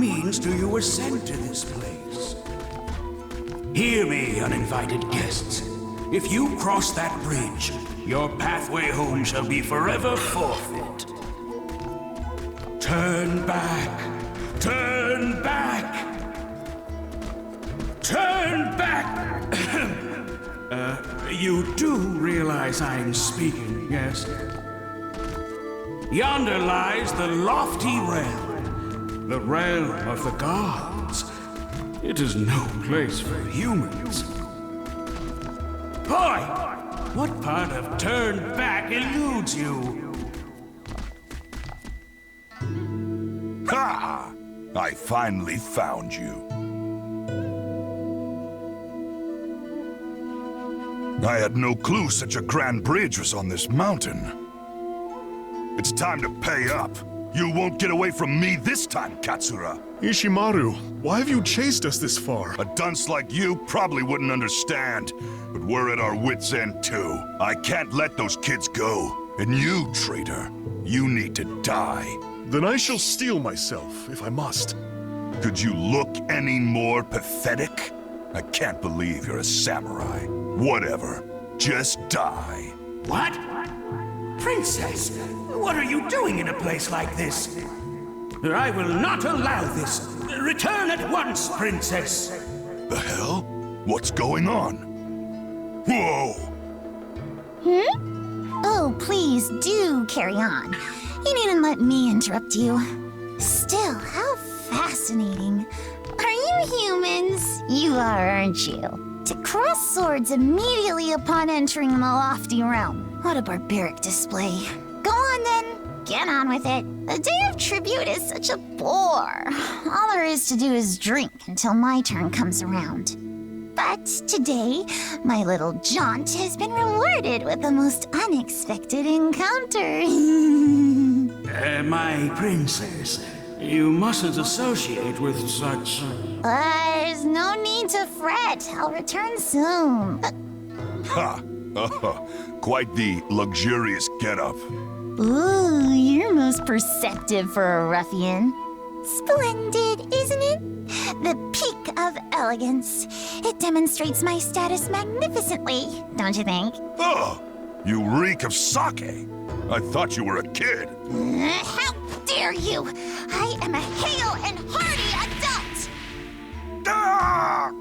means do you ascend to this place? Hear me, uninvited guests. If you cross that bridge, your pathway home shall be forever forfeit. Turn back! Turn back! Turn back! You do realize I'm speaking, yes? Yonder lies the lofty realm, the realm of the gods. It is no place for humans. Boy, what part of turn back eludes you? Ha! I finally found you. I had no clue such a grand bridge was on this mountain. It's time to pay up. You won't get away from me this time, Katsura. Ishimaru, why have you chased us this far? A dunce like you probably wouldn't understand, but we're at our wits' end too. I can't let those kids go. And you, traitor, you need to die. Then I shall steel myself, if I must. Could you look any more pathetic? I can't believe you're a samurai. Whatever. Just die. What? Princess, what are you doing in a place like this? I will not allow this. Return at once, Princess. The hell? What's going on? Whoa! Oh, please do carry on. You needn't let me interrupt you. Still, how fascinating. Are you humans? You are, aren't you? To cross swords immediately upon entering the lofty realm. What a barbaric display. Go on then, get on with it. A day of tribute is such a bore. All there is to do is drink until my turn comes around. But today, my little jaunt has been rewarded with the most unexpected encounter. My princess, you mustn't associate with such... There's no need to fret. I'll return soon. Ha! Quite the luxurious getup. Ooh, you're most perceptive for a ruffian. Splendid, isn't it? The peak of elegance. It demonstrates my status magnificently, don't you think? Oh, you reek of sake. I thought you were a kid. How dare you! I am a hale and hearty adult! Ah!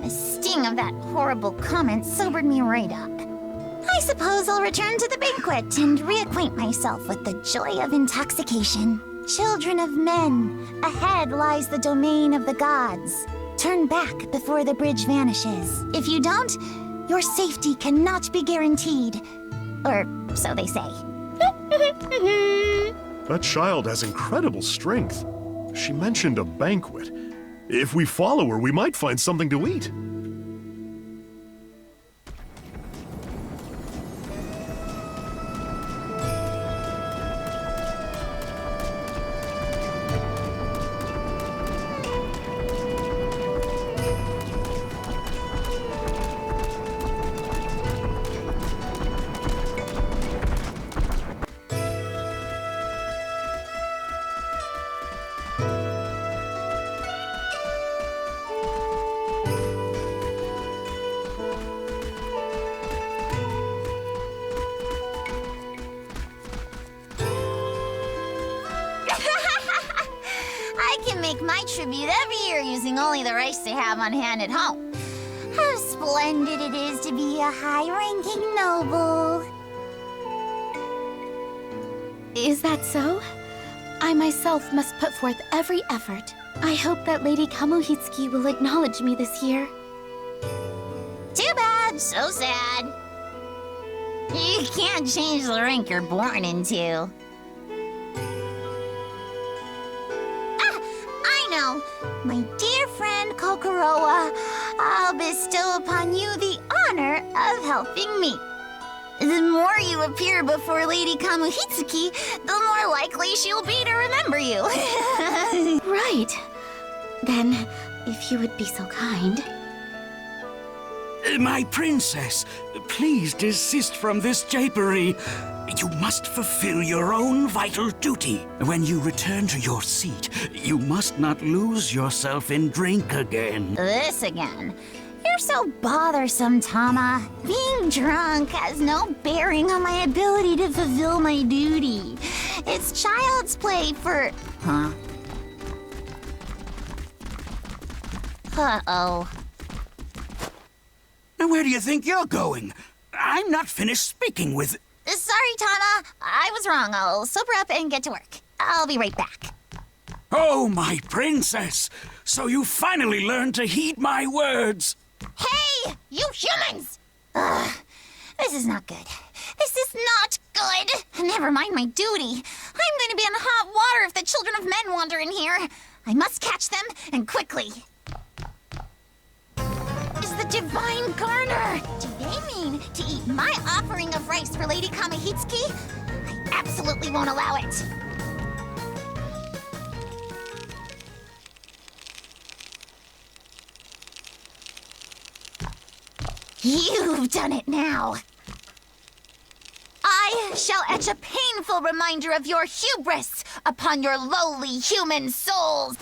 The sting of that horrible comment sobered me right up. I suppose I'll return to the banquet and reacquaint myself with the joy of intoxication. Children of men, ahead lies the domain of the gods. Turn back before the bridge vanishes. If you don't, your safety cannot be guaranteed. Or so they say. That child has incredible strength. She mentioned a banquet. If we follow her, we might find something to eat. I can make my tribute every year using only the rice they have on hand at home. How splendid it is to be a high-ranking noble. Is that so? I myself must put forth every effort. I hope that Lady Kamuhitsuki will acknowledge me this year. Too bad, so sad. You can't change the rank you're born into. I know. My dear friend Kokorowa, I'll bestow upon you the honor of helping me. The more you appear before Lady Kamuhitsuki, the more likely she'll be to remember you. Right. Then, if you would be so kind. My princess, please desist from this japery. You must fulfill your own vital duty. When you return to your seat, you must not lose yourself in drink again. This again. You're so bothersome, Tama. Being drunk has no bearing on my ability to fulfill my duty. It's child's play for... Huh? Uh-oh. Now where do you think you're going? I'm not finished speaking with... Sorry, Tama. I was wrong. I'll sober up and get to work. I'll be right back. Oh, my princess! So you finally learned to heed my words! Hey, you humans! Ugh, this is not good. This is not good. Never mind my duty. I'm going to be in hot water if the children of men wander in here. I must catch them, and quickly. It's the Divine Garner! Do they mean to eat my offering of rice for Lady Kamihitsuki? I absolutely won't allow it. You've done it now. I shall etch a painful reminder of your hubris upon your lowly human souls.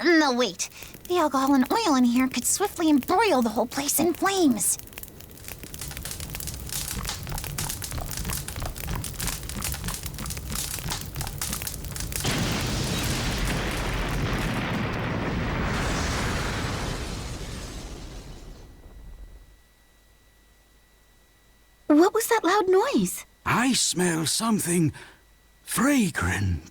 No, wait. The alcohol and oil in here could swiftly embroil the whole place in flames. What was that loud noise? I smell something fragrant.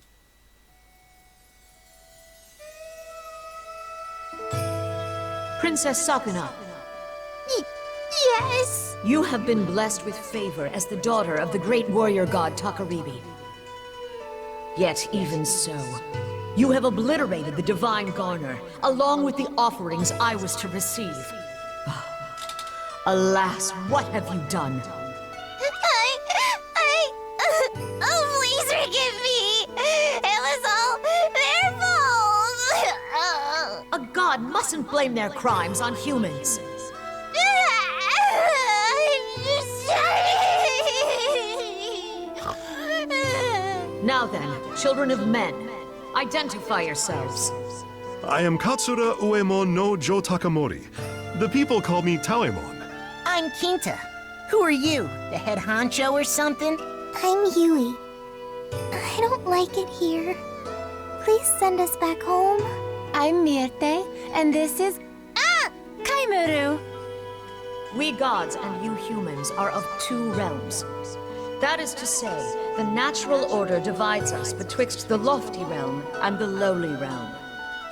Princess Sakuna, Yes? you have been blessed with favor as the daughter of the great warrior god Takaribi. Yet even so, you have obliterated the Divine Garner, along with the offerings I was to receive. Alas, what have you done? Oh, please forgive me. It was all their fault. A god mustn't blame their crimes on humans. Now then, children of men, identify yourselves. I am Katsura Uemon no Jo Takamori. The people call me Taemon. I'm Kinta. Who are you? The head honcho or something? I'm Yui. I don't like it here. Please send us back home. I'm Mirte, and this is... Kaimuru! We gods and you humans are of two realms. That is to say, the natural order divides us betwixt the lofty realm and the lowly realm.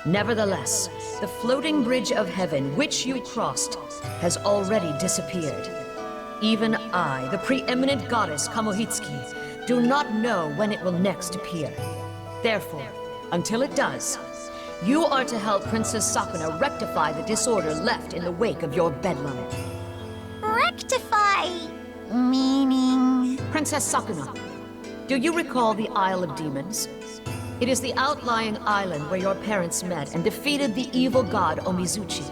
Nevertheless, the floating bridge of heaven which you crossed has already disappeared. Even I, the preeminent goddess Kamohitsuki, do not know when it will next appear. Therefore, until it does, you are to help Princess Sakuna rectify the disorder left in the wake of your bedlam. Rectify? Meaning? Princess Sakuna, do you recall the Isle of Demons? It is the outlying island where your parents met and defeated the evil god Omizuchi.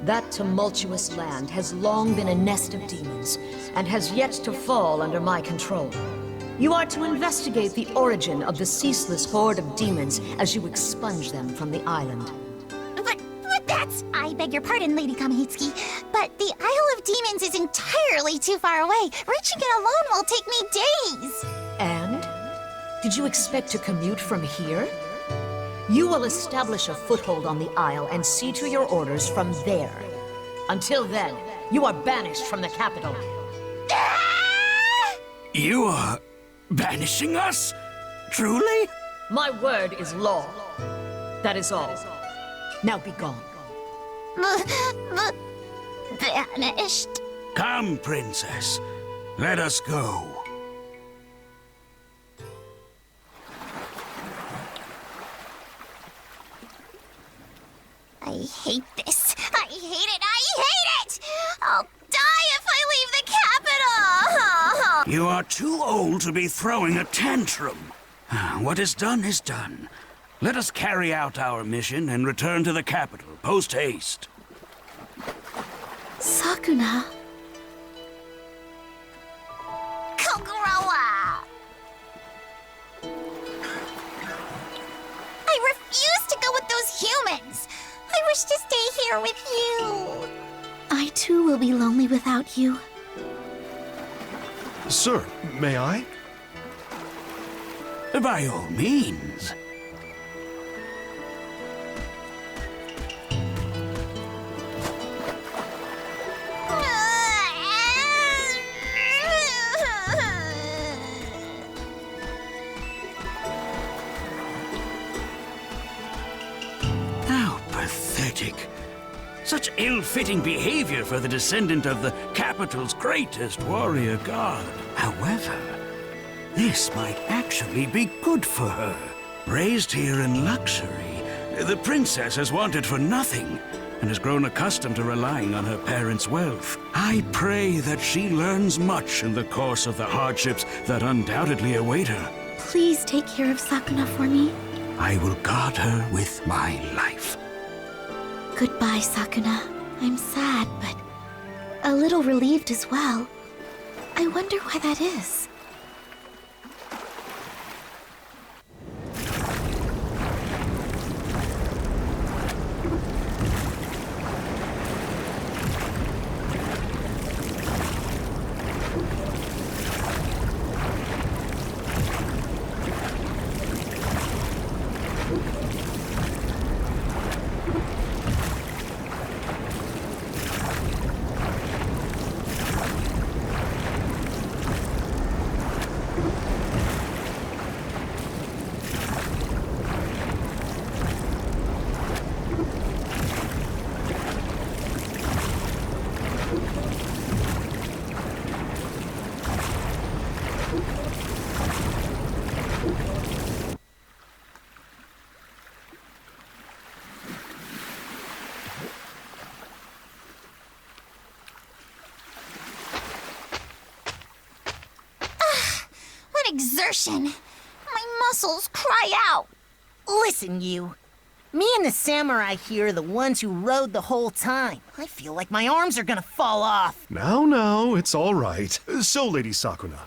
That tumultuous land has long been a nest of demons, and has yet to fall under my control. You are to investigate the origin of the ceaseless horde of demons as you expunge them from the island. But that's... I beg your pardon, Lady Kamihitsuki, but the Isle of Demons is entirely too far away. Reaching it alone will take me days. And? Did you expect to commute from here? You will establish a foothold on the Isle and see to your orders from there. Until then, you are banished from the capital. You are banishing us? Truly? My word is law. That is all. Now be gone. Vanished. Come, princess. Let us go. I hate this. I hate it. I hate it! I'll die if I leave the capital! You are too old to be throwing a tantrum. What is done is done. Let us carry out our mission and return to the capital, post-haste. Sakuna, here with you. I too will be lonely without you. Sir, may I? By all means. How pathetic. Such ill-fitting behavior for the descendant of the capital's greatest warrior god. However, this might actually be good for her. Raised here in luxury, the princess has wanted for nothing and has grown accustomed to relying on her parents' wealth. I pray that she learns much in the course of the hardships that undoubtedly await her. Please take care of Sakuna for me. I will guard her with my life. Goodbye, Sakuna. I'm sad, but a little relieved as well. I wonder why that is. Exertion. My muscles cry out. Listen, you. Me and the samurai here are the ones who rode the whole time. I feel like my arms are gonna fall off. Now, it's all right. So, Lady Sakuna,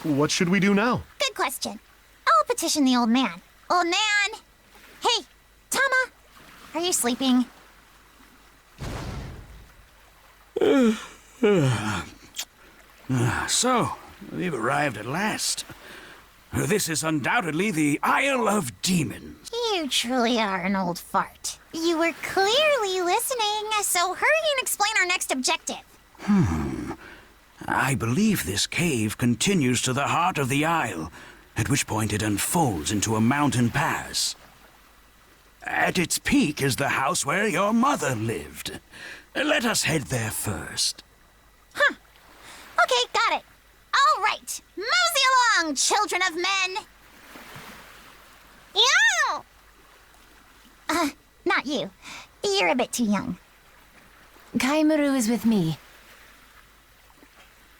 what should we do now? Good question. I'll petition the old man. Old man! Hey, Tama! Are you sleeping? So, we've arrived at last. This is undoubtedly the Isle of Demons. You truly are an old fart. You were clearly listening, so hurry and explain our next objective. I believe this cave continues to the heart of the isle, at which point it unfolds into a mountain pass. At its peak is the house where your mother lived. Let us head there first. Okay, got it. All right, mosey along, children of men. Yow! Not you. You're a bit too young. Kaimuru is with me.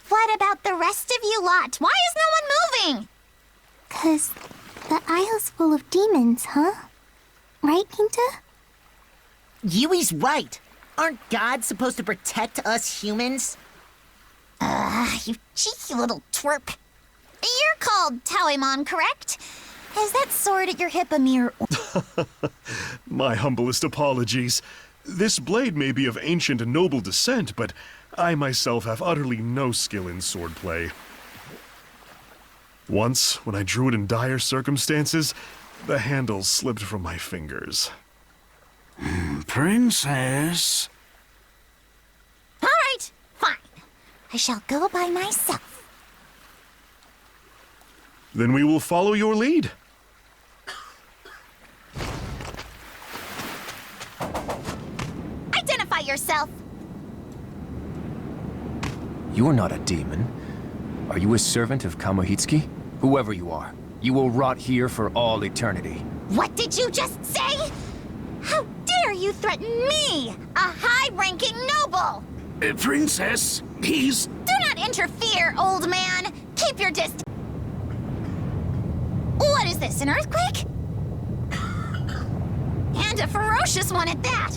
What about the rest of you lot? Why is no one moving? 'Cause the isle's full of demons, huh? Right, Kinta? Yui's right. Aren't gods supposed to protect us humans? You cheeky little twerp. You're called Taoimon, correct? Is that sword at your hip a mere... My humblest apologies. This blade may be of ancient and noble descent, but I myself have utterly no skill in swordplay. Once, when I drew it in dire circumstances, the handle slipped from my fingers. Princess? All right, fine. I shall go by myself. Then we will follow your lead. Identify yourself. You are not a demon. Are you a servant of Kamohitsuki? Whoever you are, you will rot here for all eternity. What did you just say? How dare you threaten me, a high-ranking noble? Princess, he's... Do not interfere, old man. Keep your distance. What is this, an earthquake? And a ferocious one at that.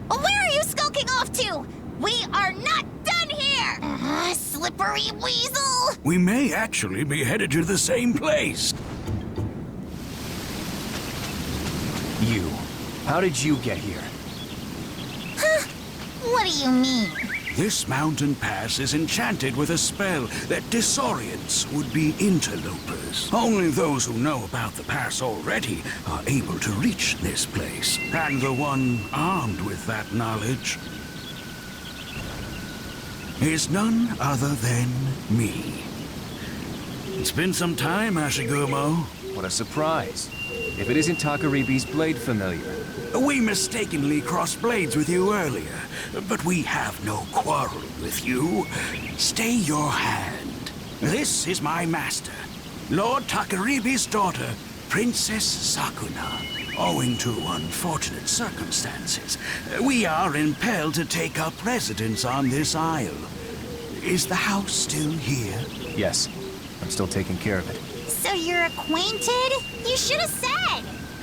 Where are you skulking off to? We are not done here! Slippery weasel! We may actually be headed to the same place. You. How did you get here? Huh? What do you mean? This mountain pass is enchanted with a spell that disorients would-be interlopers. Only those who know about the pass already are able to reach this place, and the one armed with that knowledge is none other than me. It's been some time, Ashigumo. What a surprise. If it isn't Takaribi's blade familiar. We mistakenly crossed blades with you earlier, but we have no quarrel with you. Stay your hand. This is my master, Lord Takaribi's daughter, Princess Sakuna. Owing to unfortunate circumstances, we are impelled to take up residence on this isle. Is the house still here? Yes, I'm still taking care of it. So you're acquainted? You should have said!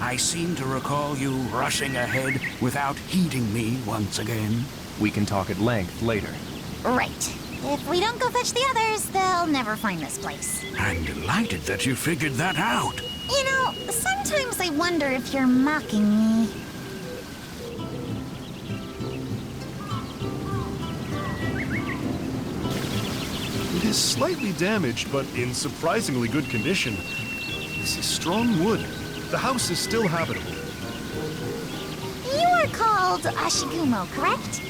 I seem to recall you rushing ahead without heeding me once again. We can talk at length later. Right. If we don't go fetch the others, they'll never find this place. I'm delighted that you figured that out. You know, sometimes I wonder if you're mocking me. It is slightly damaged, but in surprisingly good condition. This is strong wood. The house is still habitable. You are called Ashigumo, correct?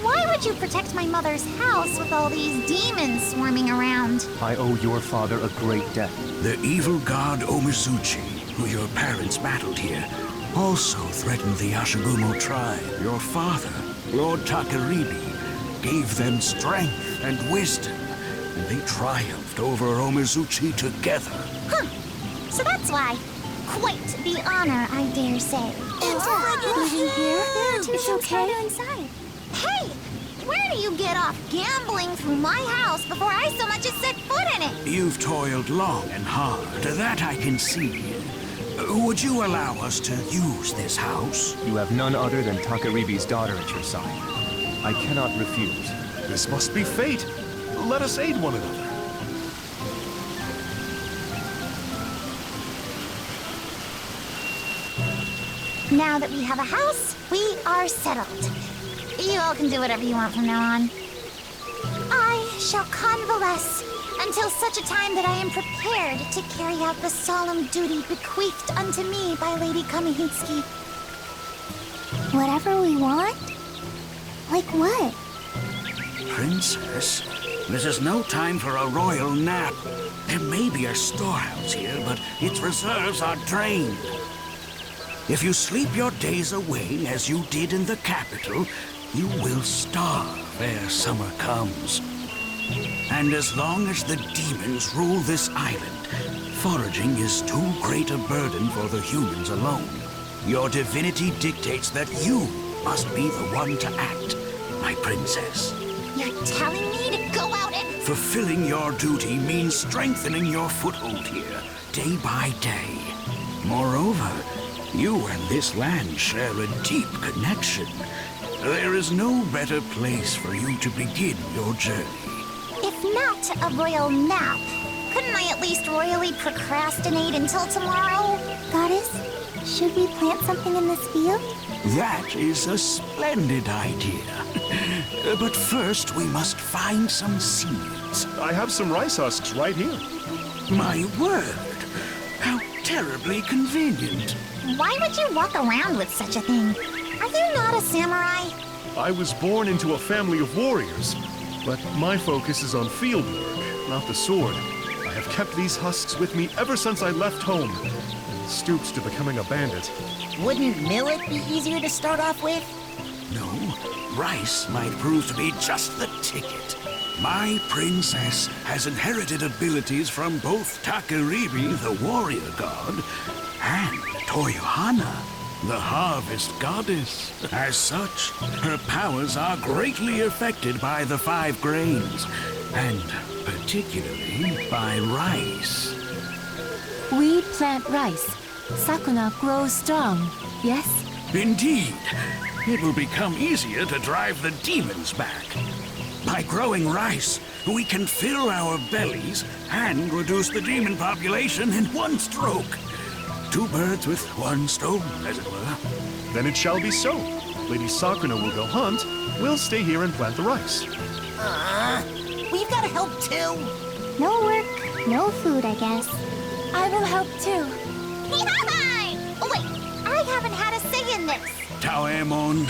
Why would you protect my mother's house with all these demons swarming around? I owe your father a great debt. The evil god Omizuchi, who your parents battled here, also threatened the Ashigumo tribe. Your father, Lord Takaribi, gave them strength and wisdom, and they triumphed over Omizuchi together. Huh. So that's why. Quite the honor, I dare say. It's living here. It's okay. Inside. Hey! Where do you get off gambling through my house before I so much as set foot in it? You've toiled long and hard, that I can see. Would you allow us to use this house? You have none other than Takaribi's daughter at your side. I cannot refuse. This must be fate. Let us aid one another. Now that we have a house, we are settled. You all can do whatever you want from now on. I shall convalesce until such a time that I am prepared to carry out the solemn duty bequeathed unto me by Lady Kamihitsuki. Whatever we want? Like what? Princess, this is no time for a royal nap. There may be a storehouse here, but its reserves are drained. If you sleep your days away as you did in the capital, you will starve ere summer comes. And as long as the demons rule this island, foraging is too great a burden for the humans alone. Your divinity dictates that you must be the one to act, my princess. You're telling me to go out and... Fulfilling your duty means strengthening your foothold here, day by day. Moreover, you and this land share a deep connection. There is no better place for you to begin your journey. If not a royal nap, couldn't I at least royally procrastinate until tomorrow? Goddess, should we plant something in this field? That is a splendid idea. But first, we must find some seeds. I have some rice husks right here. My word! How terribly convenient. Why would you walk around with such a thing? Are you not a samurai? I was born into a family of warriors, but my focus is on field work, not the sword. I have kept these husks with me ever since I left home, and stooped to becoming a bandit. Wouldn't millet be easier to start off with? No, rice might prove to be just the ticket. My princess has inherited abilities from both Takaribi, the warrior god, and Toyohana, the harvest goddess. As such, her powers are greatly affected by the 5 grains, and particularly by rice. We plant rice. Sakuna grows strong, yes? Indeed. It will become easier to drive the demons back. By growing rice, we can fill our bellies and reduce the demon population in one stroke. Two birds with one stone, as it were. Then it shall be so. Lady Sakuna will go hunt. We'll stay here and plant the rice. We've got to help too. No work, no food, I guess. I will help too. Oh wait, I haven't had a say in this. Taoemon,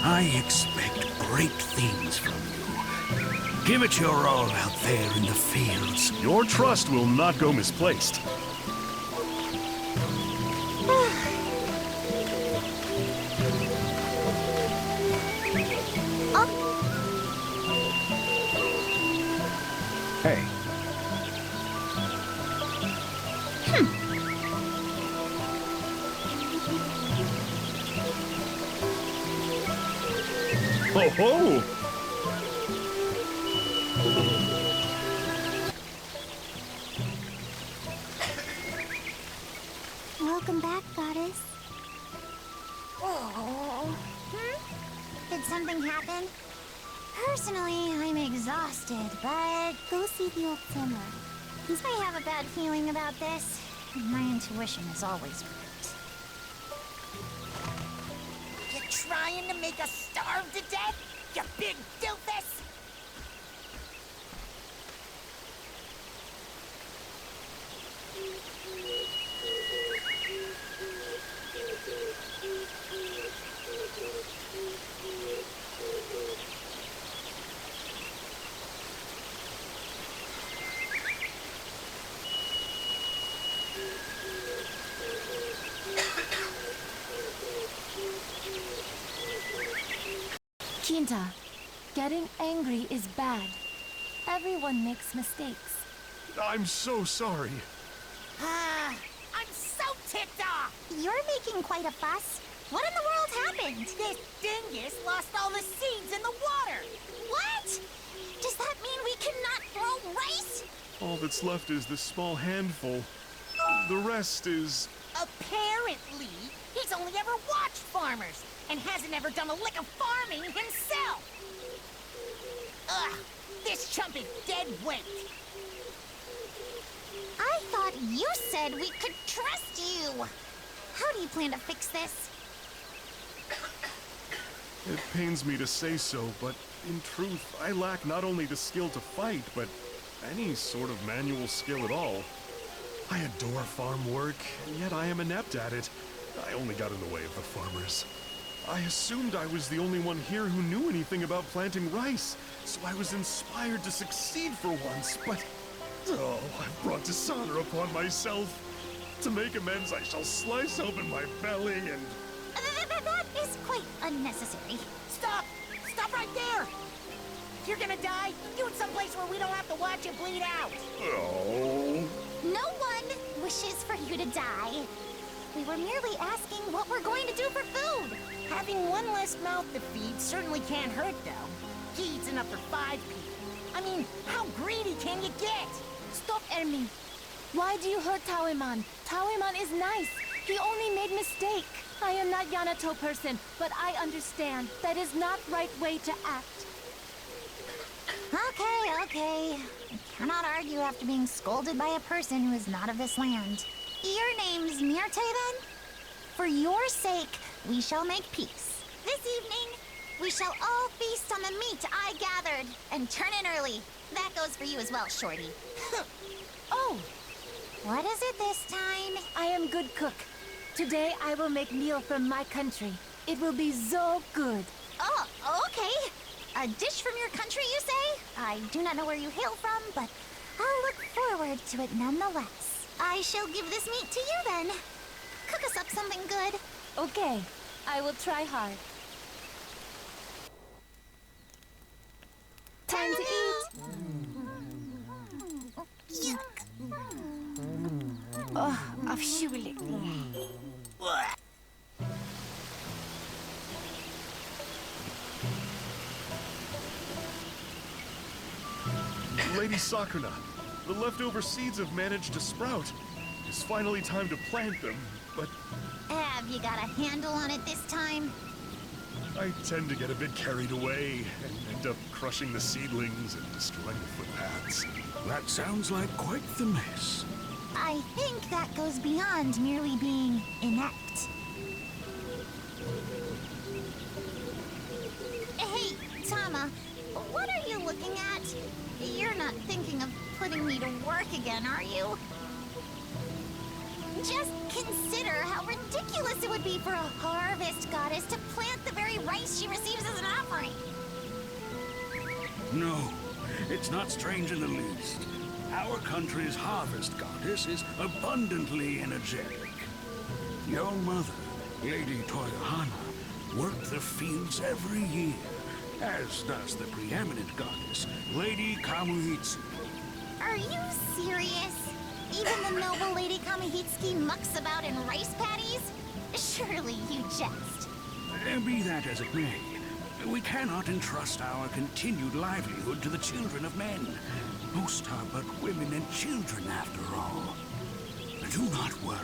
I expect great things from you. Give it your all out there in the fields. Your trust will not go misplaced. Hey, Ho ho! Welcome back, goddess. Did something happen? Personally, I'm exhausted, but Go see the old samurai. I have a bad feeling about this. My intuition is always right. You trying to make us starve to death, you big doofus? Kinta, getting angry is bad. Everyone makes mistakes. I'm so sorry. I'm so ticked off! You're making quite a fuss. What in the world happened? This dingus lost all the seeds in the water! What? Does that mean we cannot grow rice? All that's left is this small handful. The rest is... Apparently, he's only ever watched farmers and hasn't ever done a lick of farming himself! Ugh, this chump is dead weight! I thought you said we could trust you. How do you plan to fix this? It pains me to say so, but in truth, I lack not only the skill to fight, but any sort of manual skill at all. I adore farm work, and yet I am inept at it. I only got in the way of the farmers. I assumed I was the only one here who knew anything about planting rice, so I was inspired to succeed for once, but... Oh, I've brought dishonor upon myself. To make amends, I shall slice open my belly and... That is quite unnecessary. Stop! Stop right there! If you're gonna die, do it someplace where we don't have to watch you bleed out! Oh... No one wishes for you to die. We were merely asking what we're going to do for food. Having one less mouth to feed certainly can't hurt, though. He eats enough for 5 people. I mean, how greedy can you get? Stop, Ermi. Why do you hurt Taoemon? Taoemon is nice. He only made mistake. I am not Yanato person, but I understand. That is not right way to act. Okay. I cannot argue after being scolded by a person who is not of this land. Your name's Myrte, then? For your sake, we shall make peace. This evening, we shall all feast on the meat I gathered, and turn in early. That goes for you as well, Shorty. Oh, What is it this time? I am good cook. Today I will make meal from my country. It will be so good. Oh, okay. A dish from your country, you say? I do not know where you hail from, but I'll look forward to it nonetheless. I shall give this meat to you then. Cook us up something good. Okay, I will try hard. Time to eat. Yuck. Oh, afschuwelijk. Lady Sakuna, the leftover seeds have managed to sprout. It's finally time to plant them, but Have you got a handle on it this time? I tend to get a bit carried away and end up crushing the seedlings and destroying the footpaths. That sounds like quite the mess. I think that goes beyond merely being inept. Hey, Tama, what are you looking at? You're not thinking of putting me to work again, are you? Just consider how ridiculous it would be for a harvest goddess to plant the very rice she receives as an offering. No, it's not strange in the least. Our country's harvest goddess is abundantly energetic. Your mother, Lady Toyohana, worked the fields every year, as does the preeminent goddess, Lady Kamuhitsu. Are you serious? Even the noble Lady Kamihitsuki mucks about in rice paddies? Surely you jest. Be that as it may, we cannot entrust our continued livelihood to the children of men. Most are but women and children, after all. Do not worry.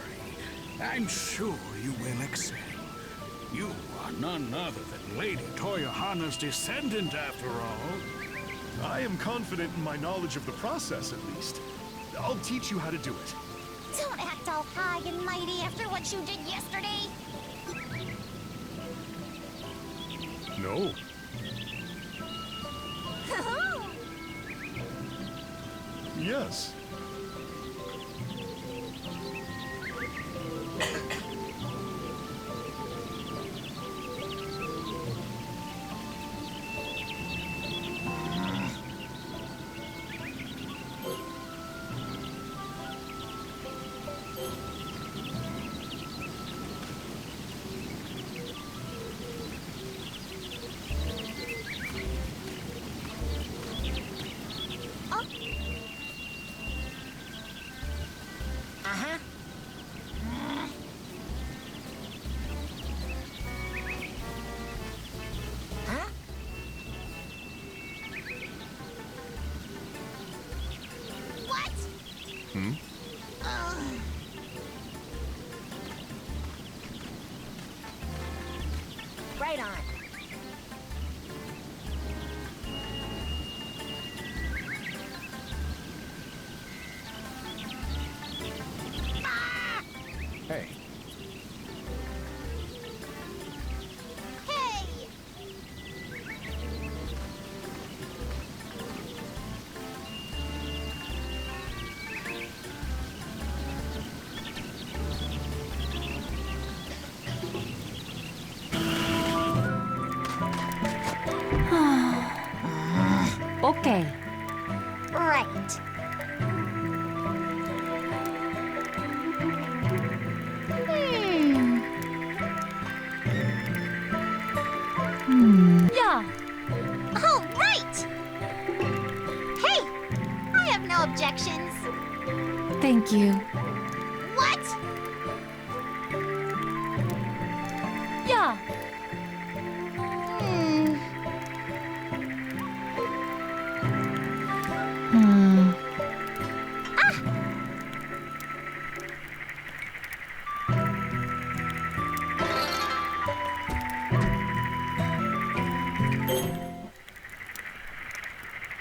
I'm sure you will excel. You are none other than Lady Toyohana's descendant, after all. I am confident in my knowledge of the process, at least. I'll teach you how to do it. Don't act all high and mighty after what you did yesterday. No. Yes. Right on. Hey. Hey! Okay. Right. Yeah. Oh, right! Hey! I have no objections. Thank you. What? Yeah.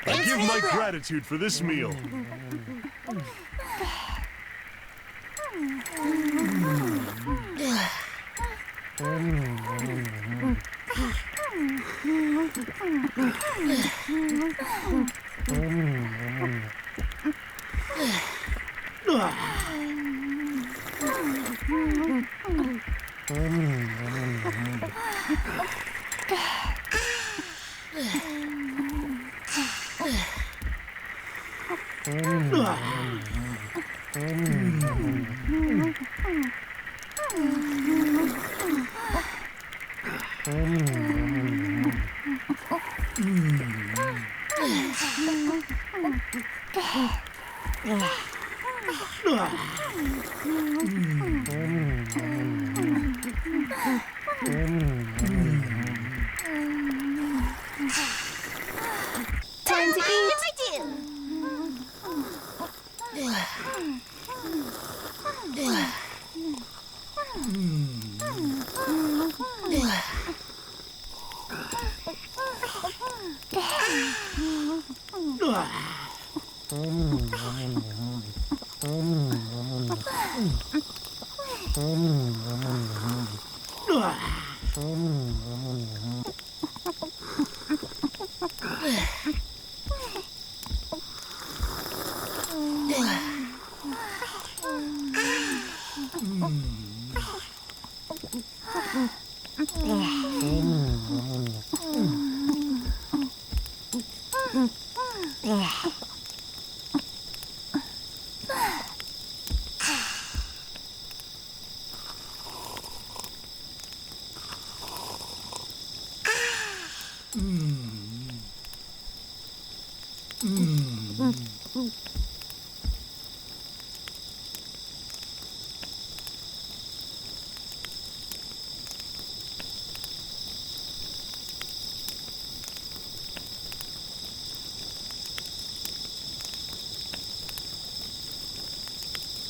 I give my gratitude for this meal. Time to eat.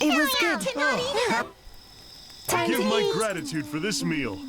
It was good. Cannot eat it! Time Give to my eat. gratitude for this meal.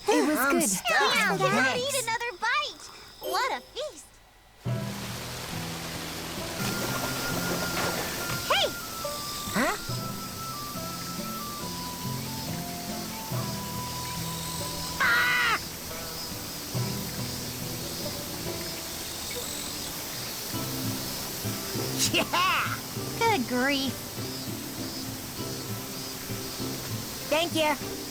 It was good. Now, cannot eat another bite! What a feast! Hey! Huh? Ah! Yeah! Good grief. Thank you.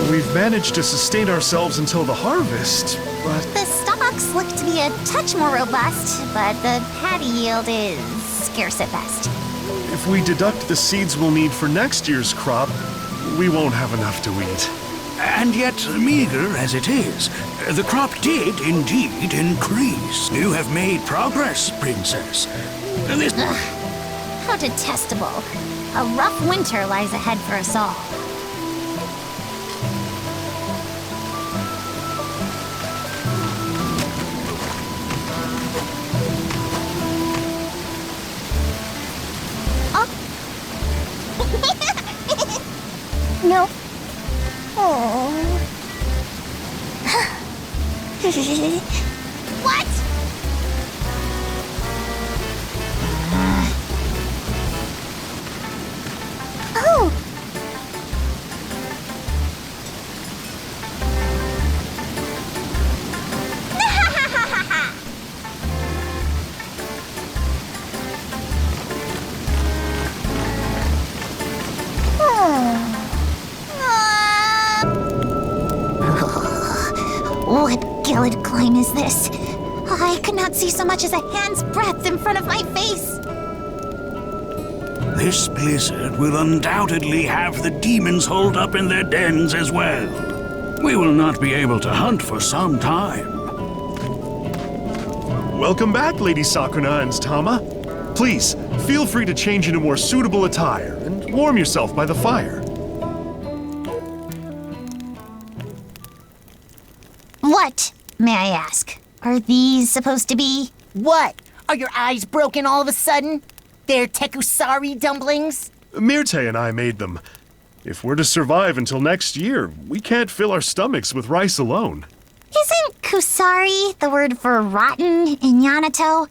We've managed to sustain ourselves until the harvest, but The stalks look to be a touch more robust, but the patty yield is scarce at best. if we deduct the seeds we'll need for next year's crop, we won't have enough to eat. And yet, meager as it is, the crop did indeed increase. You have made progress, Princess. This... How detestable. A rough winter lies ahead for us all. No. Oh. What? Oh. What gelid climb is this? I could not see so much as a hand's breadth in front of my face. This blizzard will undoubtedly have the demons holed up in their dens as well. We will not be able to hunt for some time. Welcome back, Lady Sakuna and Tama. Please, feel free to change into more suitable attire and warm yourself by the fire. What, may I ask, are these supposed to be? What? Are your eyes broken all of a sudden? They're tekusari dumplings? Myrte and I made them. If we're to survive until next year, we can't fill our stomachs with rice alone. Isn't kusari the word for rotten in Yamato?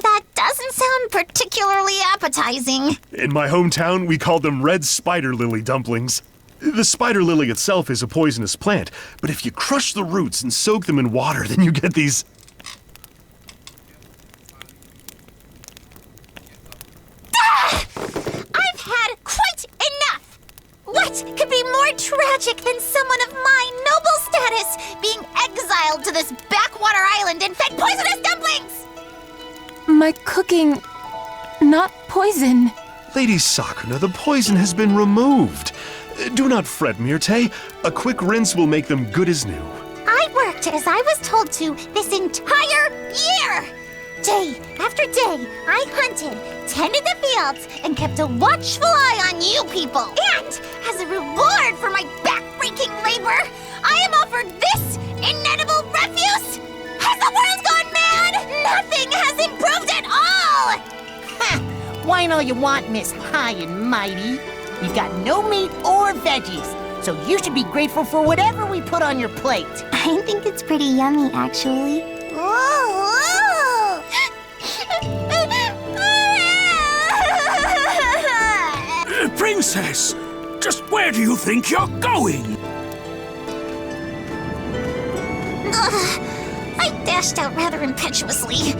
That doesn't sound particularly appetizing. In my hometown, we called them red spider lily dumplings. The spider lily itself is a poisonous plant, but if you crush the roots and soak them in water, then you get these... I've had quite enough! What could be more tragic than someone of my noble status being exiled to this backwater island and fed poisonous dumplings? My cooking... not poison. Lady Sakuna, the poison has been removed. Do not fret, Myrte. A quick rinse will make them good as new. I worked as I was told to this entire year! Day after day, I hunted, tended the fields, and kept a watchful eye on you people. And as a reward for my back-breaking labor, I am offered this inedible refuse! Has the world gone mad? Nothing has improved at all! Ha! Whine all you want, Miss High and Mighty. You've got no meat or veggies, so you should be grateful for whatever we put on your plate. I think it's pretty yummy, actually. Princess, just where do you think you're going? I dashed out rather impetuously.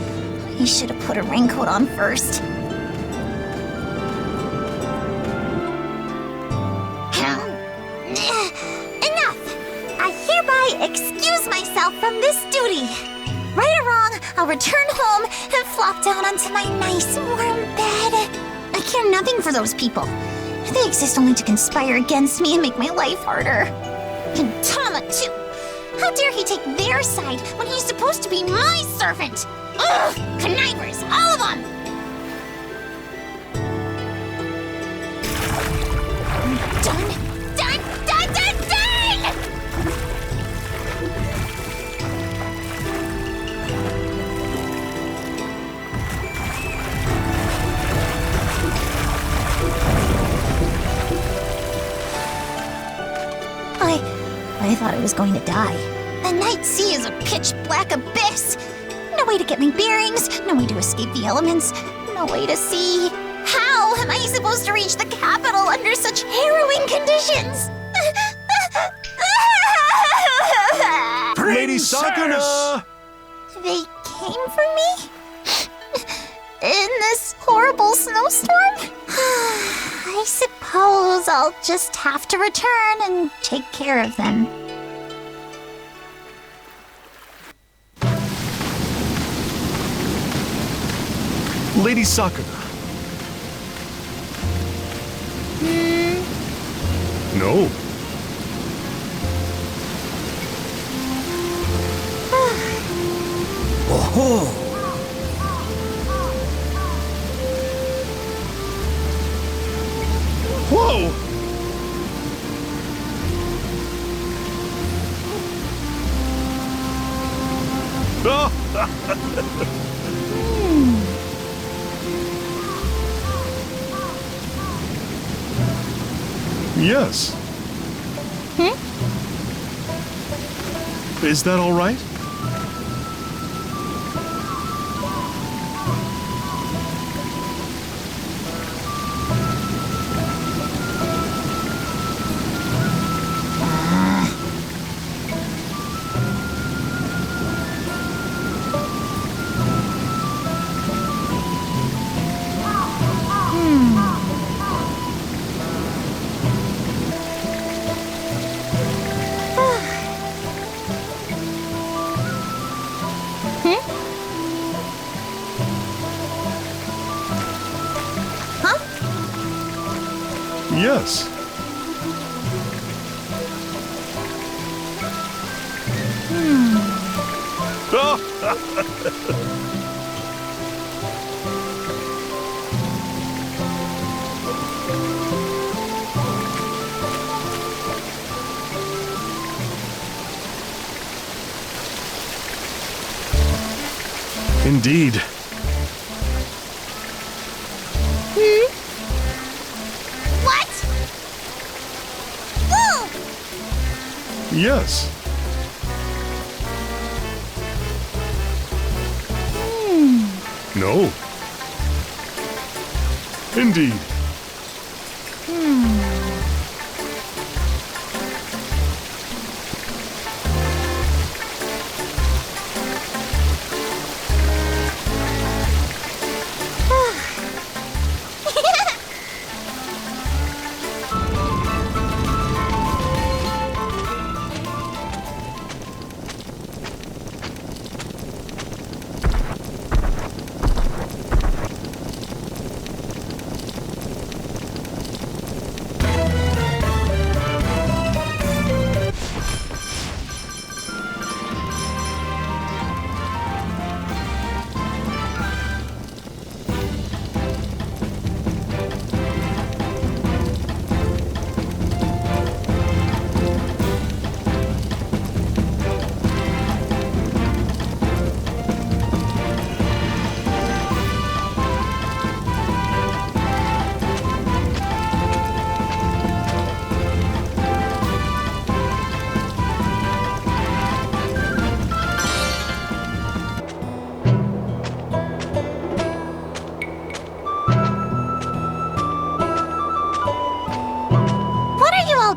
I should have put a raincoat on first. Enough! I hereby excuse myself from this duty. Right or wrong, I'll return home and flop down onto my nice warm bed. I care nothing for those people. They exist only to conspire against me and make my life harder. And Tama, too. How dare he take their side when he's supposed to be my servant? Ugh! Connivers, all of them! Done! Done! Done! Done! Done! I thought I was going to die. The night sea is a pitch black abyss. No way to get my bearings, no way to escape the elements, no way to see. How am I supposed to reach the capital under such harrowing conditions? Lady Sakuna! They came for me? In this horrible snowstorm? I suppose I'll just have to return and take care of them. Lady Sakuna. No. Oh-ho! Whoa! Yes. Is that all right? Yes. Indeed. Yes. No. Indeed.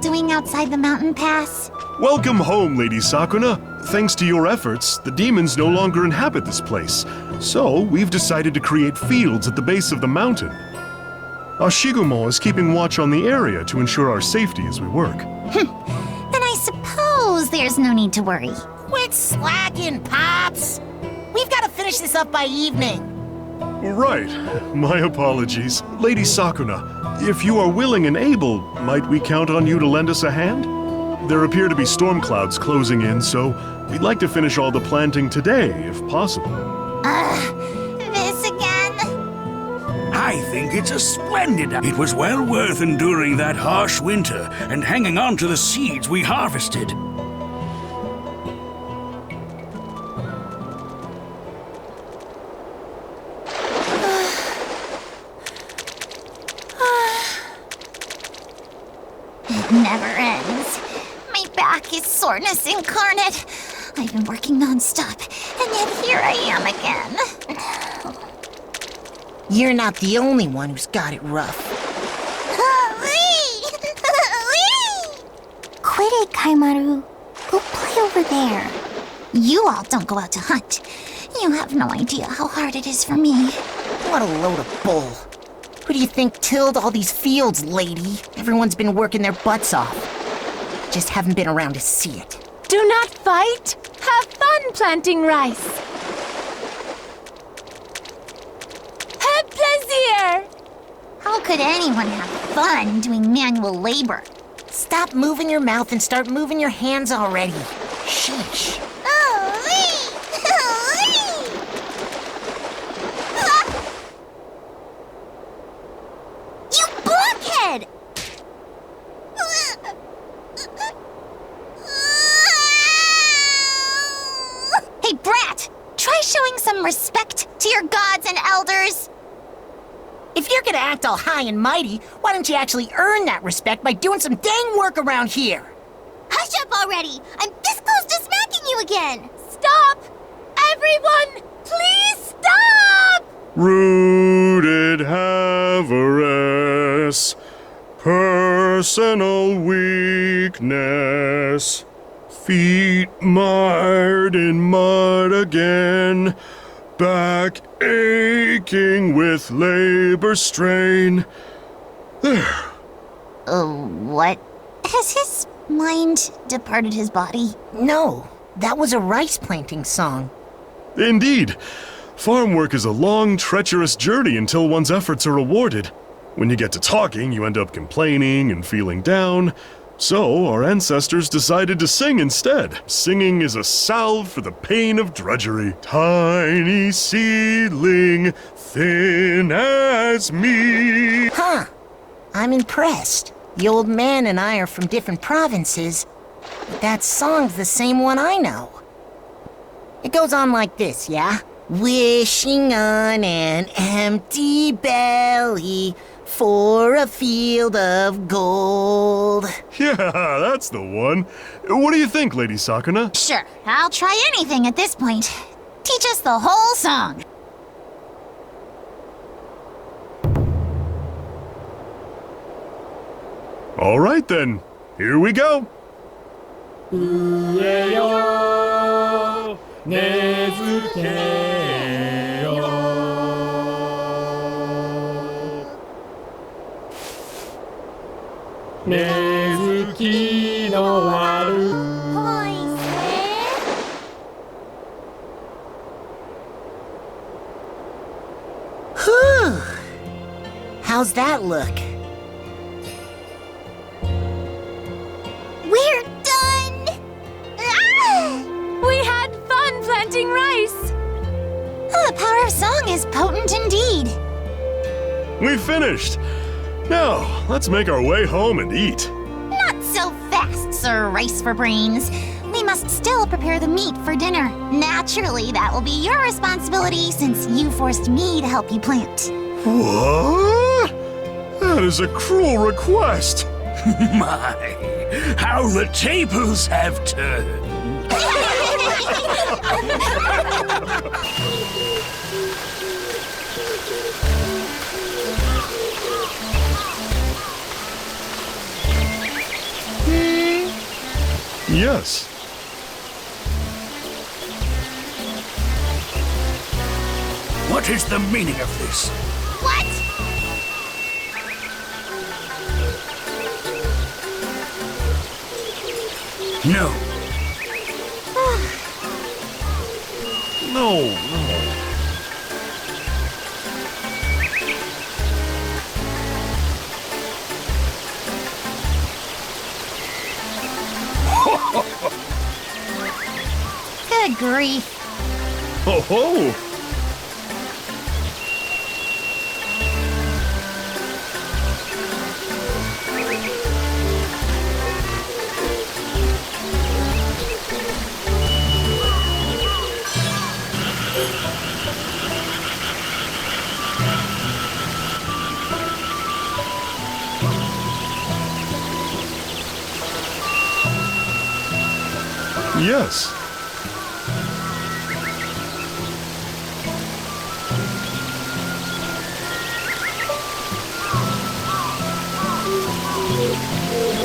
Doing outside the mountain pass? Welcome home, Lady Sakuna. Thanks to your efforts, the demons no longer inhabit this place. So, we've decided to create fields at the base of the mountain. Ashigumo is keeping watch on the area to ensure our safety as we work. Then I suppose there's no need to worry. Quit slacking, Pops! We've got to finish this up by evening. Right. My apologies. Lady Sakuna, if you are willing and able, might we count on you to lend us a hand? There appear to be storm clouds closing in, so we'd like to finish all the planting today, if possible. This again? I think it's a splendid... It was well worth enduring that harsh winter and hanging on to the seeds we harvested. Never ends. My back is soreness incarnate. I've been working non-stop, and yet here I am again. You're not the only one who's got it rough. Quit it, Kaimaru. Go play over there. You all don't go out to hunt. You have no idea how hard it is for me. What a load of bull. Who do you think tilled all these fields, lady? Everyone's been working their butts off. Just haven't been around to see it. Do not fight. Have fun planting rice. Have plaisir. How could anyone have fun doing manual labor? Stop moving your mouth and start moving your hands already. Sheesh. You blockhead! Hey, brat! Try showing some respect to your gods and elders. If you're gonna act all high and mighty, why don't you actually earn that respect by doing some dang work around here? Hush up already! I'm this close to smacking you again! Stop! Everyone, please stop! Rooted avarice, personal weakness, feet mired in mud again, back aching with labor strain. There. What? Has his mind departed his body? No, that was a rice planting song. Indeed. Farm work is a long, treacherous journey until one's efforts are rewarded. When you get to talking, you end up complaining and feeling down. So, our ancestors decided to sing instead. Singing is a salve for the pain of drudgery. Tiny seedling, thin as me. Huh. I'm impressed. The old man and I are from different provinces, but that song's the same one I know. It goes on like this, yeah? Wishing on an empty belly, For a field of gold. Yeah, that's the one. What do you think, Lady Sakuna? Sure, I'll try anything at this point. Teach us the whole song. All right then, here we go. Whew! How's that look? We're done! Ah! We had fun planting rice! Oh, the power of song is potent indeed. We finished. Now, let's make our way home and eat. Not so fast, Sir Rice for Brains. We must still prepare the meat for dinner. Naturally, that will be your responsibility since you forced me to help you plant. What? That is a cruel request. My, how the tables have turned. Yes. What is the meaning of this? What? No. No. Good grief. Ho ho! Yes.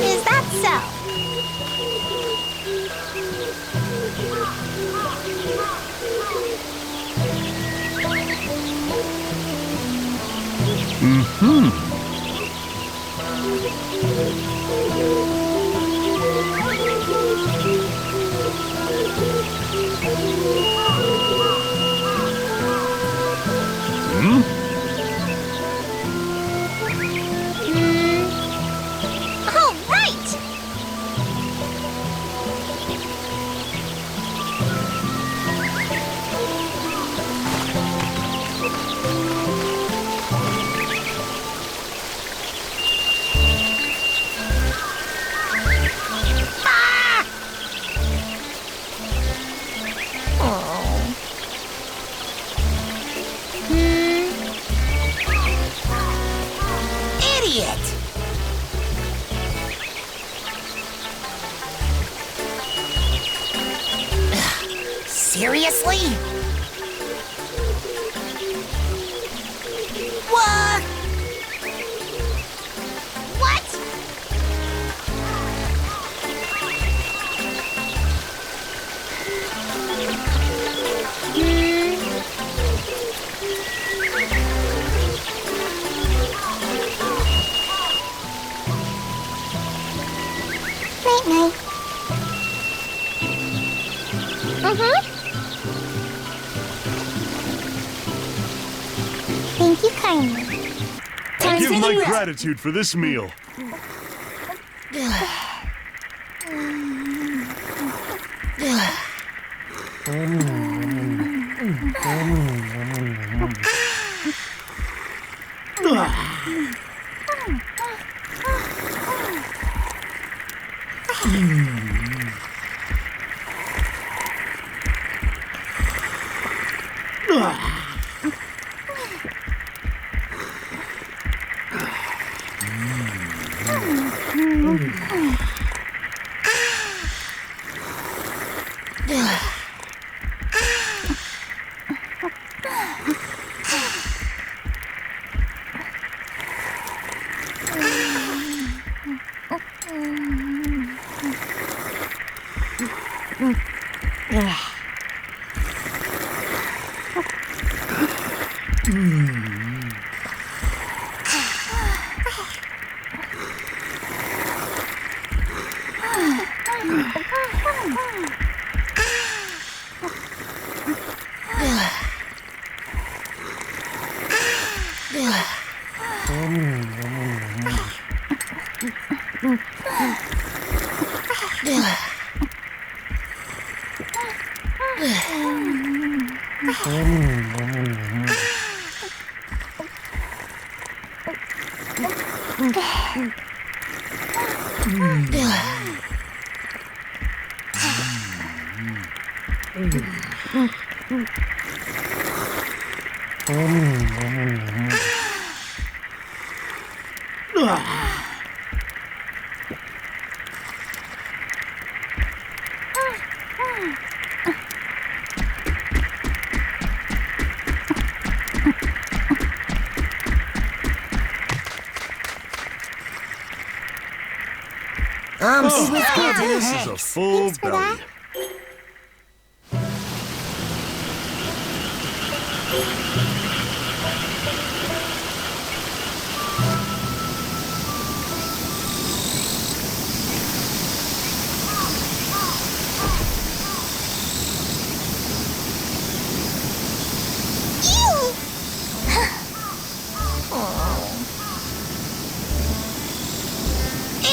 Is that so? All right! Idiot! Seriously? What? What? Night-night. Thank you kindly. I give my gratitude for this meal. Happiness is a full belly.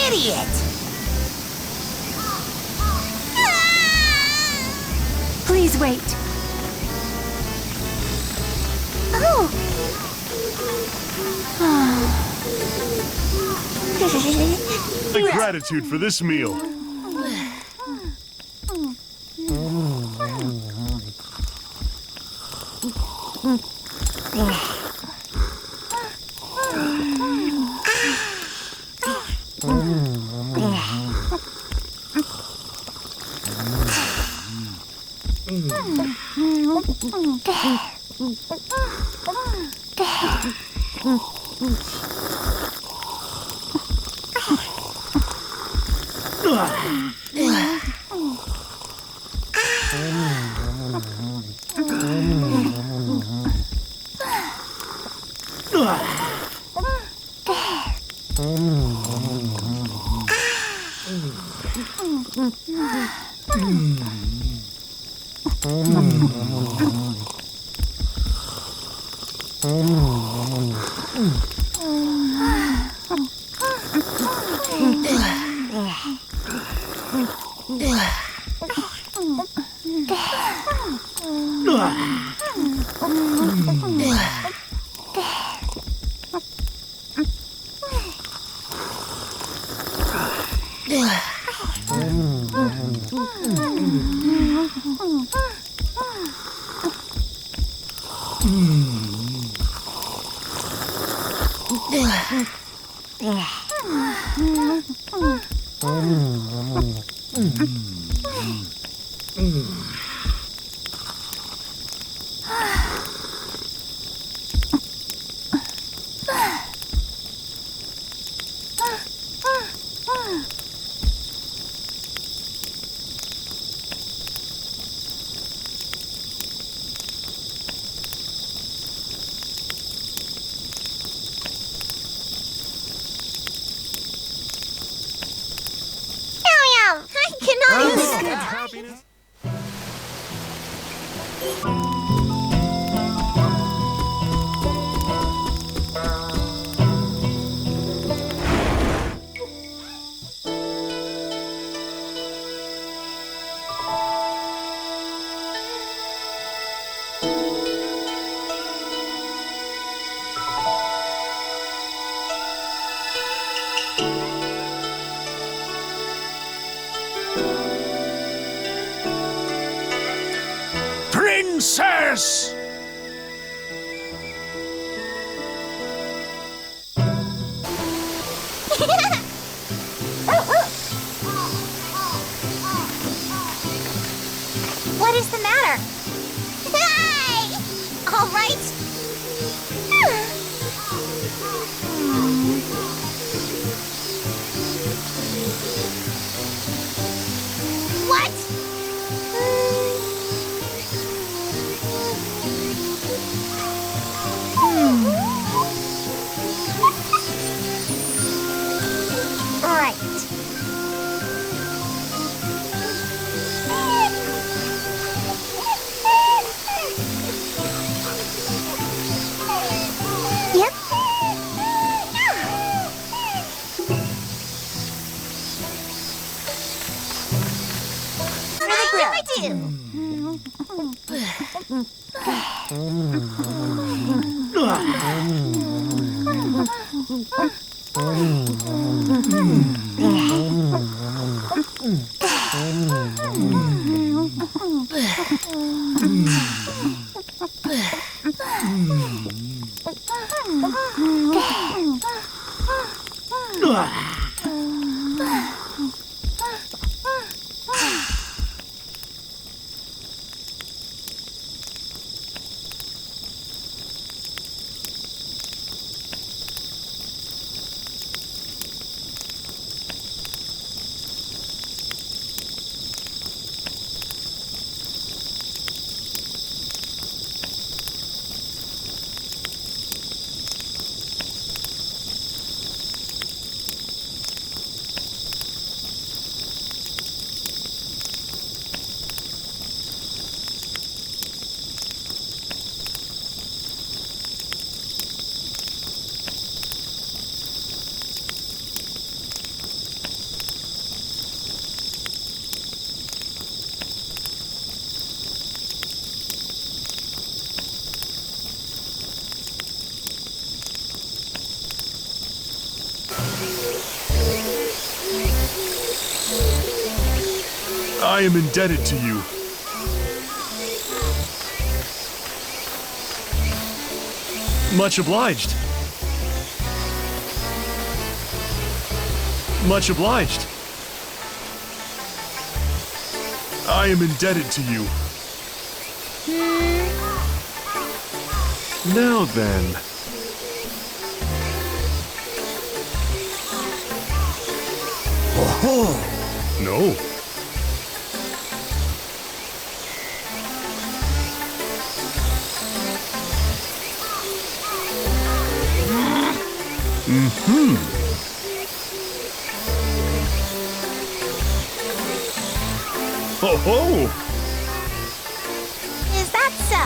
Idiot! Please wait. Oh! The gratitude for this meal. Happiness. Princess! I am indebted to you. Much obliged. Much obliged. I am indebted to you. Now then. Oh, no. Ho ho! Is that so?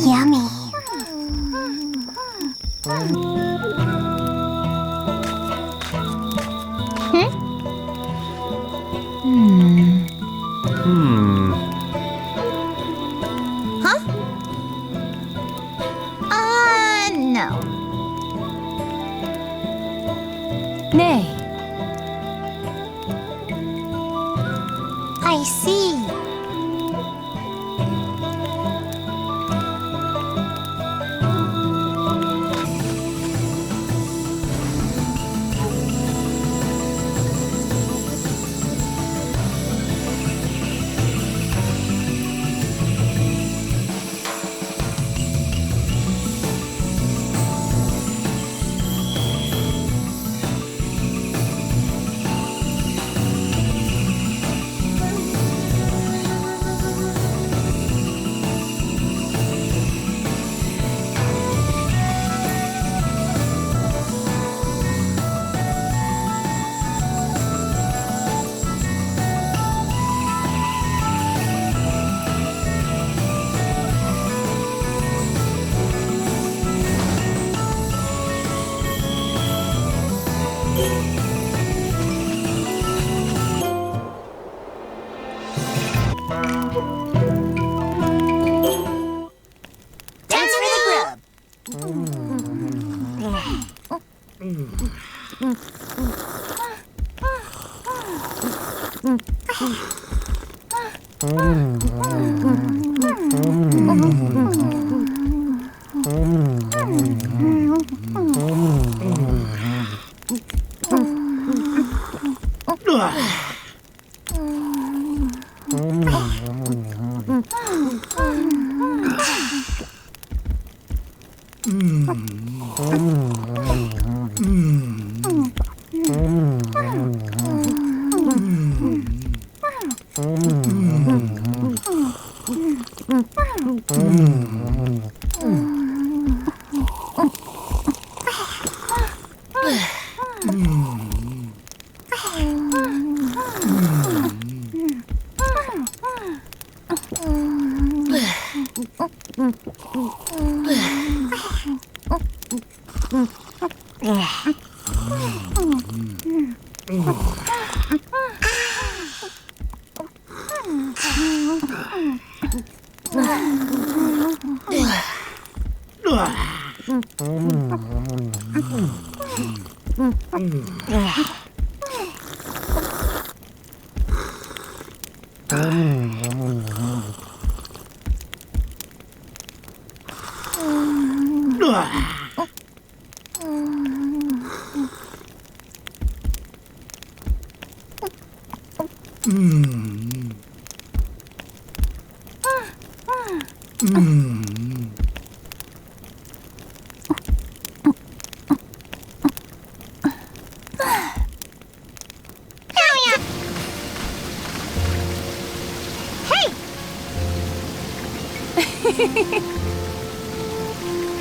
Yummy. Huh? No. Nay. I see.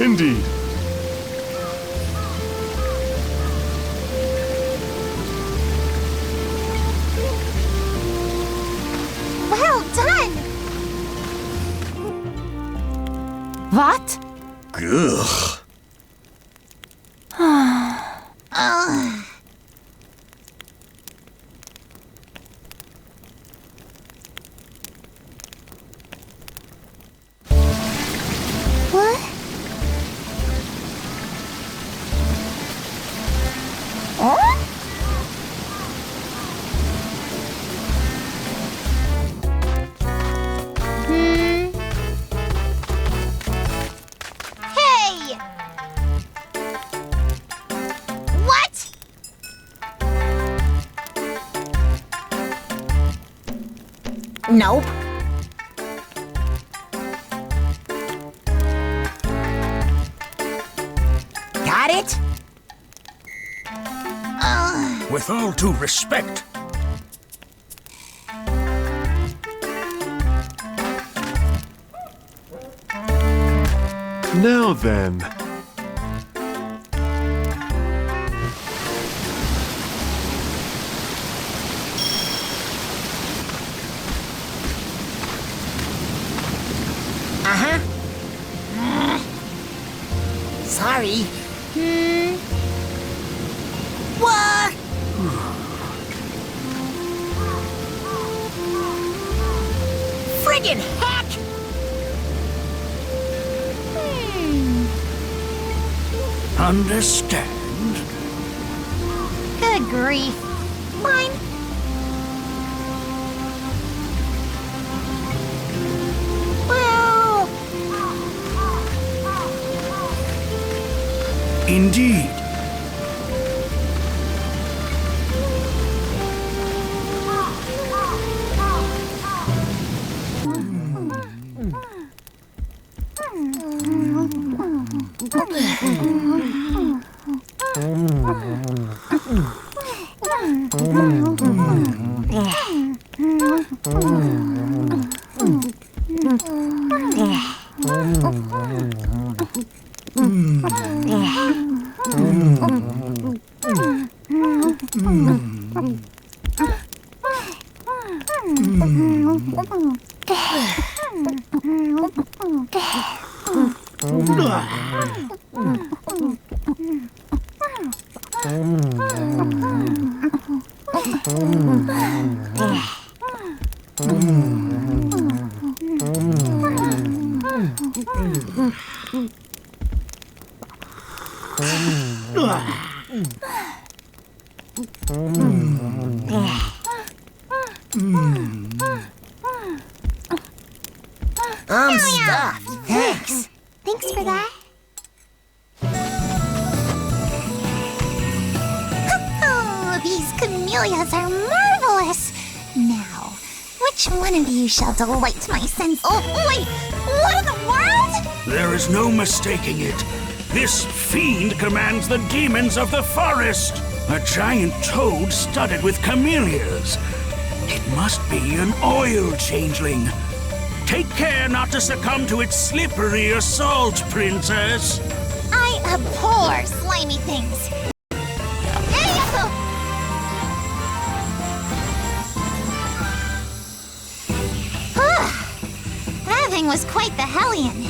Indeed. Well done! What? Ugh. What? Huh? Hey! What? Nope. Got it? With all due respect, Now then. Sorry. What? Friggin' heck! understand? Good grief. Mine. Well, Indeed. I'm stuffed. Thanks. Thanks for that. Oh, these camellias are marvelous. Now, which one of you shall delight my sense? Oh, wait! What in the world? There is no mistaking it. This fiend commands the demons of the forest. A giant toad studded with camellias. It must be an oil changeling. Take care not to succumb to its slippery assault, Princess. I abhor slimy things. That thing was quite the hellion.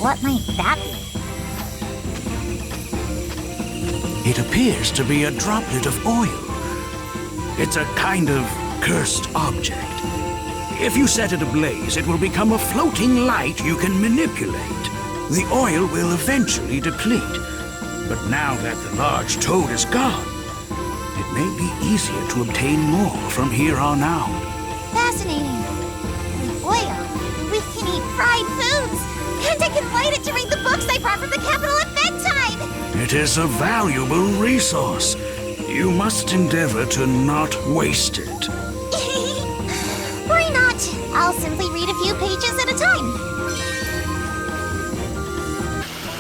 What might that be? It appears to be a droplet of oil. It's a kind of cursed object. If you set it ablaze, it will become a floating light you can manipulate. The oil will eventually deplete. But now that the large toad is gone, it may be easier to obtain more from here on out. Fascinating. The oil. We can eat fried foods. And I can light it to read the books I brought from the capital at bedtime. It is a valuable resource. You must endeavor to not waste it. Why not? I'll simply read a few pages at a time.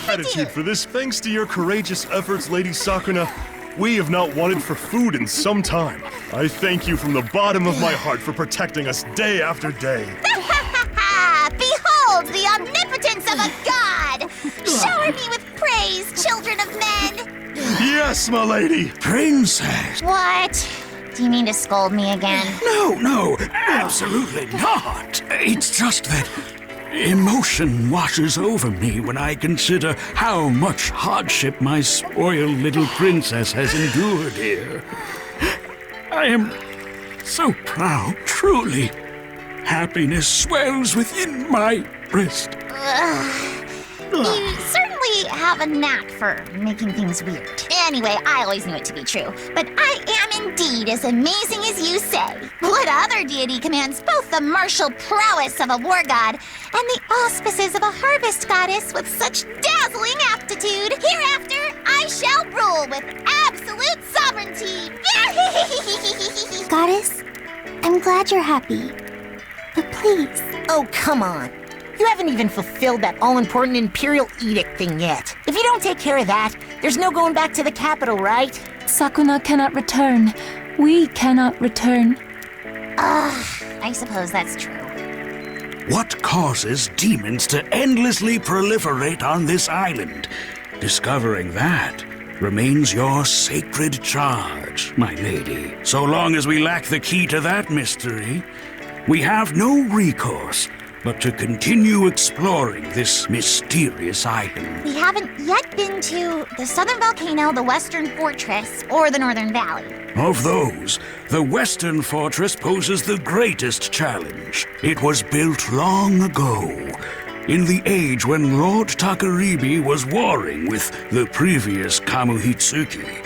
Gratitude for this. Thanks to your courageous efforts, Lady Sakuna, we have not wanted for food in some time. I thank you from the bottom of my heart for protecting us day after day. Behold the omnipotence of a god! Shower me with praise, children of men! Yes, my lady! Princess! What? Do you mean to scold me again? No, absolutely not. It's just that emotion washes over me when I consider how much hardship my spoiled little princess has endured here. I am so proud, truly. Happiness swells within my breast. You certainly have a knack for making things weird. Anyway, I always knew it to be true. But I am indeed as amazing as you say. What other deity commands both the martial prowess of a war god and the auspices of a harvest goddess with such dazzling aptitude? Hereafter, I shall rule with absolute sovereignty. Goddess, I'm glad you're happy. But please. Oh, come on. You haven't even fulfilled that all-important Imperial Edict thing yet. If you don't take care of that, there's no going back to the capital, right? Sakuna cannot return. We cannot return. I suppose that's true. What causes demons to endlessly proliferate on this island? Discovering that remains your sacred charge, my lady. So long as we lack the key to that mystery, we have no recourse but to continue exploring this mysterious island. We haven't yet been to the southern volcano, the western fortress, or the northern valley. Of those, the western fortress poses the greatest challenge. It was built long ago, in the age when Lord Takaribi was warring with the previous Kamuhitsuki.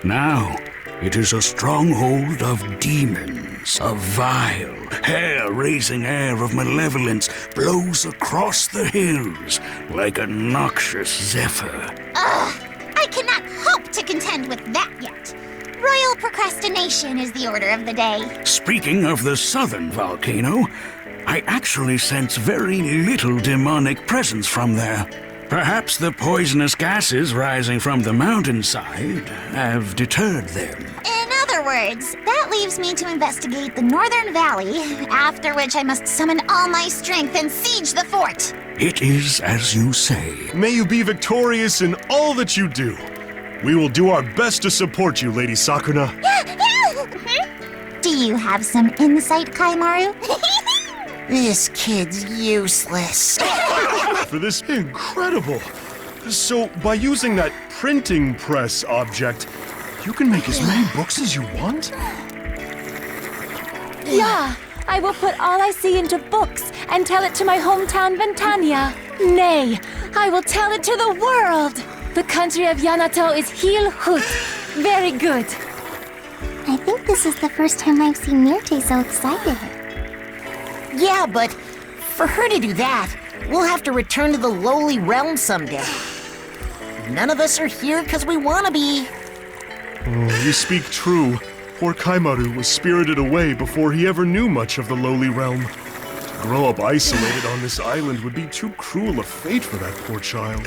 Now, it is a stronghold of demons. A vile, hair-raising air of malevolence blows across the hills like a noxious zephyr. I cannot hope to contend with that yet. Royal procrastination is the order of the day. Speaking of the southern volcano, I actually sense very little demonic presence from there. Perhaps the poisonous gases rising from the mountainside have deterred them. In other words, that leaves me to investigate the northern valley, after which I must summon all my strength and siege the fort. It is as you say. May you be victorious in all that you do. We will do our best to support you, Lady Sakuna. Do you have some insight, Kaimaru? This kid's useless. For this incredible. So, by using that printing press object, you can make as many books as you want? Yeah, I will put all I see into books and tell it to my hometown Ventania. Nay, I will tell it to the world. The country of Yanato is heel hoot. Very good. I think this is the first time I've seen Myrte so excited. Yeah, but for her to do that, we'll have to return to the lowly realm someday. None of us are here because we want to be. Oh, you speak true. Poor Kaimaru was spirited away before he ever knew much of the lowly realm. To grow up isolated on this island would be too cruel a fate for that poor child.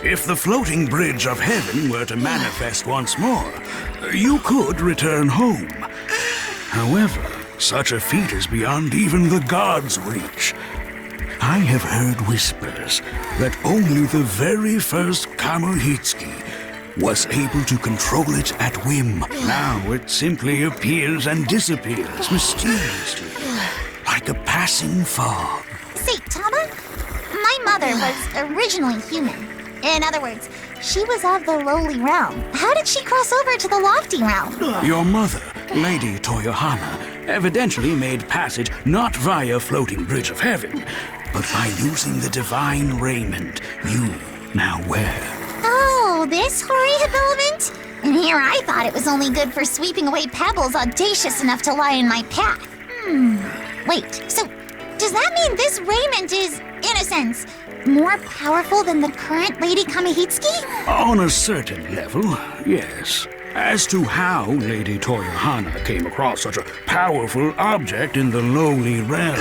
If the floating bridge of heaven were to manifest once more, you could return home. However, such a feat is beyond even the gods' reach. I have heard whispers that only the very first Kamuhitsuki was able to control it at whim. Now it simply appears and disappears mysteriously, like a passing fog. See, Tama, my mother was originally human. In other words, she was of the lowly realm. How did she cross over to the lofty realm? Your mother, Lady Toyohana, evidently made passage not via floating bridge of heaven, but by using the divine raiment you now wear. Oh, this hoary habiliment? And here I thought it was only good for sweeping away pebbles audacious enough to lie in my path. Wait, so does that mean this raiment is, in a sense, more powerful than the current Lady Kamihitsuki? On a certain level, yes. As to how Lady Toyohana came across such a powerful object in the lowly realm,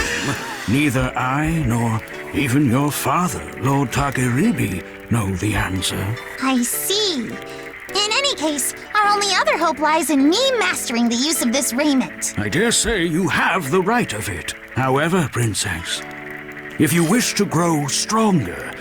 neither I nor even your father, Lord Takeribi, know the answer. I see. In any case, our only other hope lies in me mastering the use of this raiment. I dare say you have the right of it. However, Princess, if you wish to grow stronger,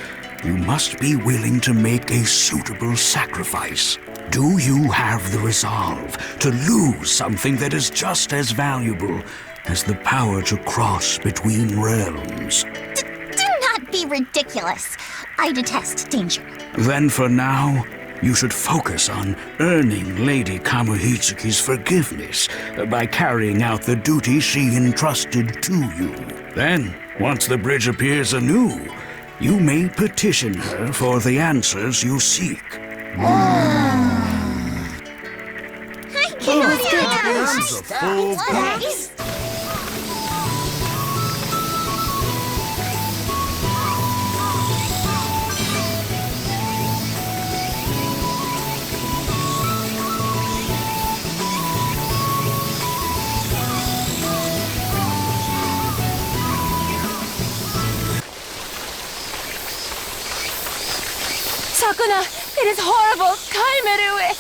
you must be willing to make a suitable sacrifice. Do you have the resolve to lose something that is just as valuable as the power to cross between realms? Do not be ridiculous. I detest danger. Then for now, you should focus on earning Lady Kamuhitsuki's forgiveness by carrying out the duty she entrusted to you. Then, once the bridge appears anew, you may petition her for the answers you seek. This is a full box. Sakuna, it is horrible. Kaimaru is...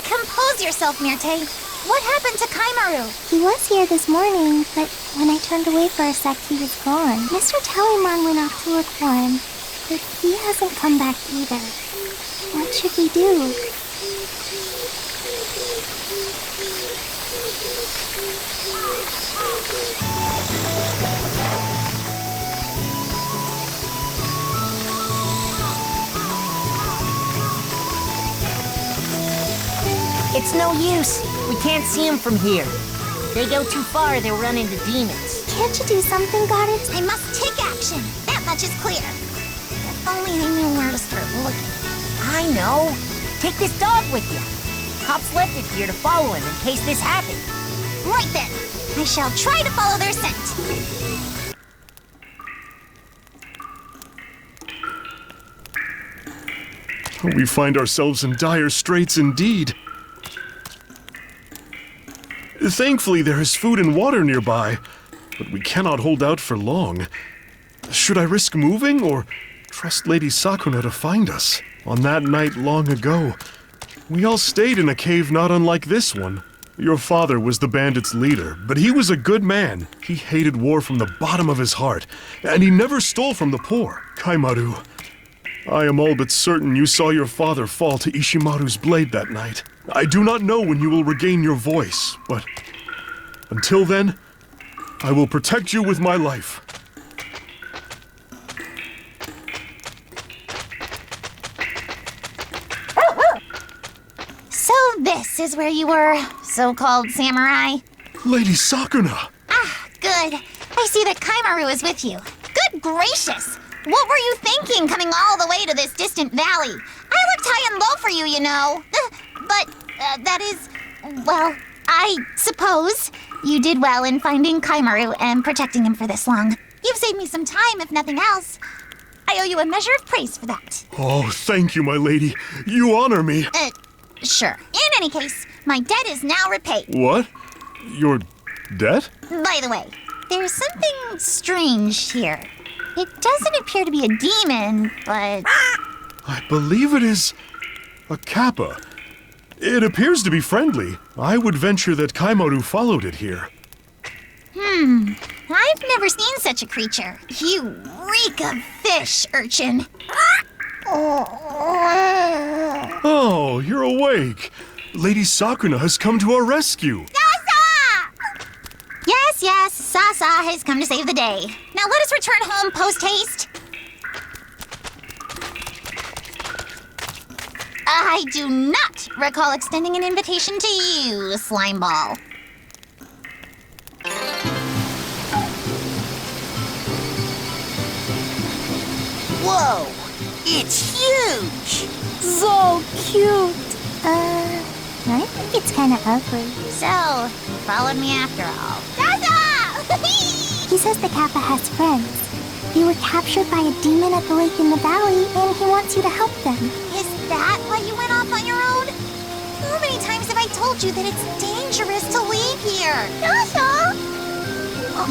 Compose yourself, Myrte. What happened to Kaimaru? He was here this morning, but when I turned away for a sec, he was gone. Mr. Tallyman went off to look for him, but he hasn't come back either. What should we do? It's no use. We can't see them from here. They go too far, they'll run into demons. Can't you do something, Goddess? I must take action. That much is clear. If only I knew where to start looking. I know. Take this dog with you. Cops left it here to follow him in case this happened. Right then. I shall try to follow their scent. We find ourselves in dire straits indeed. Thankfully, there is food and water nearby, but we cannot hold out for long. Should I risk moving, or trust Lady Sakuna to find us? On that night long ago, we all stayed in a cave not unlike this one. Your father was the bandits' leader, but he was a good man. He hated war from the bottom of his heart, and he never stole from the poor. Kaimaru, I am all but certain you saw your father fall to Ishimaru's blade that night. I do not know when you will regain your voice, but until then, I will protect you with my life. So this is where you were, so-called samurai? Lady Sakuna! Ah, good. I see that Kaimaru is with you. Good gracious! What were you thinking coming all the way to this distant valley? I looked high and low for you, you know. But that is, well, I suppose you did well in finding Ishimaru and protecting him for this long. You've saved me some time, if nothing else. I owe you a measure of praise for that. Oh, thank you, my lady. You honor me. Sure. In any case, my debt is now repaid. What? Your debt? By the way, there's something strange here. It doesn't appear to be a demon, but... I believe it is a kappa. It appears to be friendly. I would venture that Ishimaru followed it here. I've never seen such a creature. You reek of fish, urchin. Oh, you're awake. Lady Sakuna has come to our rescue. Sasa! Yes, Sasa has come to save the day. Now let us return home post-haste. I do not recall extending an invitation to you, Slimeball. Whoa! It's huge! So cute. I think it's kind of ugly. So, followed me after all. Sasa! He says the Kappa has friends. They were captured by a demon at the lake in the valley, and he wants you to help them. Is that why you went off on your own? How many times have I told you that it's dangerous to leave here? Sasa!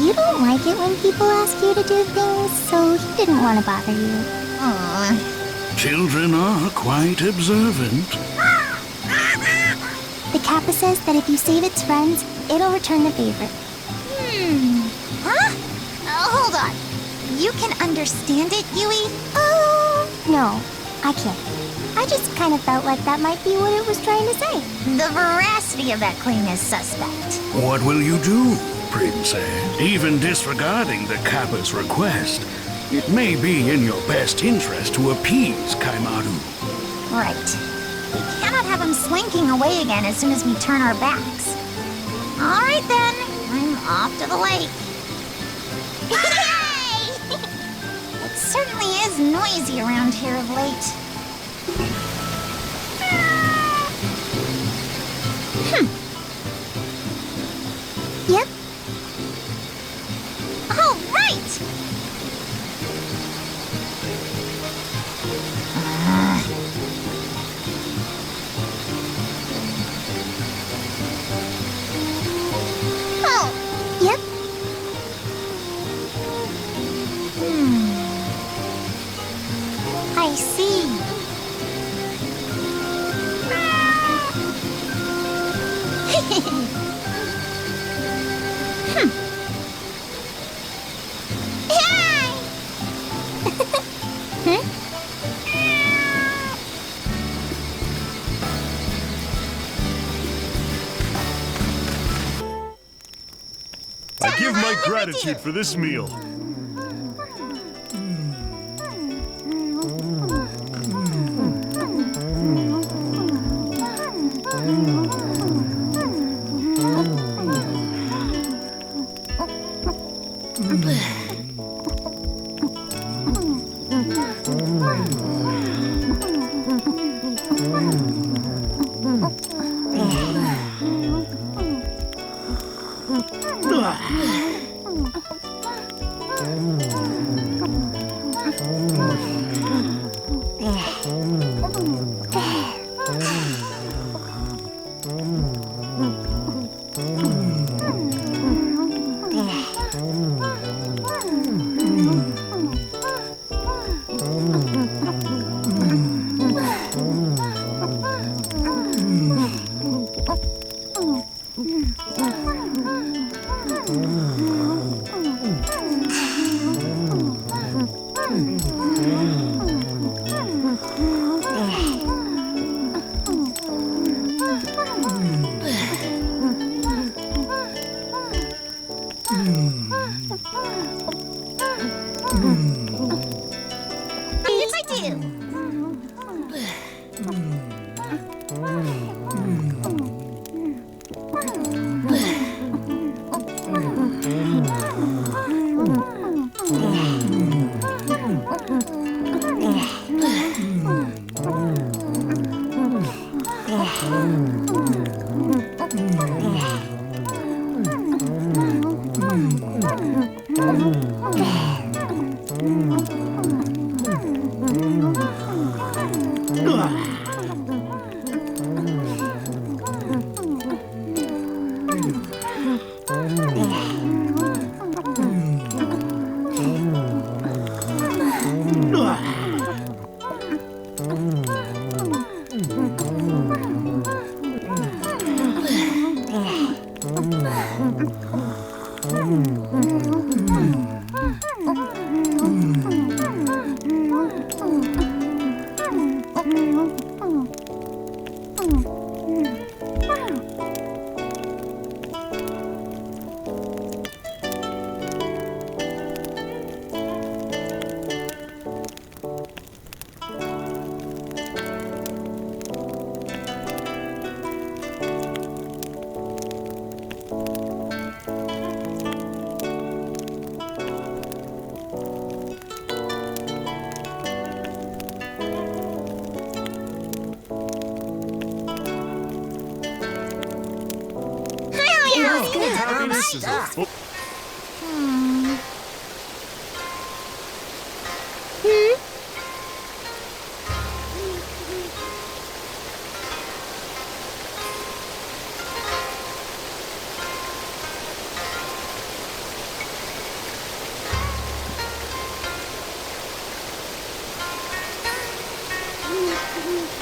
You don't like it when people ask you to do things, so he didn't want to bother you. Children are quite observant. The Kappa says that if you save its friends, it'll return the favor. Huh? Hold on. You can understand it, Yui? No, I can't. I just kind of felt like that might be what it was trying to say. The veracity of that claim is suspect. What will you do, Princess? Even disregarding the Kappa's request, it may be in your best interest to appease Ishimaru. Right. We cannot have him slinking away again as soon as we turn our backs. All right, then. I'm off to the lake. Yay! It certainly is noisy around here of late. Yep. All right! Yep. I see. I give my gratitude for this meal. Yes, I do. Happiness is a full...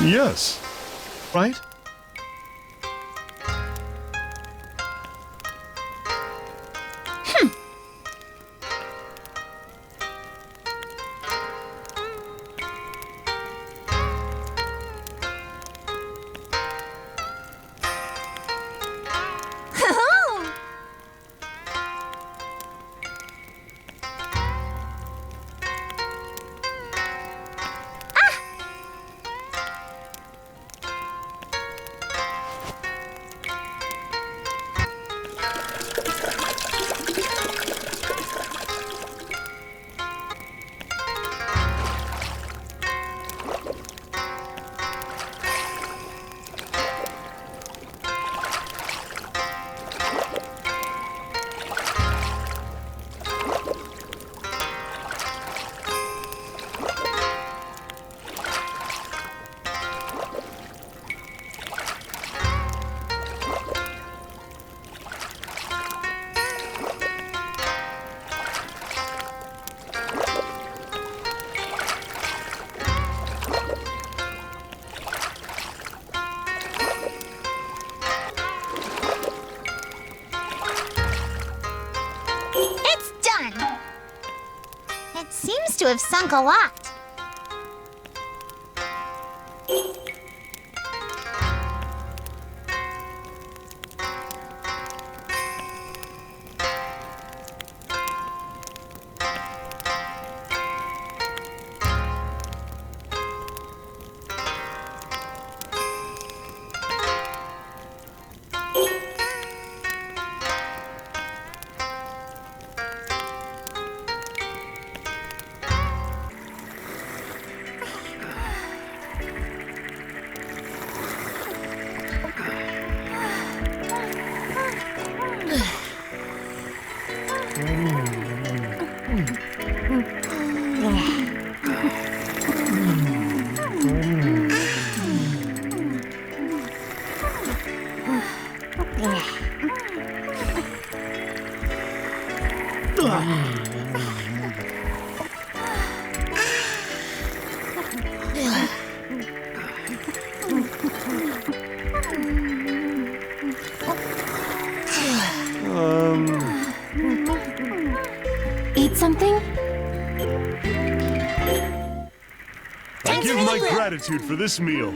Yes. Right? Seems to have sunk a lot. Eat something? I give my gratitude for this meal.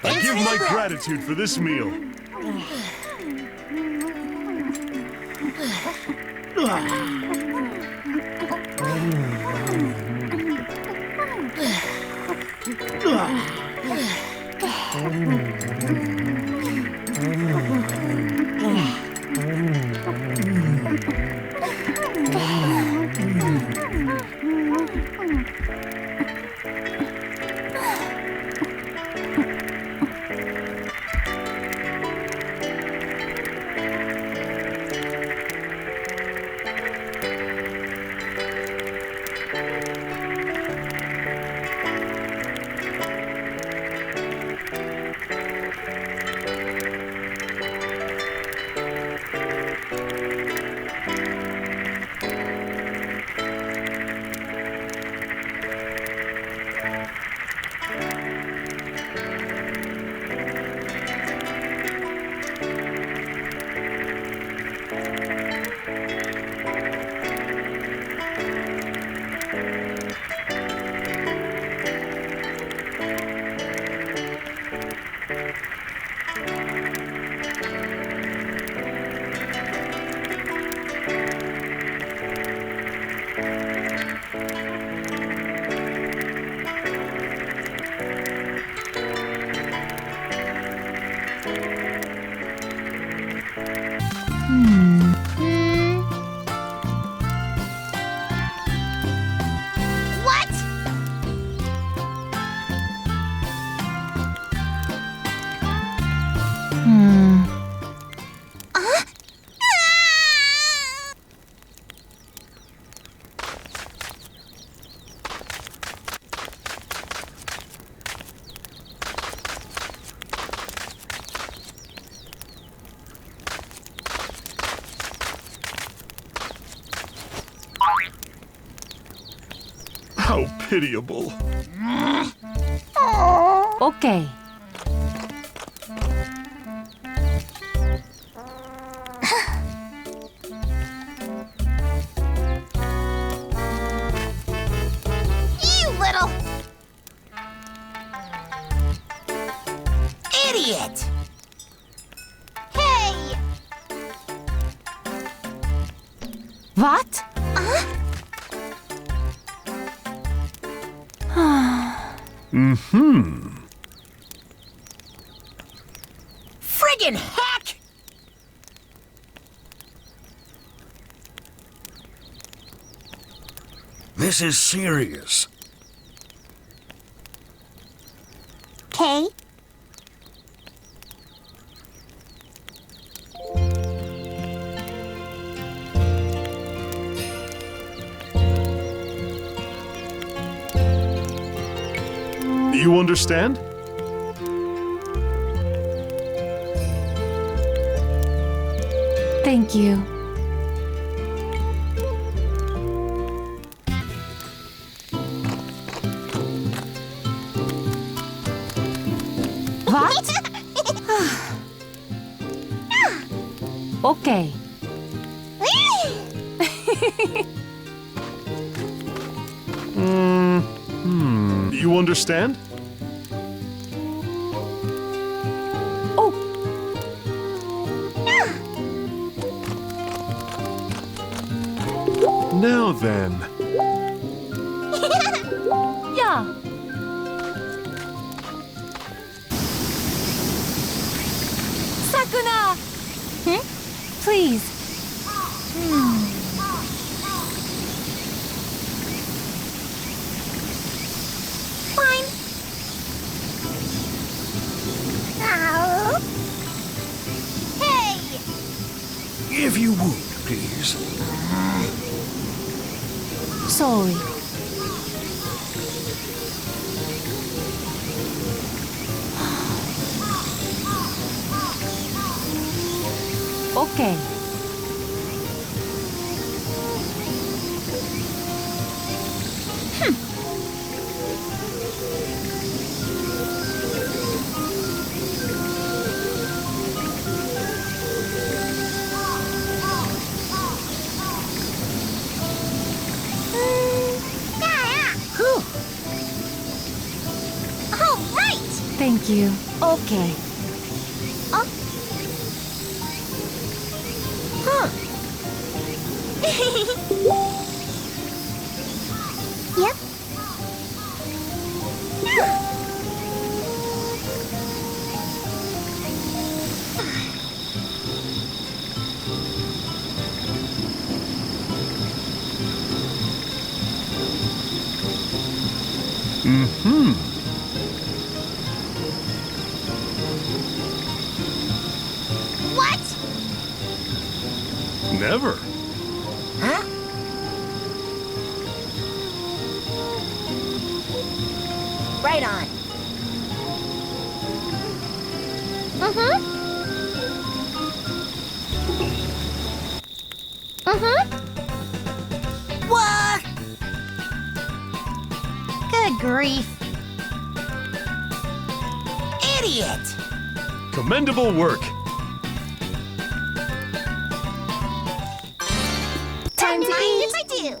I give my gratitude for this meal. What? How pitiable. Okay. You little Idiot! hey! What? Friggin' heck! This is serious. Okay. You understand? Thank you. What? Okay. You understand? Oh, Now then. yeah. Sakuna! Please. Fine. Ow. Hey! If you would, please. Sorry. Okay. All right! Thank you. Okay. Oh. Huh. Yep. What? Never. Huh? Right on. What? Good grief. Idiot! Commendable work. Time to eat. Yes, I do.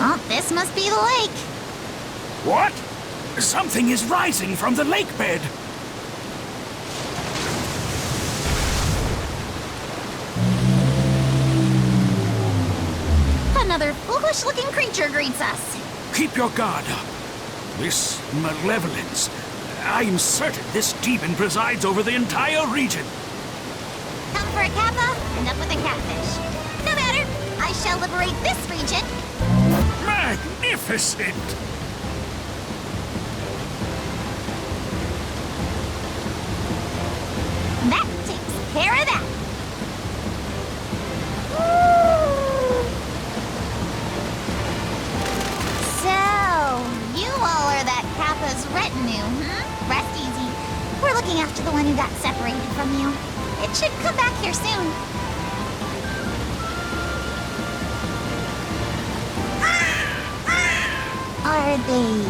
Oh, this must be the lake. What? Something is rising from the lake bed. Another foolish-looking creature greets us. Keep your guard up. This malevolence. I'm certain this demon presides over the entire region. Come for a kappa, end up with a catfish. No matter, I shall liberate this region. Magnificent! That takes care of that. So, you all are that kappa's retinue, hmm? Rest easy. We're looking after the one who got separated from you. It should come back here soon. Are they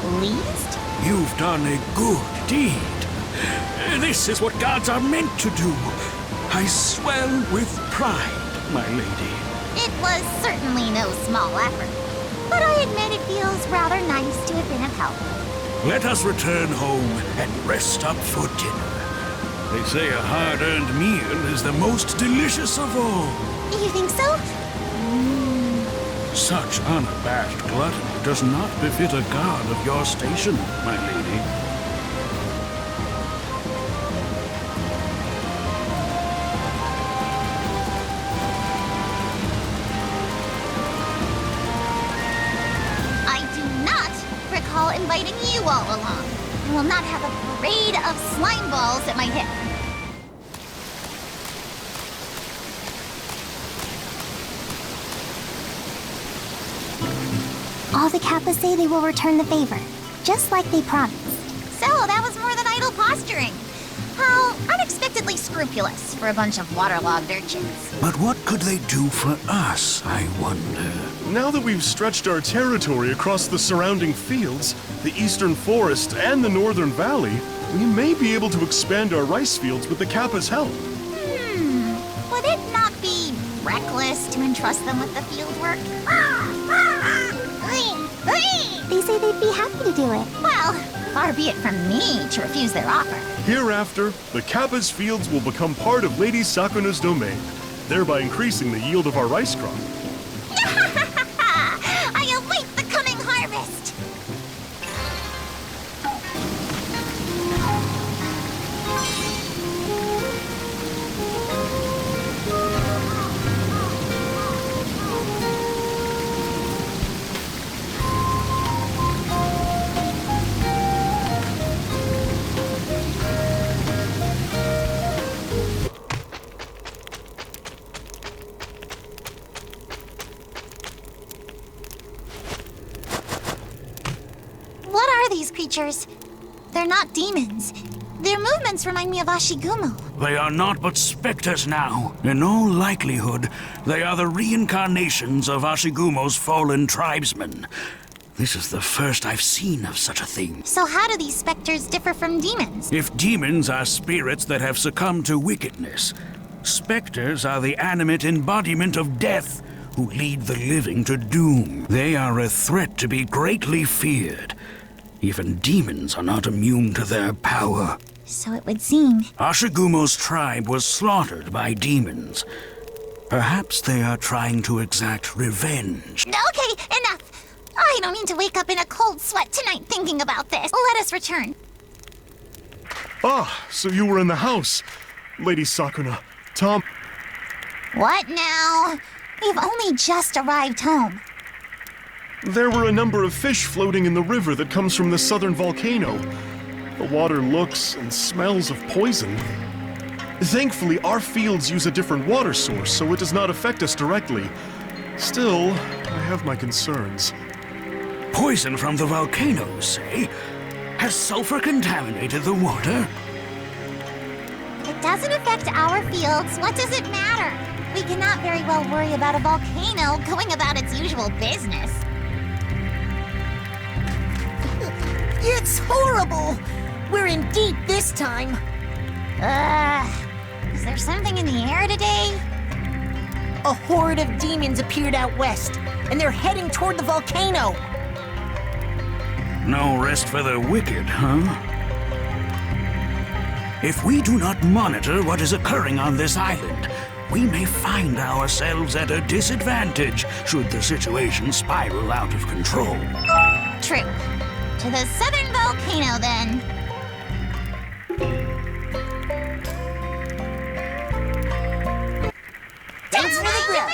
pleased? You've done a good deed. This is what gods are meant to do. I swell with pride, my lady. It was certainly no small effort, but I admit it feels rather nice to have been of help. Let us return home and rest up for dinner. They say a hard-earned meal is the most delicious of all. You think so? Such unabashed gluttony does not befit a god of your station, my lady. I do not recall inviting you all along. I will not have a parade of slime balls at my hip. All the kappas say they will return the favor, just like they promised. So that was more than idle posturing. How unexpectedly scrupulous for a bunch of waterlogged urchins. But what could they do for us, I wonder? Now that we've stretched our territory across the surrounding fields, the eastern forest, and the northern valley, we may be able to expand our rice fields with the kappa's help. Would it not be reckless to entrust them with the field work? They say they'd be happy to do it. Well, far be it from me to refuse their offer. Hereafter, the kappa's fields will become part of Lady Sakuna's domain, thereby increasing the yield of our rice crop. I await the coming harvest! What are these creatures? They're not demons. Their movements remind me of Ashigumo. They are not but specters now. In all likelihood, they are the reincarnations of Ashigumo's fallen tribesmen. This is the first I've seen of such a thing. So how do these specters differ from demons? If demons are spirits that have succumbed to wickedness, specters are the animate embodiment of death who lead the living to doom. They are a threat to be greatly feared. Even demons are not immune to their power. So it would seem. Ashigumo's tribe was slaughtered by demons. Perhaps they are trying to exact revenge. Okay, enough! I don't need to wake up in a cold sweat tonight thinking about this. Let us return. Ah, so you were in the house. Lady Sakuna, Tom... What now? We've only just arrived home. There were a number of fish floating in the river that comes from the southern volcano. The water looks and smells of poison. Thankfully, our fields use a different water source, so it does not affect us directly. Still, I have my concerns. Poison from the volcano, say? Has sulfur contaminated the water? It doesn't affect our fields. What does it matter? We cannot very well worry about a volcano going about its usual business. It's horrible! We're in deep this time. Is there something in the air today? A horde of demons appeared out west, and they're heading toward the volcano. No rest for the wicked, huh? If we do not monitor what is occurring on this island, we may find ourselves at a disadvantage should the situation spiral out of control. True. To the southern volcano, then. Thanks for the grill.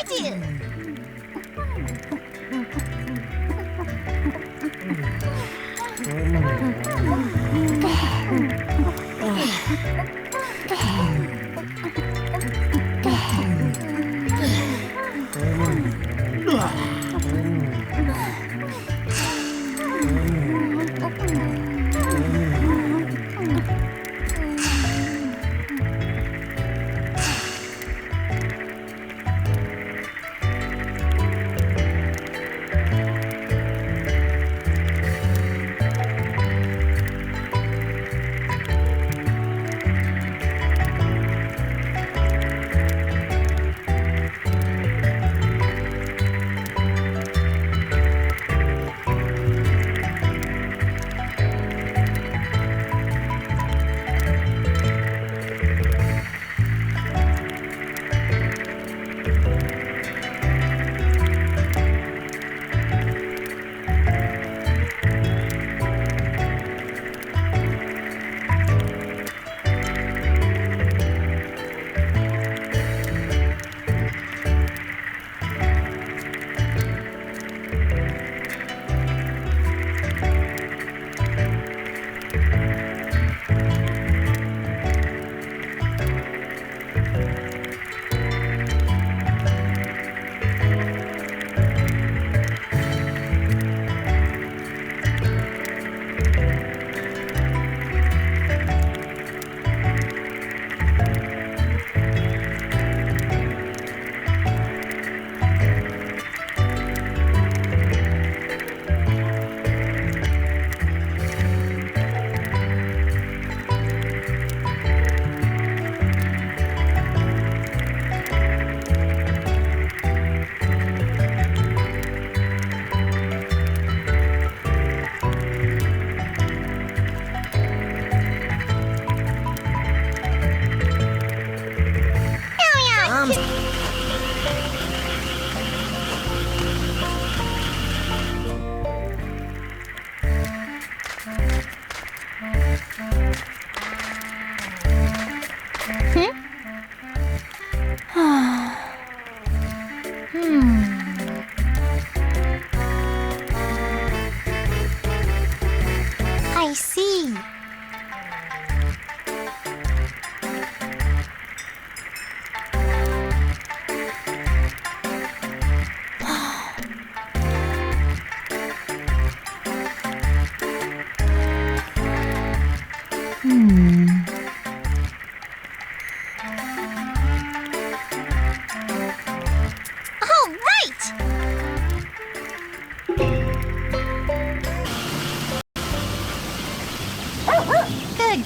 I see.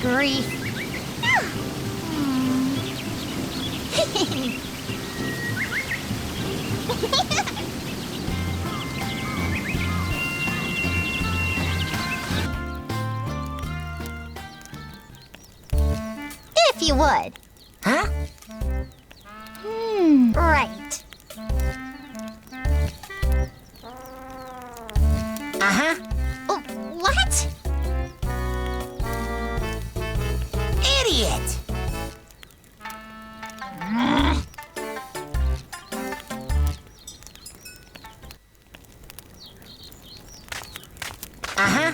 grief. If you would. Huh? Right. Uh-huh. Oh, what? Idiot! Uh-huh.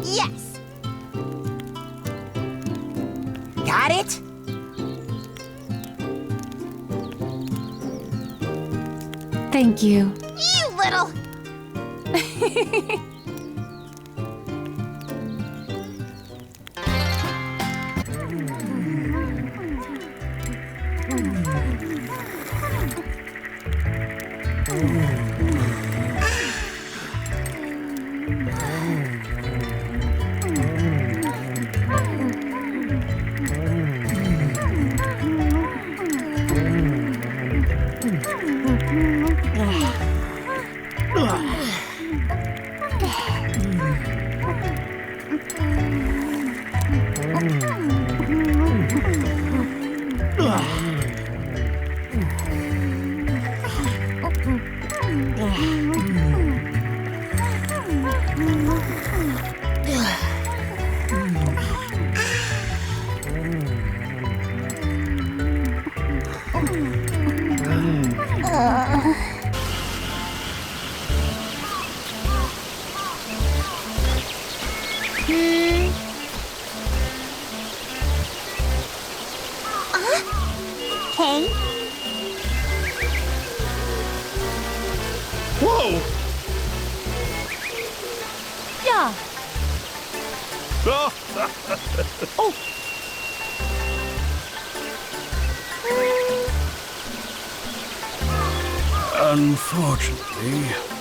Yes. Got it? Thank you. You little... Hey, Whoa! Yeah. Unfortunately,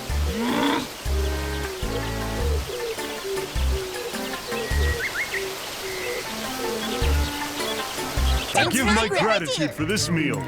Give my gratitude for this meal.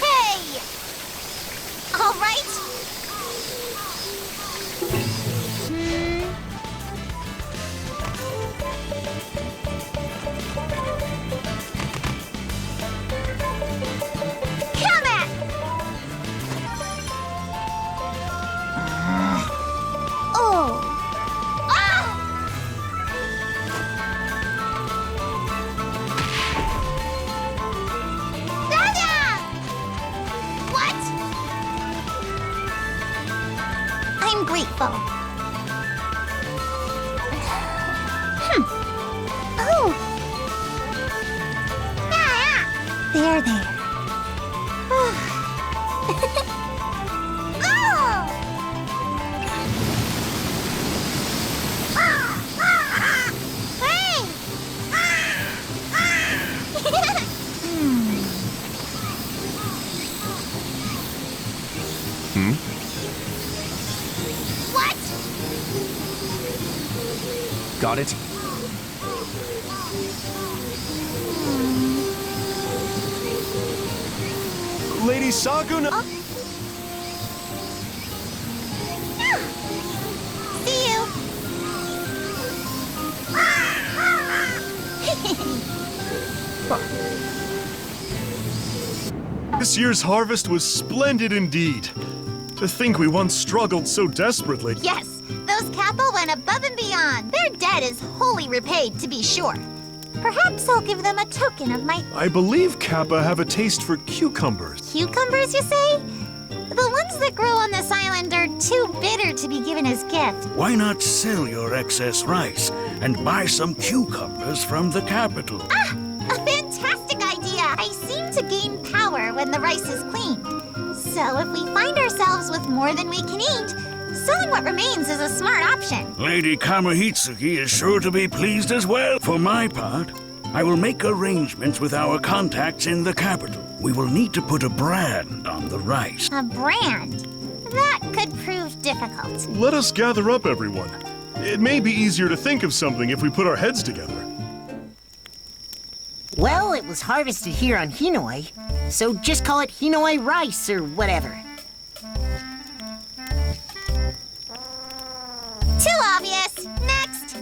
hey! All right. Come at! Oh! Ah! Dada! What? I'm grateful. There, there. What? Got it? Lady Sakuna! See you. This year's harvest was splendid indeed. To think we once struggled so desperately. Yes, those Kappa went above and beyond. Their debt is wholly repaid, to be sure. Perhaps I'll give them a token of my... I believe Kappa have a taste for cucumbers. Cucumbers, you say? The ones that grow on this island are too bitter to be given as gift. Why not sell your excess rice and buy some cucumbers from the capital? Ah! A fantastic idea! I seem to gain power when the rice is cleaned. So if we find ourselves with more than we can eat, selling what remains is a smart option. Lady Kamuhitsuki is sure to be pleased as well. For my part, I will make arrangements with our contacts in the capital. We will need to put a brand on the rice. A brand? That could prove difficult. Let us gather up, everyone. It may be easier to think of something if we put our heads together. Well, it was harvested here on Hinoi, so just call it Hinoi rice or whatever. Too obvious. Next.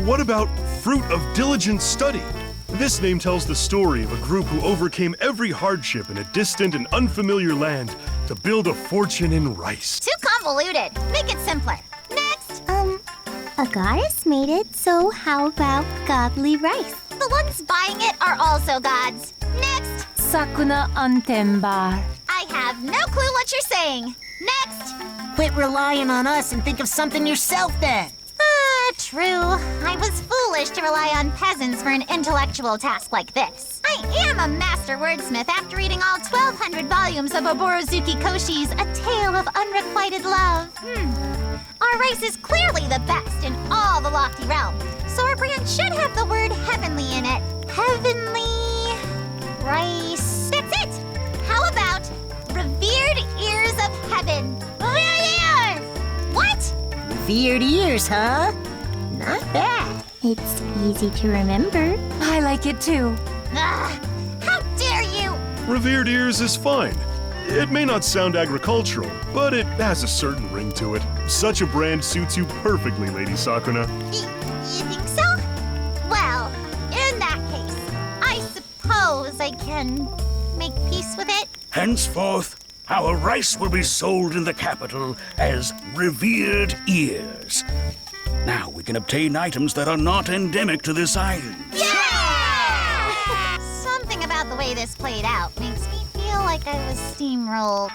What about Fruit of Diligent Study? This name tells the story of a group who overcame every hardship in a distant and unfamiliar land to build a fortune in rice. Too convoluted. Make it simpler. Next. A goddess made it, so how about godly rice? The ones buying it are also gods. Next. Sakuna Antembar. I have no clue what you're saying. Next. Quit relying on us and think of something yourself then. True. I was foolish to rely on peasants for an intellectual task like this. I am a master wordsmith after reading all 1,200 volumes of Oborozuki Koshi's A Tale of Unrequited Love. Our rice is clearly the best in all the lofty realm, so our brand should have the word heavenly in it. Heavenly rice. That's it! How about revered ears of heaven? Revered ears! What? Revered ears, huh? Not bad. It's easy to remember. I like it too. Ugh, how dare you! Revered ears is fine. It may not sound agricultural, but it has a certain ring to it. Such a brand suits you perfectly, Lady Sakuna. You think so? Well, in that case, I suppose I can make peace with it. Henceforth, our rice will be sold in the capital as revered ears. Now we can obtain items that are not endemic to this island. Yeah! Something about the way this played out makes me feel like I was steamrolled.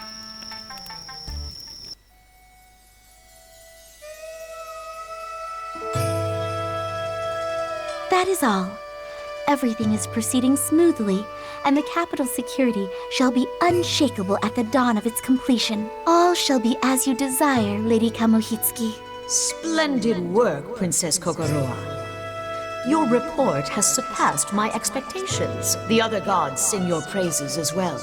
That is all. Everything is proceeding smoothly, and the capital's security shall be unshakable at the dawn of its completion. All shall be as you desire, Lady Kamuhitsuki. Splendid work, Princess Kokoroa. Your report has surpassed my expectations. The other gods sing your praises as well.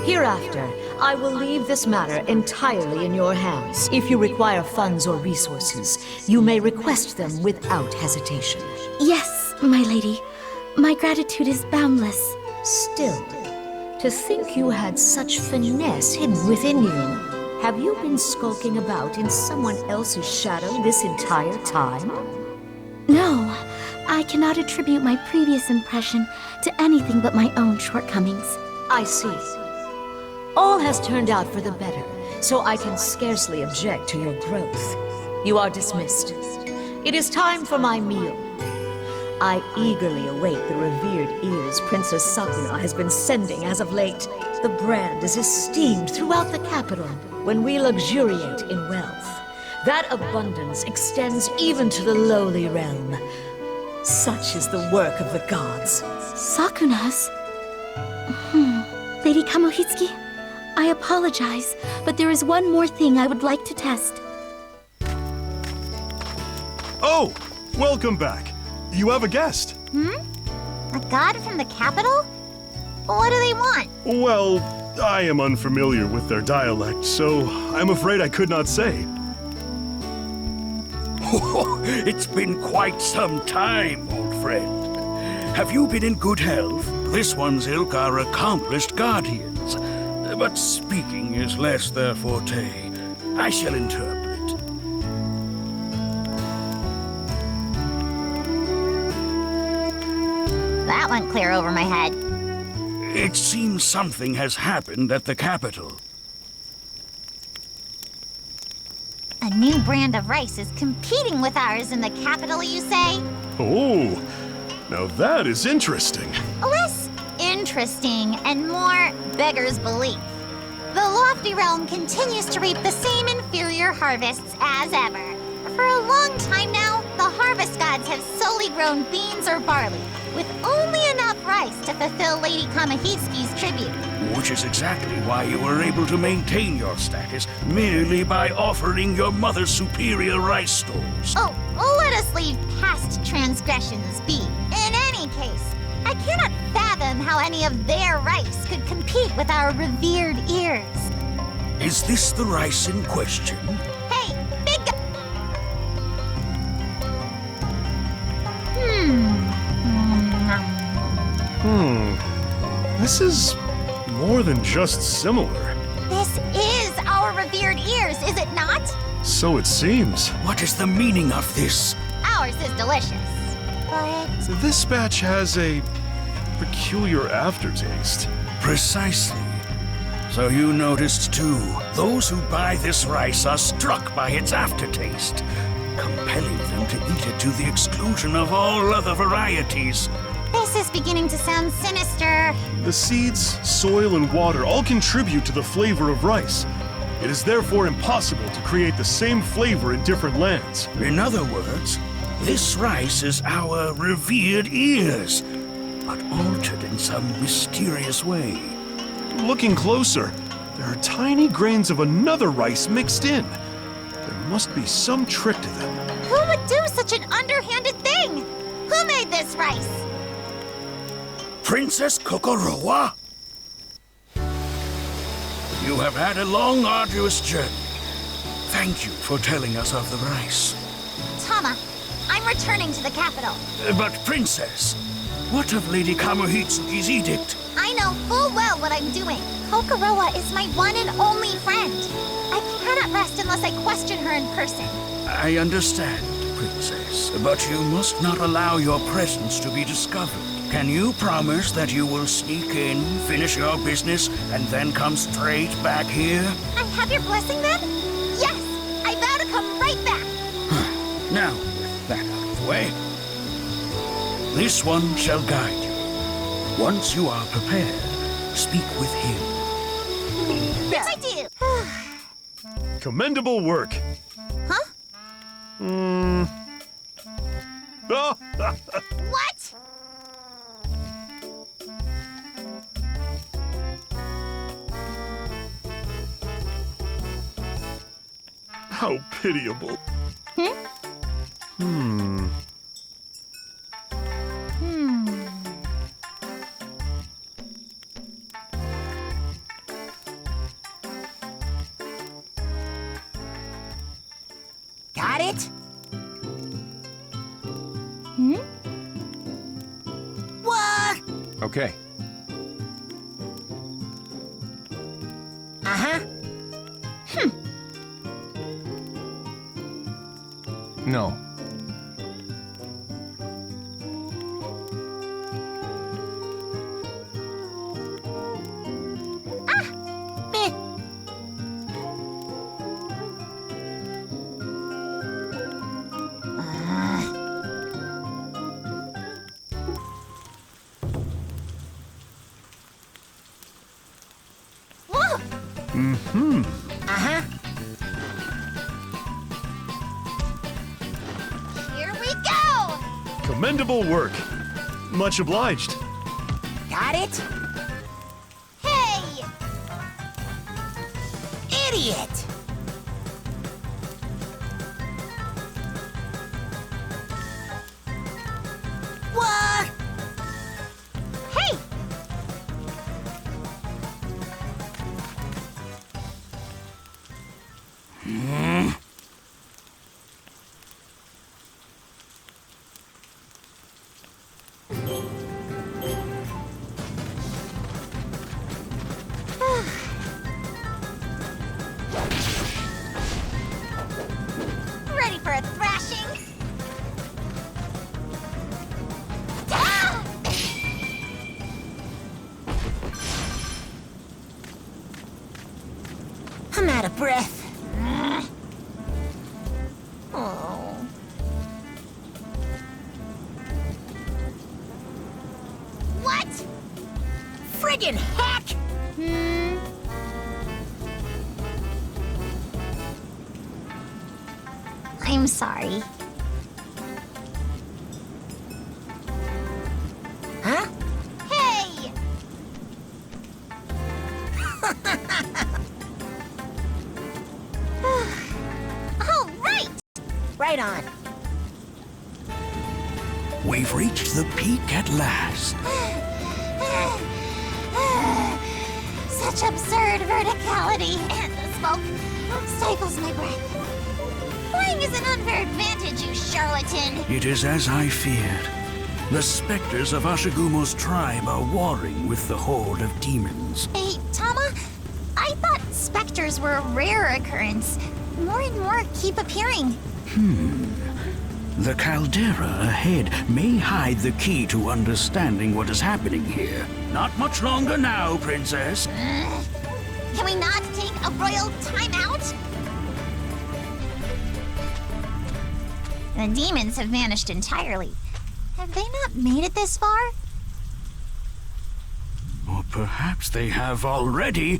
Hereafter, I will leave this matter entirely in your hands. If you require funds or resources, you may request them without hesitation. Yes, my lady. My gratitude is boundless. Still, to think you had such finesse hidden within you. Have you been skulking about in someone else's shadow this entire time? No, I cannot attribute my previous impression to anything but my own shortcomings. I see. All has turned out for the better, so I can scarcely object to your growth. You are dismissed. It is time for my meal. I eagerly await the revered ears Princess Sakuna has been sending as of late. The brand is esteemed throughout the capital when we luxuriate in wealth. That abundance extends even to the lowly realm. Such is the work of the gods. Sakuna's? Lady Kamohitsuki, I apologize, but there is one more thing I would like to test. Oh, welcome back. You have a guest. A god from the capital? What do they want? Well, I am unfamiliar with their dialect, so I'm afraid I could not say. It's been quite some time, old friend. Have you been in good health? This one's ilk are accomplished guardians. But speaking is less their forte. I shall interpret. That went clear over my head. It seems something has happened at the capital. A new brand of rice is competing with ours in the capital, you say? Oh, now that is interesting. Less interesting and more beggars belief. The Lofty Realm continues to reap the same inferior harvests as ever. For a long time now, the harvest gods have solely grown beans or barley, with only enough rice to fulfill Lady Kamohitsuki's tribute. Which is exactly why you were able to maintain your status merely by offering your mother's superior rice stores. Oh, let us leave past transgressions be. In any case, I cannot fathom how any of their rice could compete with our revered ears. Is this the rice in question? Hey, big guy! This is more than just similar. This is our revered ears, is it not? So it seems. What is the meaning of this? Ours is delicious. But This batch has a peculiar aftertaste. Precisely. So you noticed too. Those who buy this rice are struck by its aftertaste, compelling them to eat it to the exclusion of all other varieties. this is beginning to sound sinister. The seeds, soil, and water all contribute to the flavor of rice. It is therefore impossible to create the same flavor in different lands. In other words, this rice is our revered ears, but altered in some mysterious way. Looking closer, there are tiny grains of another rice mixed in. There must be some trick to them. Who would do such an underhanded thing? Who made this rice? Princess Kokorowa? You have had a long, arduous journey. Thank you for telling us of the rice. Tama, I'm returning to the capital. But Princess, what of Lady Kamohitsuki's edict? I know full well what I'm doing. Kokorowa is my one and only friend. I cannot rest unless I question her in person. I understand, Princess, but you must not allow your presence to be discovered. Can you promise that you will sneak in, finish your business, and then come straight back here? I have your blessing then? Yes! I vow to come right back! Now, with that out of the way, this one shall guide you. Once you are prepared, speak with him. Yes, I do! Commendable work. Huh? What? How pitiable. Got it? What? Okay. Uh-huh. No. Meh. Whoa! Uh-huh. Here we go! Commendable work. Much obliged. Got it? idiot! What? Hey! Ready for a thrashing? Ah! I'm out of breath. Oh. What? Friggin' heck! I'm sorry. Huh? Hey! All right! Right on. We've reached the peak at last. Such absurd verticality, and the smoke stifles my breath. Flying is an unfair advantage, you charlatan. It is as I feared. The specters of Ashigumo's tribe are warring with the horde of demons. Hey, Tama, I thought specters were a rare occurrence. More and more keep appearing. The caldera ahead may hide the key to understanding what is happening here. Not much longer now, Princess. Can we not take a royal timeout? The demons have vanished entirely. Have they not made it this far? Or perhaps they have already.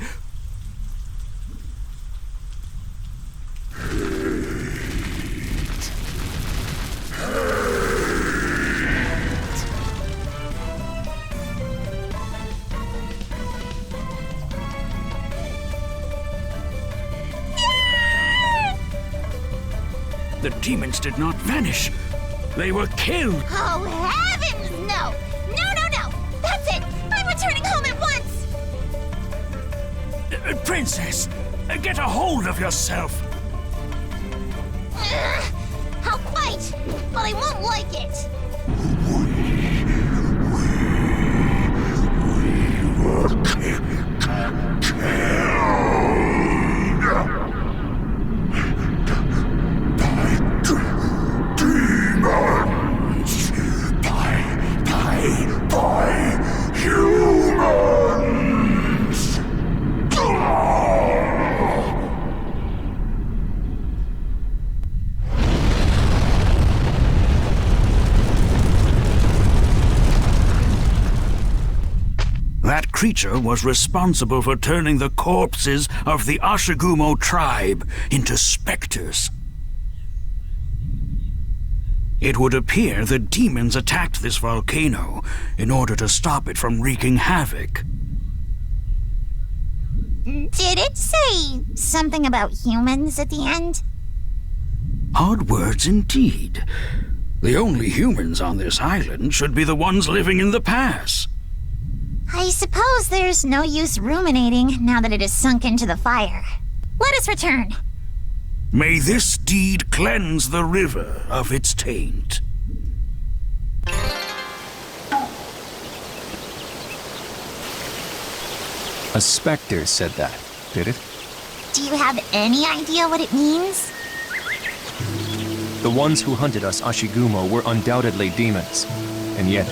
The demons did not vanish. They were killed. Oh, heavens, no! No, no, no! That's it! I'm returning home at once! Princess, get a hold of yourself. I'll fight, but I won't like it. That creature was responsible for turning the corpses of the Ashigumo tribe into specters. It would appear the demons attacked this volcano in order to stop it from wreaking havoc. Did it say something about humans at the end? Odd words indeed. The only humans on this island should be the ones living in the pass. I suppose there's no use ruminating now that it is sunk into the fire. Let us return. May this deed cleanse the river of its taint. A specter said that, did it? Do you have any idea what it means? The ones who hunted us Ashigumo were undoubtedly demons. And yet,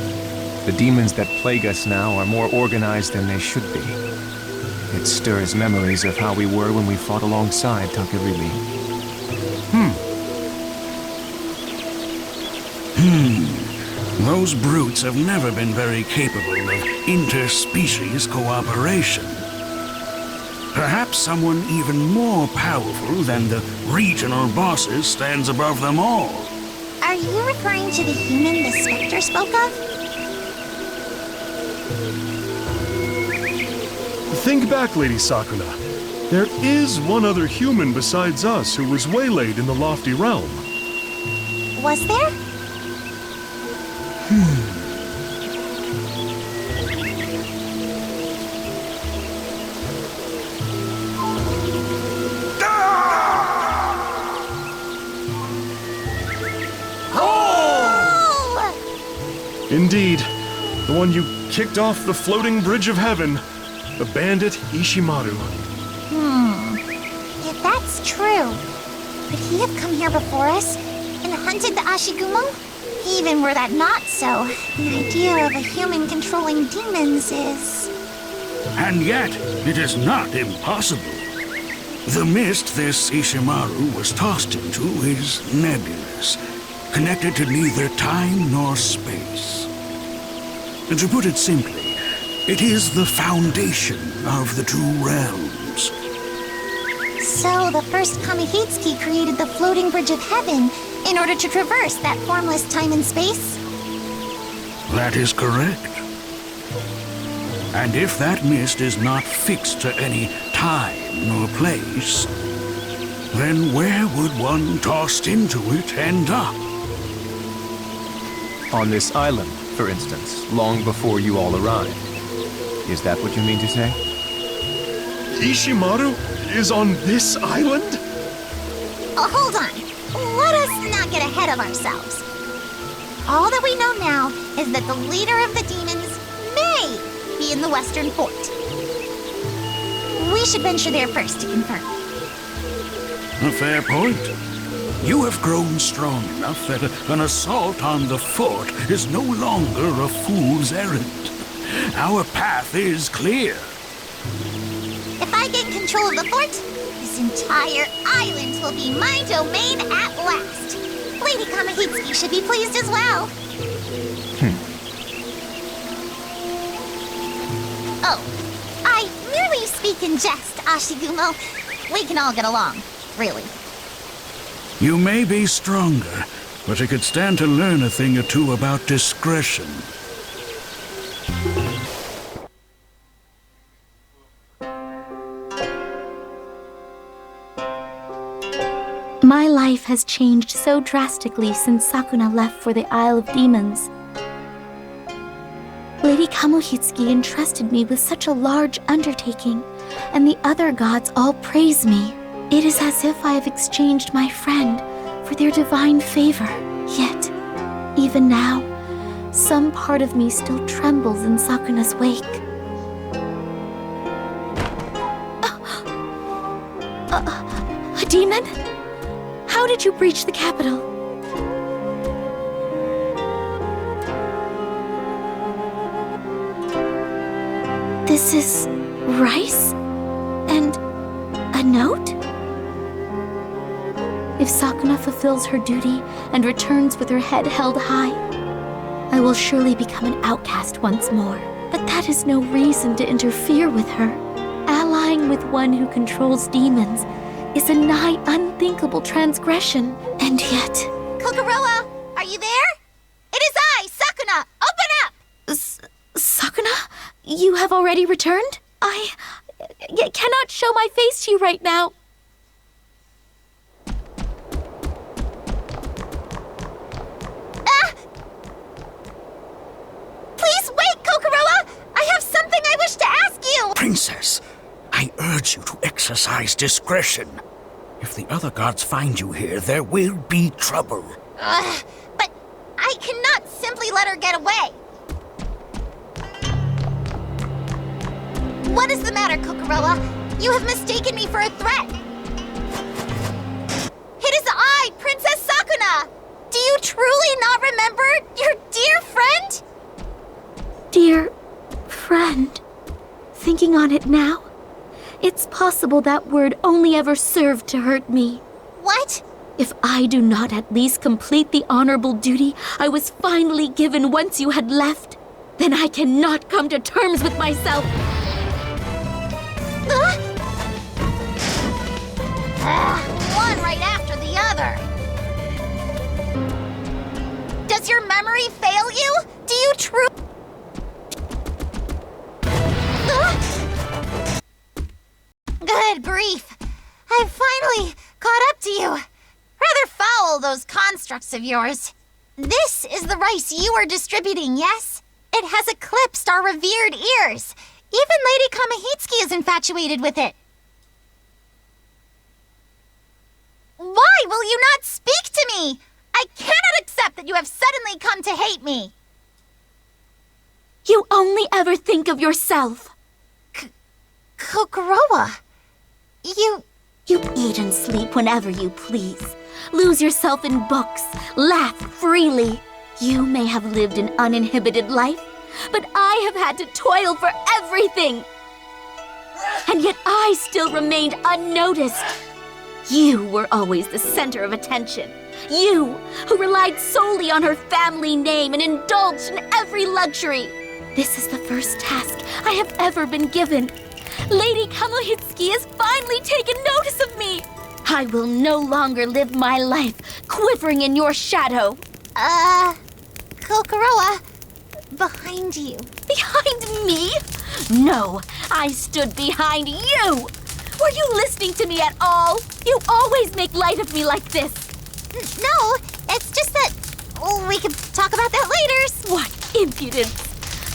the demons that plague us now are more organized than they should be. It stirs memories of how we were when we fought alongside Takiriri. Those brutes have never been very capable of interspecies cooperation. Perhaps someone even more powerful than the regional bosses stands above them all. Are you referring to the human the Spectre spoke of? Think back, Lady Sakuna. There is one other human besides us who was waylaid in the lofty realm. Was there? Indeed, the one you kicked off the floating bridge of heaven, the bandit Ishimaru. If that's true, could he have come here before us and hunted the Ashigumo? Even were that not so, the idea of a human controlling demons is... And yet, it is not impossible. The mist this Ishimaru was tossed into is nebulous, connected to neither time nor space. And to put it simply, it is the foundation of the two realms. So the first Kamihitsuki created the floating bridge of heaven in order to traverse that formless time and space? That is correct. And if that mist is not fixed to any time nor place, then where would one tossed into it end up? On this island, for instance, long before you all arrived. Is that what you mean to say? Ishimaru is on this island? Oh, hold on. Let us not get ahead of ourselves. All that we know now is that the leader of the demons may be in the Western Fort. We should venture there first to confirm. A fair point. You have grown strong enough that an assault on the fort is no longer a fool's errand. Our path is clear. If I gain control of the fort, this entire island will be my domain at last. Lady Kamihitsuki should be pleased as well. Oh, I merely speak in jest, Ashigumo. We can all get along, really. You may be stronger, but it could stand to learn a thing or two about discretion. My life has changed so drastically since Sakuna left for the Isle of Demons. Lady Kamuhitsuki entrusted me with such a large undertaking, and the other gods all praise me. It is as if I have exchanged my friend for their divine favor. Yet, even now, some part of me still trembles in Sakuna's wake. A demon? How did you breach the capital? This is rice? And a note? If Sakuna fulfills her duty and returns with her head held high, I will surely become an outcast once more. But that is no reason to interfere with her. Allying with one who controls demons is a nigh unthinkable transgression. And yet... Kokoroa, are you there? It is I, Sakuna! Open up! Sakuna? You have already returned? I cannot show my face to you right now. Please wait, Kokoroa! I have something I wish to ask you! Princess, I urge you to exercise discretion. If the other gods find you here, there will be trouble. But I cannot simply let her get away. What is the matter, Kokoroa? You have mistaken me for a threat. It is I, Princess Sakuna! Do you truly not remember your dear friend? Dear friend, thinking on it now, it's possible that word only ever served to hurt me. What? If I do not at least complete the honorable duty I was finally given once you had left, then I cannot come to terms with myself. One right after the other. Does your memory fail you? Do you Good grief. I've finally caught up to you. Rather foul, those constructs of yours. This is the rice you are distributing, yes? It has eclipsed our revered ears. Even Lady Kamihitsuki is infatuated with it. Why will you not speak to me? I cannot accept that you have suddenly come to hate me. You only ever think of yourself. Kokorowa, you eat and sleep whenever you please. Lose yourself in books. Laugh freely. You may have lived an uninhibited life, but I have had to toil for everything. And yet I still remained unnoticed. You were always the center of attention. You, who relied solely on her family name and indulged in every luxury. This is the first task I have ever been given. Lady Kamuhitsuki has finally taken notice of me. I will no longer live my life quivering in your shadow. Kokorowa, behind you. Behind me? No, I stood behind you. Were you listening to me at all? You always make light of me like this. No, it's just that we can talk about that later. What impudence!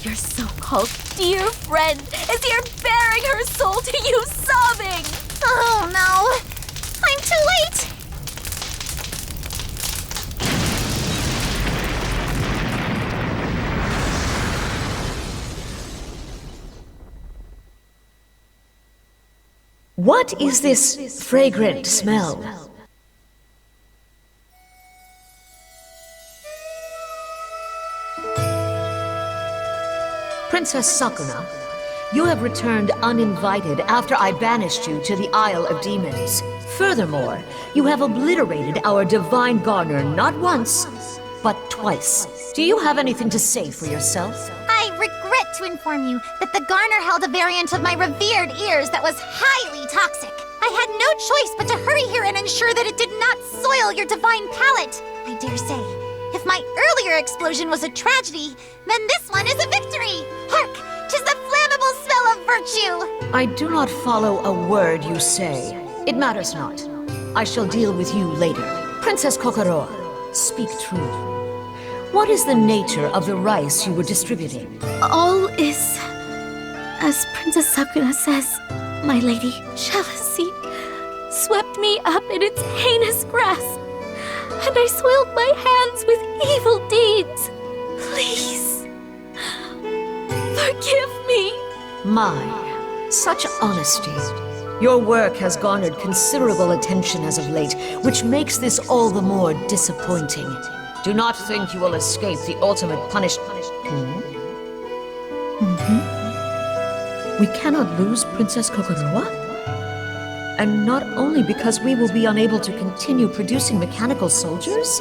Your so-called dear friend is here bearing her soul to you, sobbing! Oh no! I'm too late! What is this fragrant smell? Princess Sakuna, you have returned uninvited after I banished you to the Isle of Demons. Furthermore, you have obliterated our divine garner not once, but twice. Do you have anything to say for yourself? I regret to inform you that the garner held a variant of my revered ears that was highly toxic. I had no choice but to hurry here and ensure that it did not soil your divine palate. I dare say, if my earlier explosion was a tragedy, then this one is a victory! Hark! 'Tis the flammable smell of virtue! I do not follow a word you say. It matters not. I shall deal with you later. Princess Kokoroa, speak true. What is the nature of the rice you were distributing? All is, as Princess Sakuna says, my lady. Jealousy swept me up in its heinous grasp, and I soiled my hands with evil deeds. Please, forgive me. My, such honesty. Your work has garnered considerable attention as of late, which makes this all the more disappointing. Do not think you will escape the ultimate punishment. We cannot lose Princess Kokoroa? And not only because we will be unable to continue producing mechanical soldiers,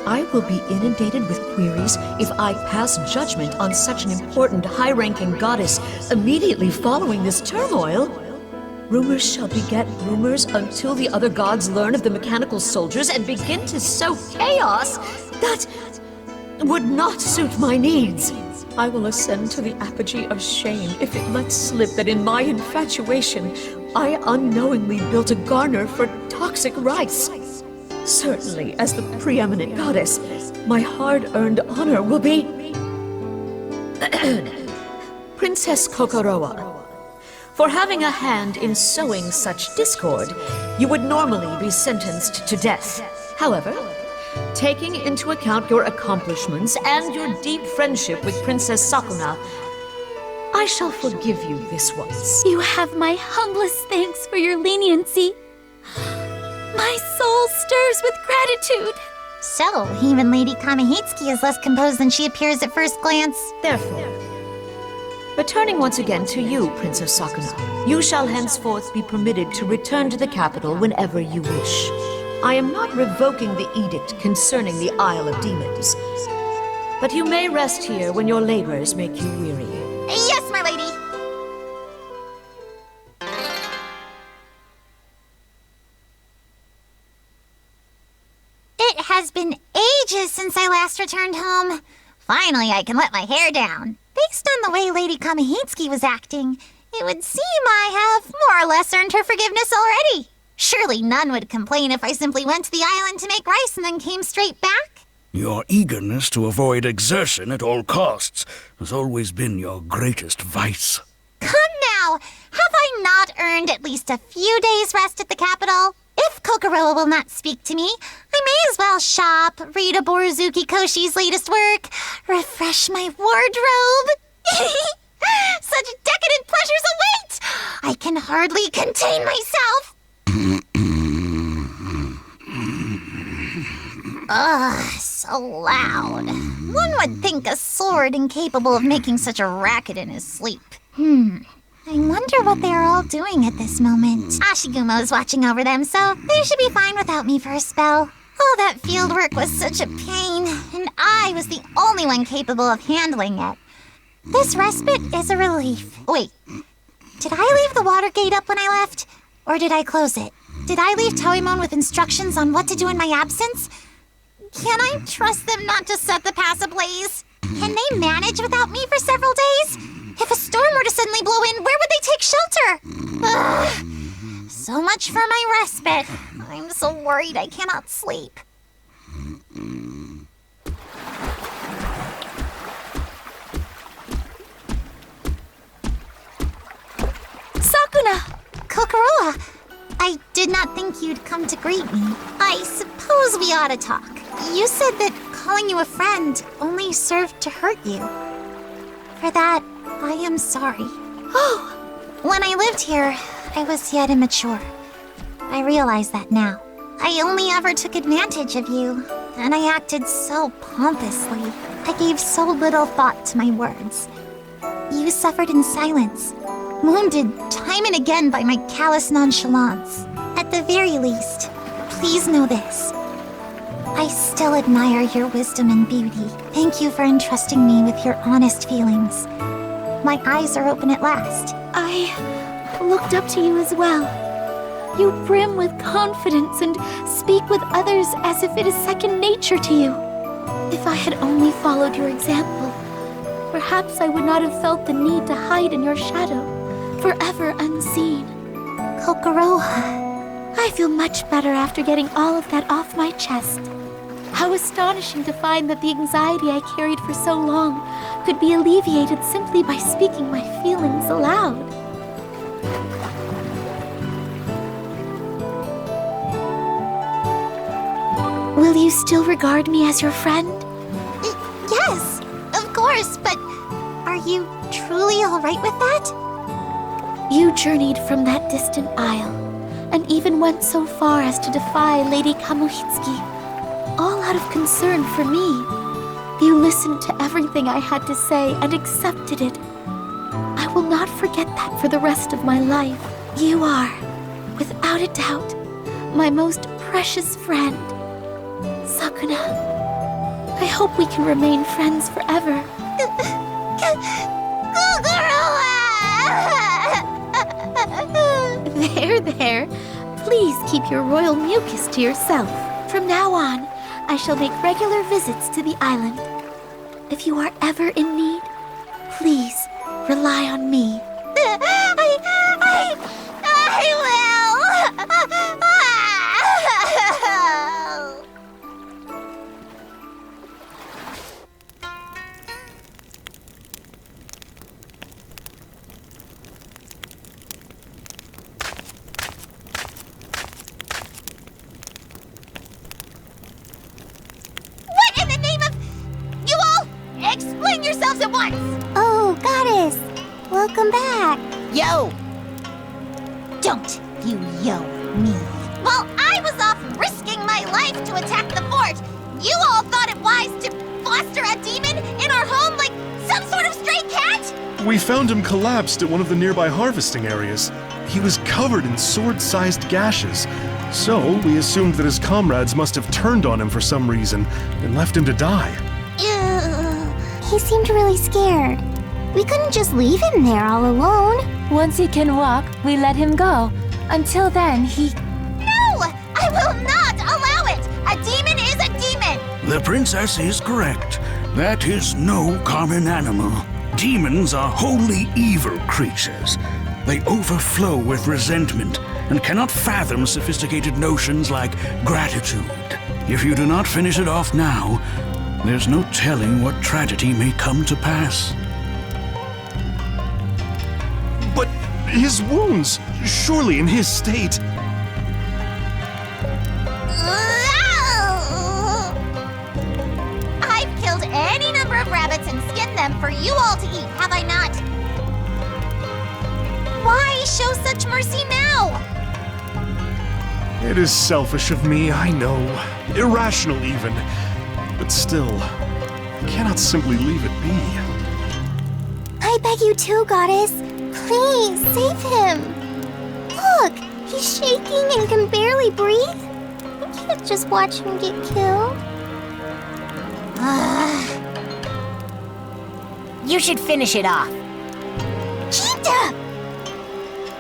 I will be inundated with queries if I pass judgment on such an important high-ranking goddess immediately following this turmoil. Rumors shall beget rumors until the other gods learn of the mechanical soldiers and begin to sow chaos that would not suit my needs. I will ascend to the apogee of shame if it lets slip that in my infatuation, I unknowingly built a garner for toxic rice. Certainly, as the preeminent goddess, my hard-earned honor will be... Princess Kokoroa. For having a hand in sowing such discord, you would normally be sentenced to death. However, taking into account your accomplishments and your deep friendship with Princess Sakuna, I shall forgive you this once. You have my humblest thanks for your leniency. My soul stirs with gratitude. So, even Lady Kamihitsuki is less composed than she appears at first glance. Therefore, returning once again to you, Princess Sakuna, you shall henceforth be permitted to return to the capital whenever you wish. I am not revoking the edict concerning the Isle of Demons, but you may rest here when your labors make you weary. Yes, my lady! It has been ages since I last returned home. Finally, I can let my hair down. Based on the way Lady Kamihitsuki was acting, It would seem I have more or less earned her forgiveness already. Surely none would complain if I simply went to the island to make rice and then came straight back. Your eagerness to avoid exertion at all costs has always been your greatest vice. Come now! Have I not earned at least a few days' rest at the capital? If Kokoroa will not speak to me, I may as well shop, read Aboruzuki Koshi's latest work, refresh my wardrobe. Such decadent pleasures await! I can hardly contain myself. Ugh, so loud. One would think a sword incapable of making such a racket in his sleep. I wonder what they are all doing at this moment. Ashigumo is watching over them, so they should be fine without me for a spell. Oh, that field work was such a pain, and I was the only one capable of handling it. This respite is a relief. Wait, did I leave the water gate up when I left? Or did I close it? Did I leave Toemon with instructions on what to do in my absence? Can I trust them not to set the pass ablaze? Can they manage without me for several days? If a storm were to suddenly blow in, where would they take shelter? Ugh, so much for my respite. I'm so worried I cannot sleep. Sakuna! Kokoroa, I did not think you'd come to greet me. I suppose we ought to talk. You said that calling you a friend only served to hurt you. For that, I am sorry. Oh! When I lived here, I was yet immature. I realize that now. I only ever took advantage of you, and I acted so pompously. I gave so little thought to my words. You suffered in silence, wounded time and again by my callous nonchalance. At the very least, please know this. I still admire your wisdom and beauty. Thank you for entrusting me with your honest feelings. My eyes are open at last. I looked up to you as well. You brim with confidence and speak with others as if it is second nature to you. If I had only followed your example, perhaps I would not have felt the need to hide in your shadow, forever unseen. Kokoroa. I feel much better after getting all of that off my chest. How astonishing to find that the anxiety I carried for so long could be alleviated simply by speaking my feelings aloud. Will you still regard me as your friend? Yes, of course, but are you truly all right with that? You journeyed from that distant isle, and even went so far as to defy Lady Kamuhitsuki, all out of concern for me. You listened to everything I had to say and accepted it. I will not forget that for the rest of my life. You are, without a doubt, my most precious friend. Sakuna, I hope we can remain friends forever. There. Please keep your royal mucus to yourself. From now on, I shall make regular visits to the island. If you are ever in need, please rely on me. I will! What in the name of... You all, explain yourselves at once! Oh, Goddess! Welcome back! Yo! Don't you yo me. While I was off risking my life to attack the fort, you all thought it wise to foster a demon in our home like some sort of stray cat? We found him collapsed at one of the nearby harvesting areas. He was covered in sword-sized gashes. So, we assumed that his comrades must have turned on him for some reason and left him to die. He seemed really scared. We couldn't just leave him there all alone. Once he can walk, we let him go. Until then, he... No! I will not allow it! A demon is a demon! The princess is correct. That is no common animal. Demons are wholly evil creatures. They overflow with resentment and cannot fathom sophisticated notions like gratitude. If you do not finish it off now, there's no telling what tragedy may come to pass. But his wounds, surely in his state. I've killed any number of rabbits and skinned them for you all to eat, have I not? Why show such mercy now? It is selfish of me, I know. Irrational even. But still, I cannot simply leave it be. I beg you to, Goddess. Please, save him. Look, he's shaking and can barely breathe. You can't just watch him get killed. You should finish it off. Cheetah!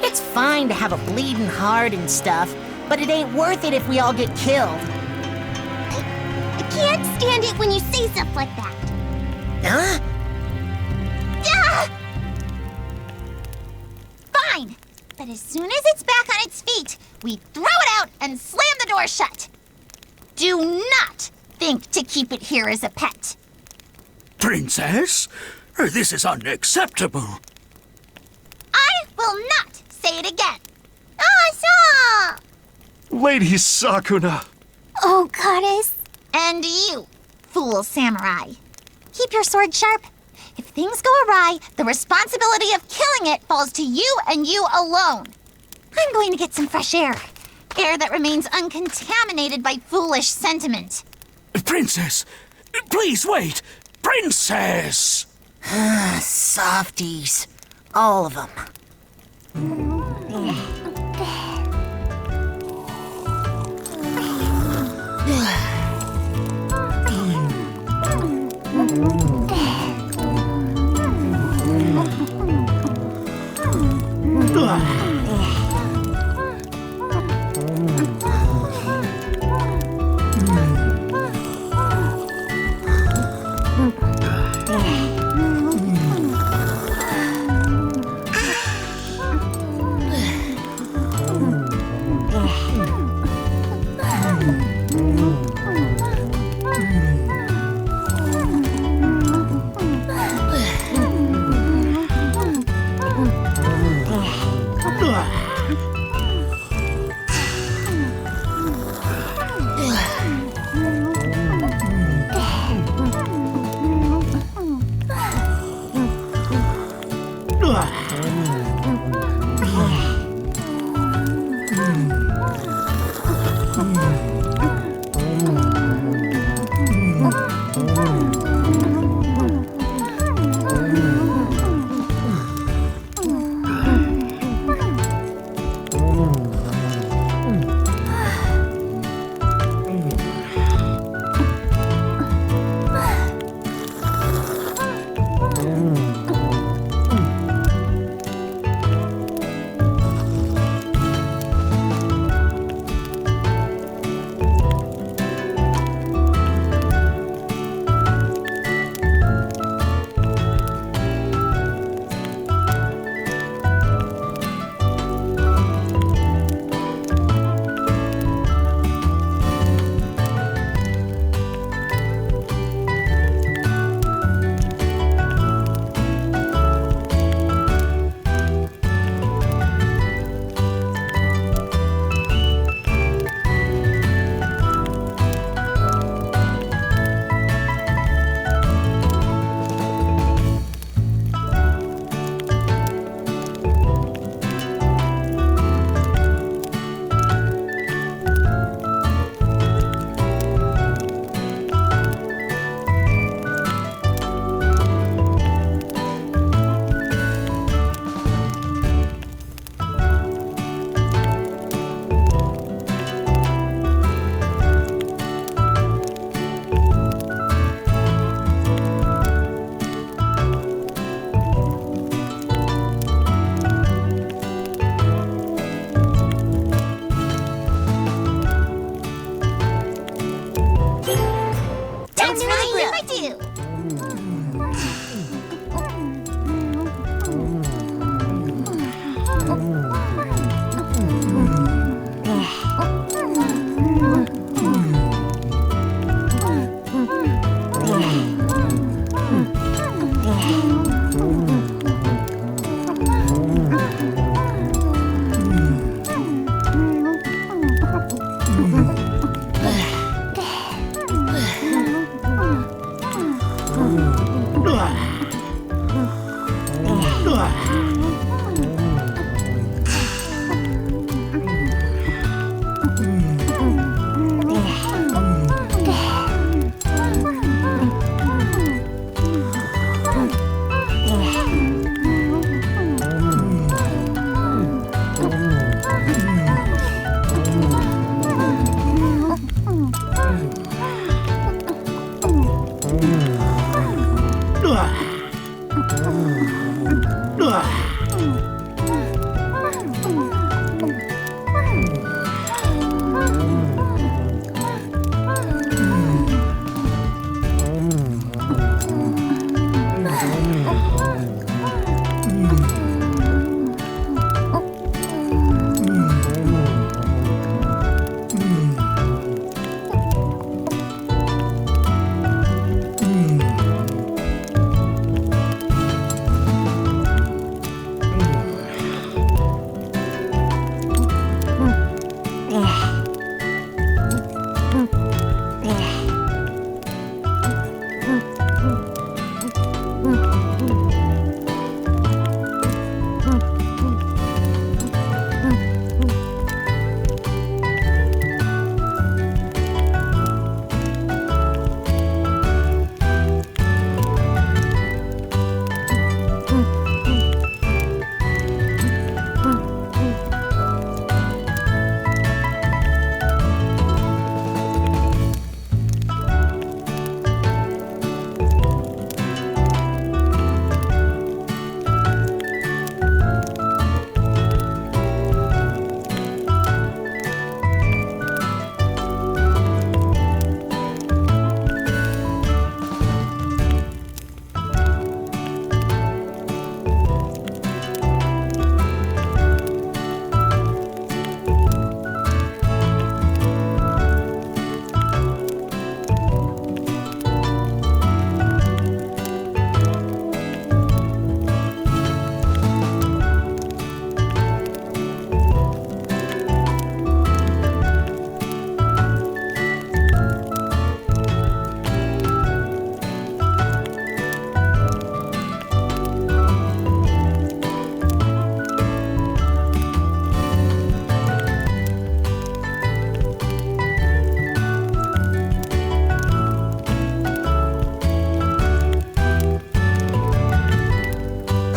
It's fine to have a bleeding heart and stuff, but it ain't worth it if we all get killed. I can't stand it when you say stuff like that. Huh? Ah! Fine, but as soon as it's back on its feet, we throw it out and slam the door shut. Do not think to keep it here as a pet. Princess? This is unacceptable. I will not say it again. Asa! Lady Sakuna! Oh, Goddess. And you, fool samurai. Keep your sword sharp. If things go awry, the responsibility of killing it falls to you and you alone. I'm going to get some fresh air. Air that remains uncontaminated by foolish sentiment. Princess, please wait. Princess! Softies. All of them.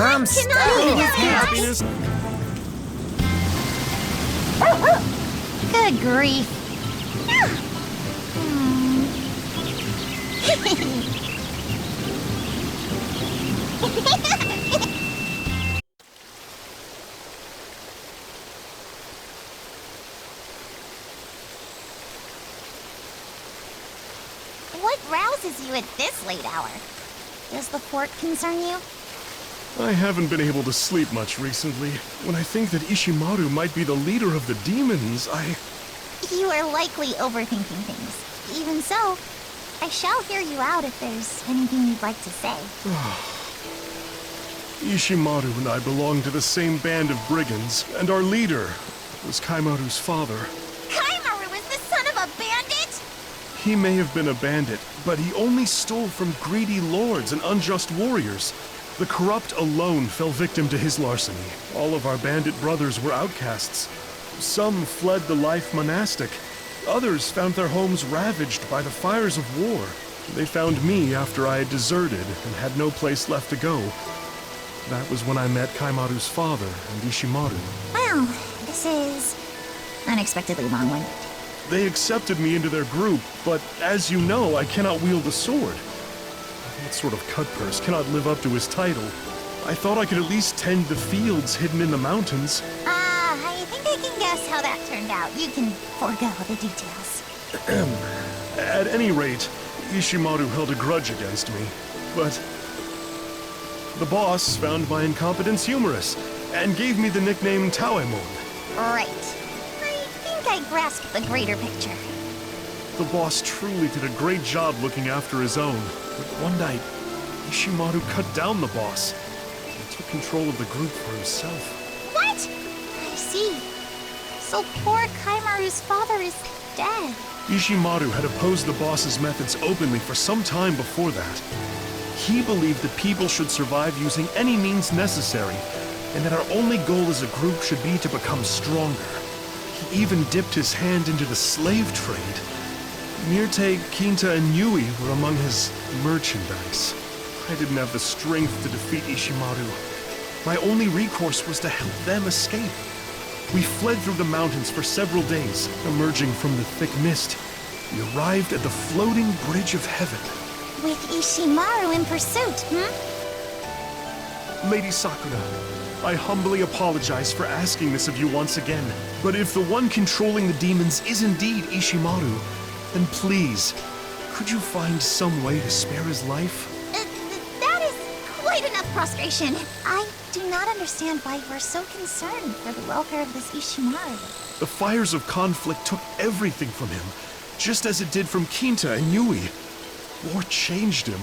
I'm stuck. Happiness. Good grief. What rouses you at this late hour? Does the fort concern you? I haven't been able to sleep much recently. When I think that Ishimaru might be the leader of the demons, You are likely overthinking things. Even so, I shall hear you out if there's anything you'd like to say. Ishimaru and I belong to the same band of brigands, and our leader was Kaimaru's father. Kaimaru is the son of a bandit? He may have been a bandit, but he only stole from greedy lords and unjust warriors. The corrupt alone fell victim to his larceny. All of our bandit brothers were outcasts. Some fled the life monastic. Others found their homes ravaged by the fires of war. They found me after I had deserted and had no place left to go. That was when I met Kaimaru's father and Ishimaru. Well, this is unexpectedly long-winded. They accepted me into their group, but as you know, I cannot wield a sword. That sort of cutpurse cannot live up to his title. I thought I could at least tend the fields hidden in the mountains. I think I can guess how that turned out. You can forego the details. At any rate, Ishimaru held a grudge against me, but the boss found my incompetence humorous and gave me the nickname Taemon. Right. I think I grasped the greater picture. The boss truly did a great job looking after his own, but one night, Ishimaru cut down the boss and took control of the group for himself. What? I see. So poor Kaimaru's father is dead. Ishimaru had opposed the boss's methods openly for some time before that. He believed that people should survive using any means necessary, and that our only goal as a group should be to become stronger. He even dipped his hand into the slave trade. Myrte, Quinta, and Yui were among his merchandise. I didn't have the strength to defeat Ishimaru. My only recourse was to help them escape. We fled through the mountains for several days, emerging from the thick mist. We arrived at the floating bridge of heaven. With Ishimaru in pursuit, Lady Sakuna, I humbly apologize for asking this of you once again, but if the one controlling the demons is indeed Ishimaru, then please, could you find some way to spare his life? That is quite enough frustration. I do not understand why you are so concerned for the welfare of this Ishimaru. The fires of conflict took everything from him, just as it did from Kinta and Yui. War changed him.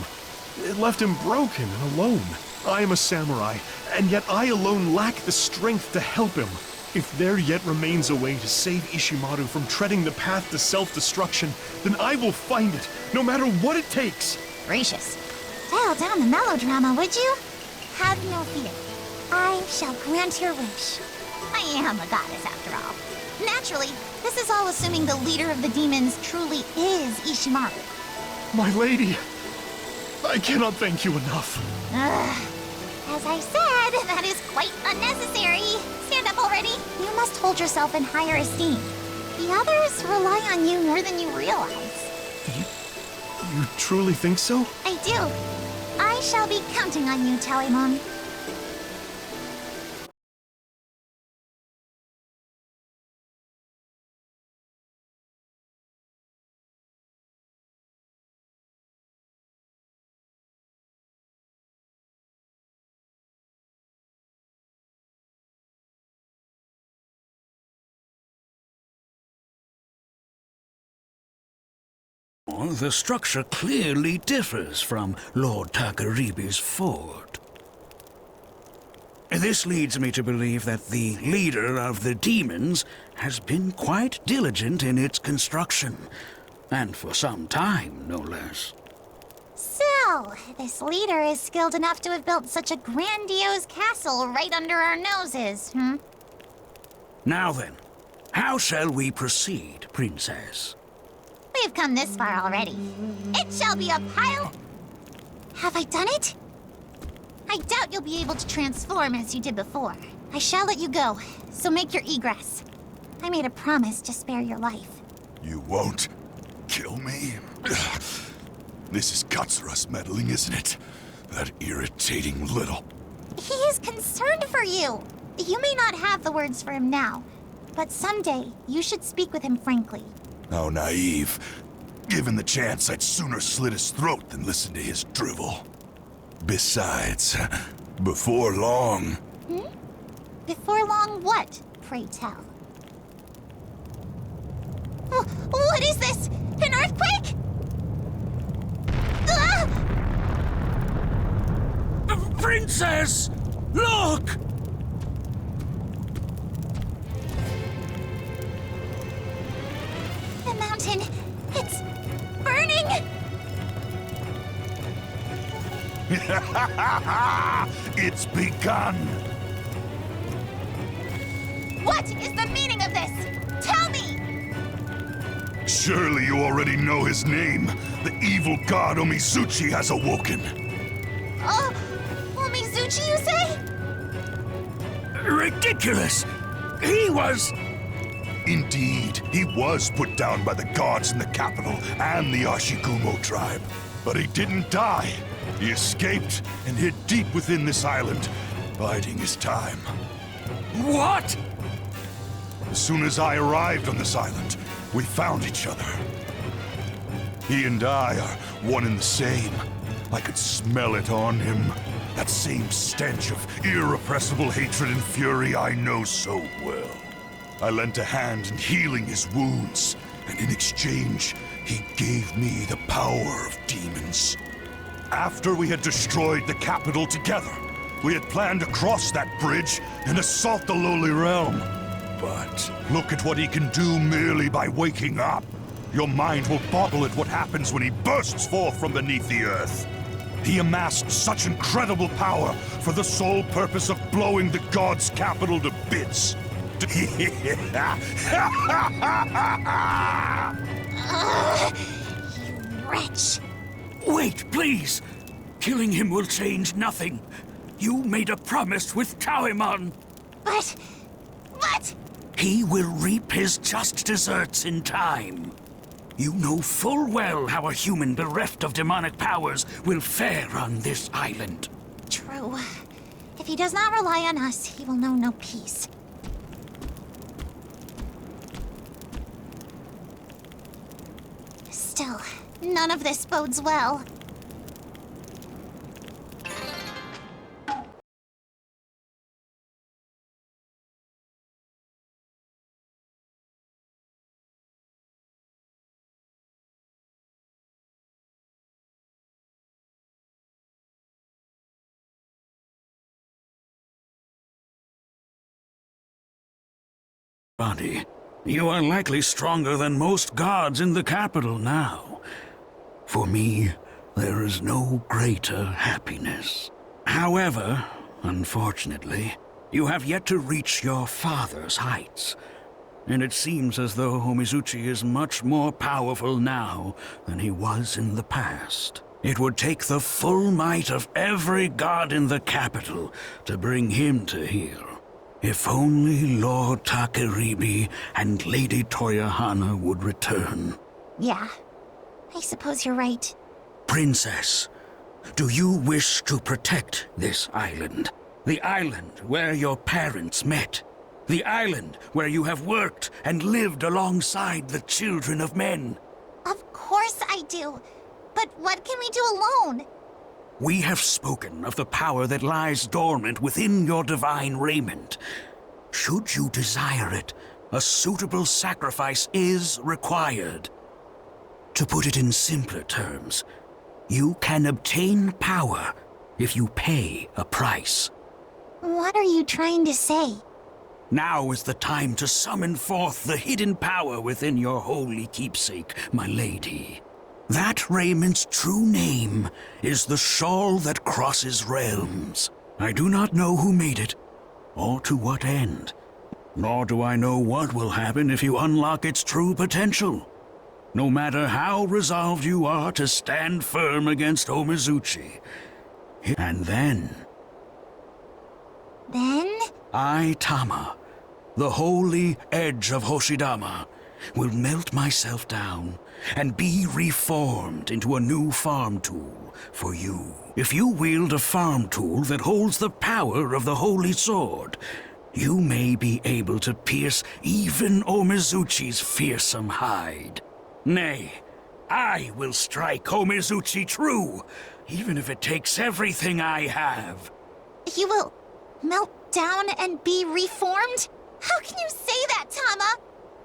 It left him broken and alone. I am a samurai, and yet I alone lack the strength to help him. If there yet remains a way to save Ishimaru from treading the path to self-destruction, then I will find it, no matter what it takes. Gracious. Dial down the melodrama, would you? Have no fear. I shall grant your wish. I am a goddess, after all. Naturally, this is all assuming the leader of the demons truly is Ishimaru. My lady, I cannot thank you enough. As I said, that is quite unnecessary. Stand up already. You must hold yourself in higher esteem. The others rely on you more than you realize. You truly think so? I do. I shall be counting on you, Tawaimon. The structure clearly differs from Lord Takaribi's fort. This leads me to believe that the leader of the demons has been quite diligent in its construction, and for some time, no less. So, this leader is skilled enough to have built such a grandiose castle right under our noses, hmm? Now then, how shall we proceed, Princess? We've come this far already. It shall be a pile... Have I done it? I doubt you'll be able to transform as you did before. I shall let you go, so make your egress. I made a promise to spare your life. You won't kill me? This is Katsura's meddling, isn't it? That irritating little... He is concerned for you. You may not have the words for him now, but someday you should speak with him frankly. How naive. Given the chance, I'd sooner slit his throat than listen to his drivel. Besides, before long... Before long what, pray tell? Oh, what is this? An earthquake? Ah! Princess! Look! The mountain, it's burning! It's begun! What is the meaning of this? Tell me! Surely you already know his name. The evil god Omizuchi has awoken. Oh, Omizuchi, you say? Ridiculous! He was... Indeed, he was put down by the gods in the capital and the Ashigumo tribe. But he didn't die. He escaped and hid deep within this island, biding his time. What? As soon as I arrived on this island, we found each other. He and I are one and the same. I could smell it on him. That same stench of irrepressible hatred and fury I know so well. I lent a hand in healing his wounds, and in exchange, he gave me the power of demons. After we had destroyed the capital together, we had planned to cross that bridge and assault the lowly realm. But look at what he can do merely by waking up. Your mind will boggle at what happens when he bursts forth from beneath the earth. He amassed such incredible power for the sole purpose of blowing the god's capital to bits. You wretch! Wait, please! Killing him will change nothing. You made a promise with Tawaimon. But... He will reap his just deserts in time. You know full well how a human bereft of demonic powers will fare on this island. True. he does not rely on us, he will know no peace. Still, none of this bodes well. Body, you are likely stronger than most gods in the capital now. For me, there is no greater happiness. However, unfortunately, you have yet to reach your father's heights. And it seems as though Homizuchi is much more powerful now than he was in the past. It would take the full might of every god in the capital to bring him to heel. If only Lord Takeribi and Lady Toyohana would return. Yeah, I suppose you're right. Princess, do you wish to protect this island? The island where your parents met? The island where you have worked and lived alongside the children of men? Of course I do. But what can we do alone? We have spoken of the power that lies dormant within your divine raiment. Should you desire it, a suitable sacrifice is required. To put it in simpler terms, you can obtain power if you pay a price. What are you trying to say? Now is the time to summon forth the hidden power within your holy keepsake, my lady. That raiment's true name is the Shawl that Crosses Realms. I do not know who made it, or to what end. Nor do I know what will happen if you unlock its true potential. No matter how resolved you are to stand firm against Homizuchi. And then... I, Tama, the holy edge of Hoshidama, will melt myself down and be reformed into a new farm tool for you. If you wield a farm tool that holds the power of the Holy Sword, you may be able to pierce even Homizuchi's fearsome hide. Nay, I will strike Homizuchi true, even if it takes everything I have. You will melt down and be reformed? How can you say that, Tama?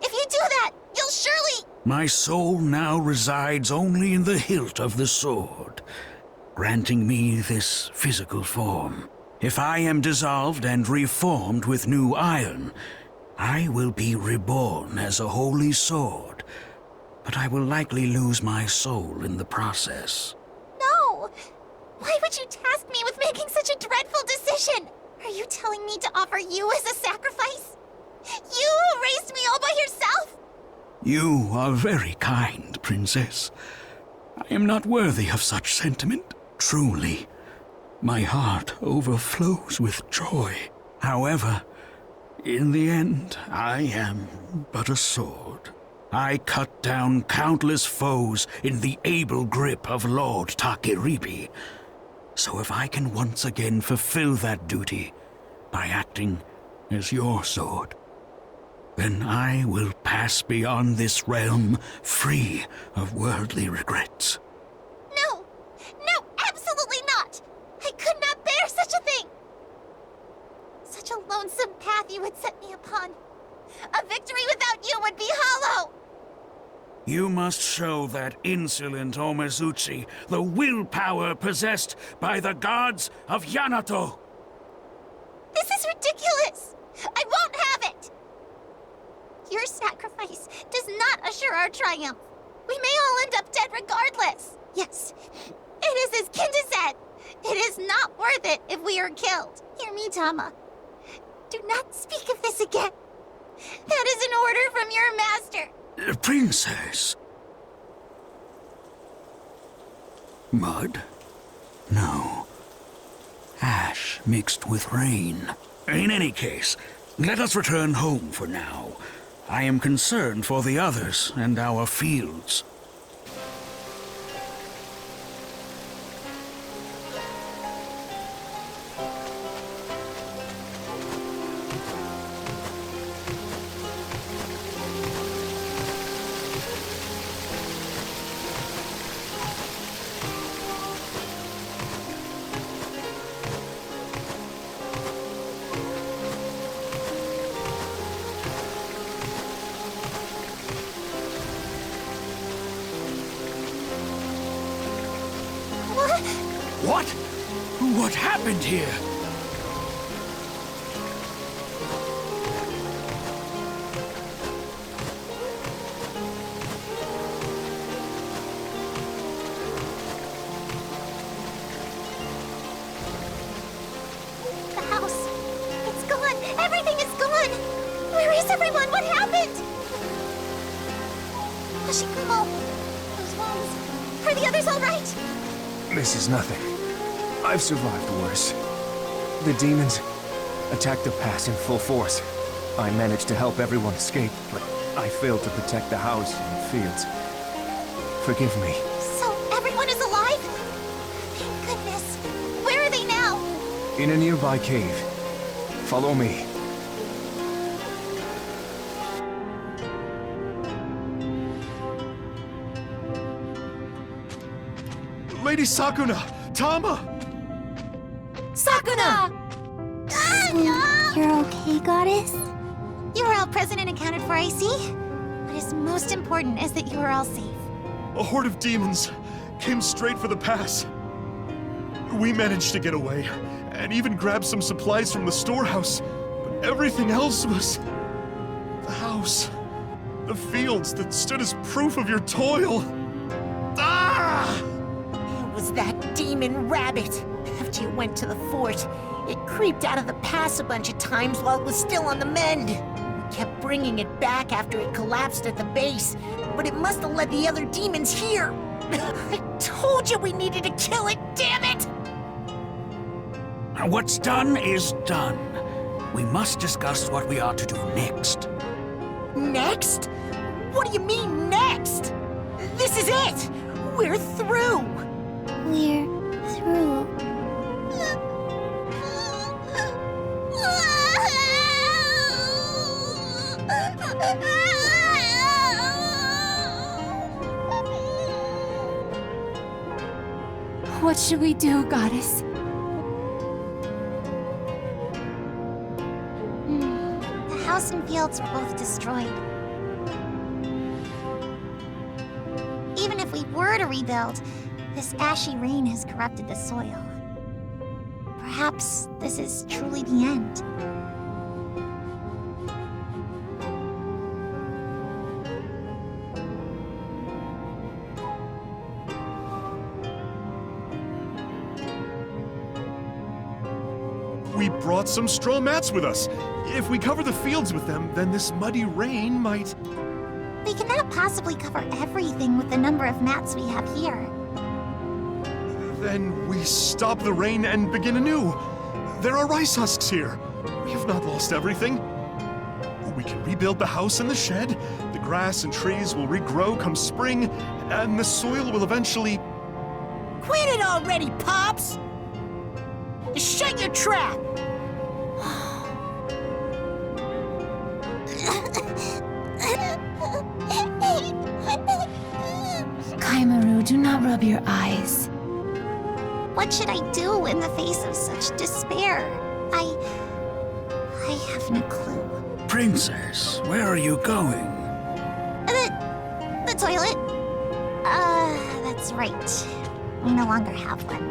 If you do that, you'll surely... My soul now resides only in the hilt of the sword, granting me this physical form. If I am dissolved and reformed with new iron, I will be reborn as a holy sword, but I will likely lose my soul in the process. No! Why would you task me with making such a dreadful decision? Are you telling me to offer you as a sacrifice? You who raised me all by yourself? You are very kind, Princess. I am not worthy of such sentiment. Truly, my heart overflows with joy. However, in the end, I am but a sword. I cut down countless foes in the able grip of Lord Takeribi. So if I can once again fulfill that duty by acting as your sword, then I will pass beyond this realm free of worldly regrets. No! No, absolutely not! I could not bear such a thing! Such a lonesome path you would set me upon. A victory without you would be hollow! You must show that insolent Homizuchi the willpower possessed by the gods of Yamato! This is ridiculous! I won't have it! Your sacrifice does not assure our triumph. We may all end up dead regardless. Yes, it is as Kinda said. It is not worth it if we are killed. Hear me, Tama. Do not speak of this again. That is an order from your master. Princess. Mud? No. Ash mixed with rain. In any case, let us return home for now. I am concerned for the others and our fields. What happened here? The house. It's gone. Everything is gone. Where is everyone? What happened? Hashikumo. Those wounds. Are the others all right? This is nothing. I've survived worse. The demons attacked the pass in full force. I managed to help everyone escape, but I failed to protect the house and the fields. Forgive me. So everyone is alive? Thank goodness. Where are they now? In a nearby cave. Follow me. Lady Sakuna! Tama! Sakuna! You're okay, Goddess? You were all present and accounted for, I see. What is most important is that you are all safe. A horde of demons came straight for the pass. We managed to get away, and even grabbed some supplies from the storehouse. But everything else was... the house. The fields that stood as proof of your toil. Ah! It was that demon rabbit. After you went to the fort, it creeped out of the pass a bunch of times while it was still on the mend. We kept bringing it back after it collapsed at the base, but it must have led the other demons here. I told you we needed to kill it, damn it! What's done is done. We must discuss what we are to do next. Next? What do you mean, next? This is it! We're through! We're through. What should we do, Goddess? The house and fields were both destroyed. Even if we were to rebuild, this ashy rain has corrupted the soil. Perhaps this is truly the end. We brought some straw mats with us. If we cover the fields with them, then this muddy rain might... We cannot possibly cover everything with the number of mats we have here. Then we stop the rain and begin anew. There are rice husks here. We have not lost everything. We can rebuild the house and the shed. The grass and trees will regrow come spring, and the soil will eventually... Quit it already, Pops! Shut your trap! Kaimaru, do not rub your eyes. What should I do in the face of such despair? I haven't a clue. Princess, where are you going? The toilet? That's right. We no longer have one.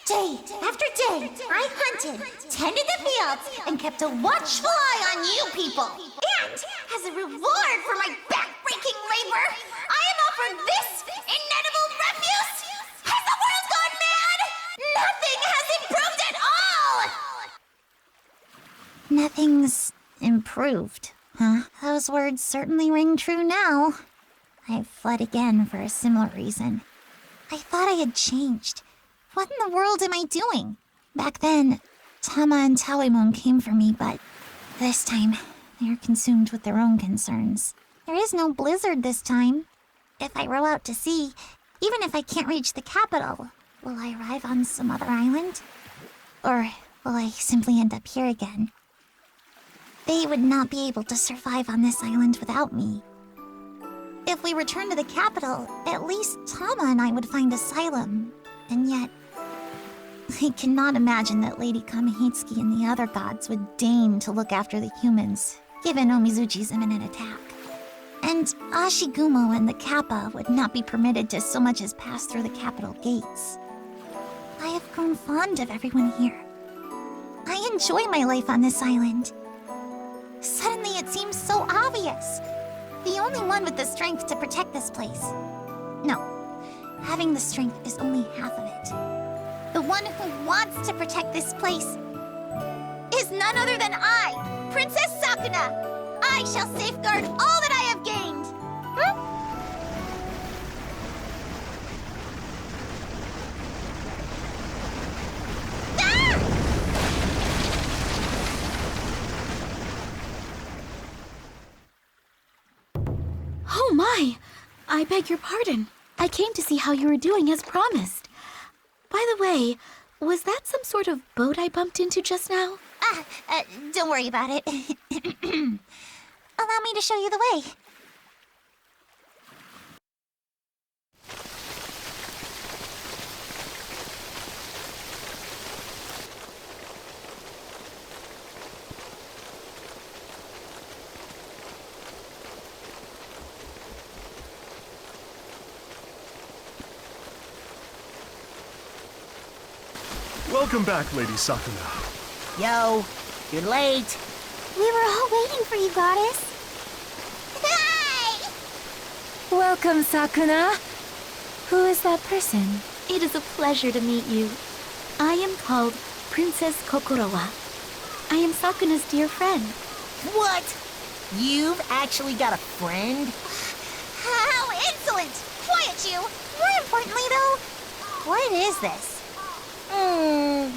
Day after day, I hunted, tended the fields, and kept a watchful eye on you people. And as a reward for my backbreaking labor, I am offered this inedible refuse. Has the world gone mad? Nothing has improved at all. Nothing's improved, huh? Those words certainly ring true now. I've fled again for a similar reason. I thought I had changed. What in the world am I doing? Back then, Tama and Tawemon came for me, but this time, they are consumed with their own concerns. There is no blizzard this time. If I row out to sea, Even if I can't reach the capital, will I arrive on some other island? Or will I simply end up here again? They would not be able to survive on this island without me. If we return to the capital, at least Tama and I would find asylum. And yet, I cannot imagine that Lady Kamihitsuki and the other gods would deign to look after the humans, given Omizuchi's imminent attack. And Ashigumo and the Kappa would not be permitted to so much as pass through the capital gates. I have grown fond of everyone here. I enjoy my life on this island. Suddenly it seems so obvious. The only one with the strength to protect this place. No, having the strength is only half of it. The one who wants to protect this place is none other than I, Princess Sakuna. I shall safeguard all that I have gained. Oh my! I beg your pardon. I came to see how you were doing as promised. By the way, was that some sort of boat I bumped into just now? Don't worry about it. Allow me to show you the way. Welcome back, Lady Sakuna. Yo, you're late. We were all waiting for you, Goddess. Hi! Welcome, Sakuna. Who is that person? It is a pleasure to meet you. I am called Princess Kokorowa. I am Sakuna's dear friend. What? You've actually got a friend? How insolent! Quiet, you! More importantly, though, what is this?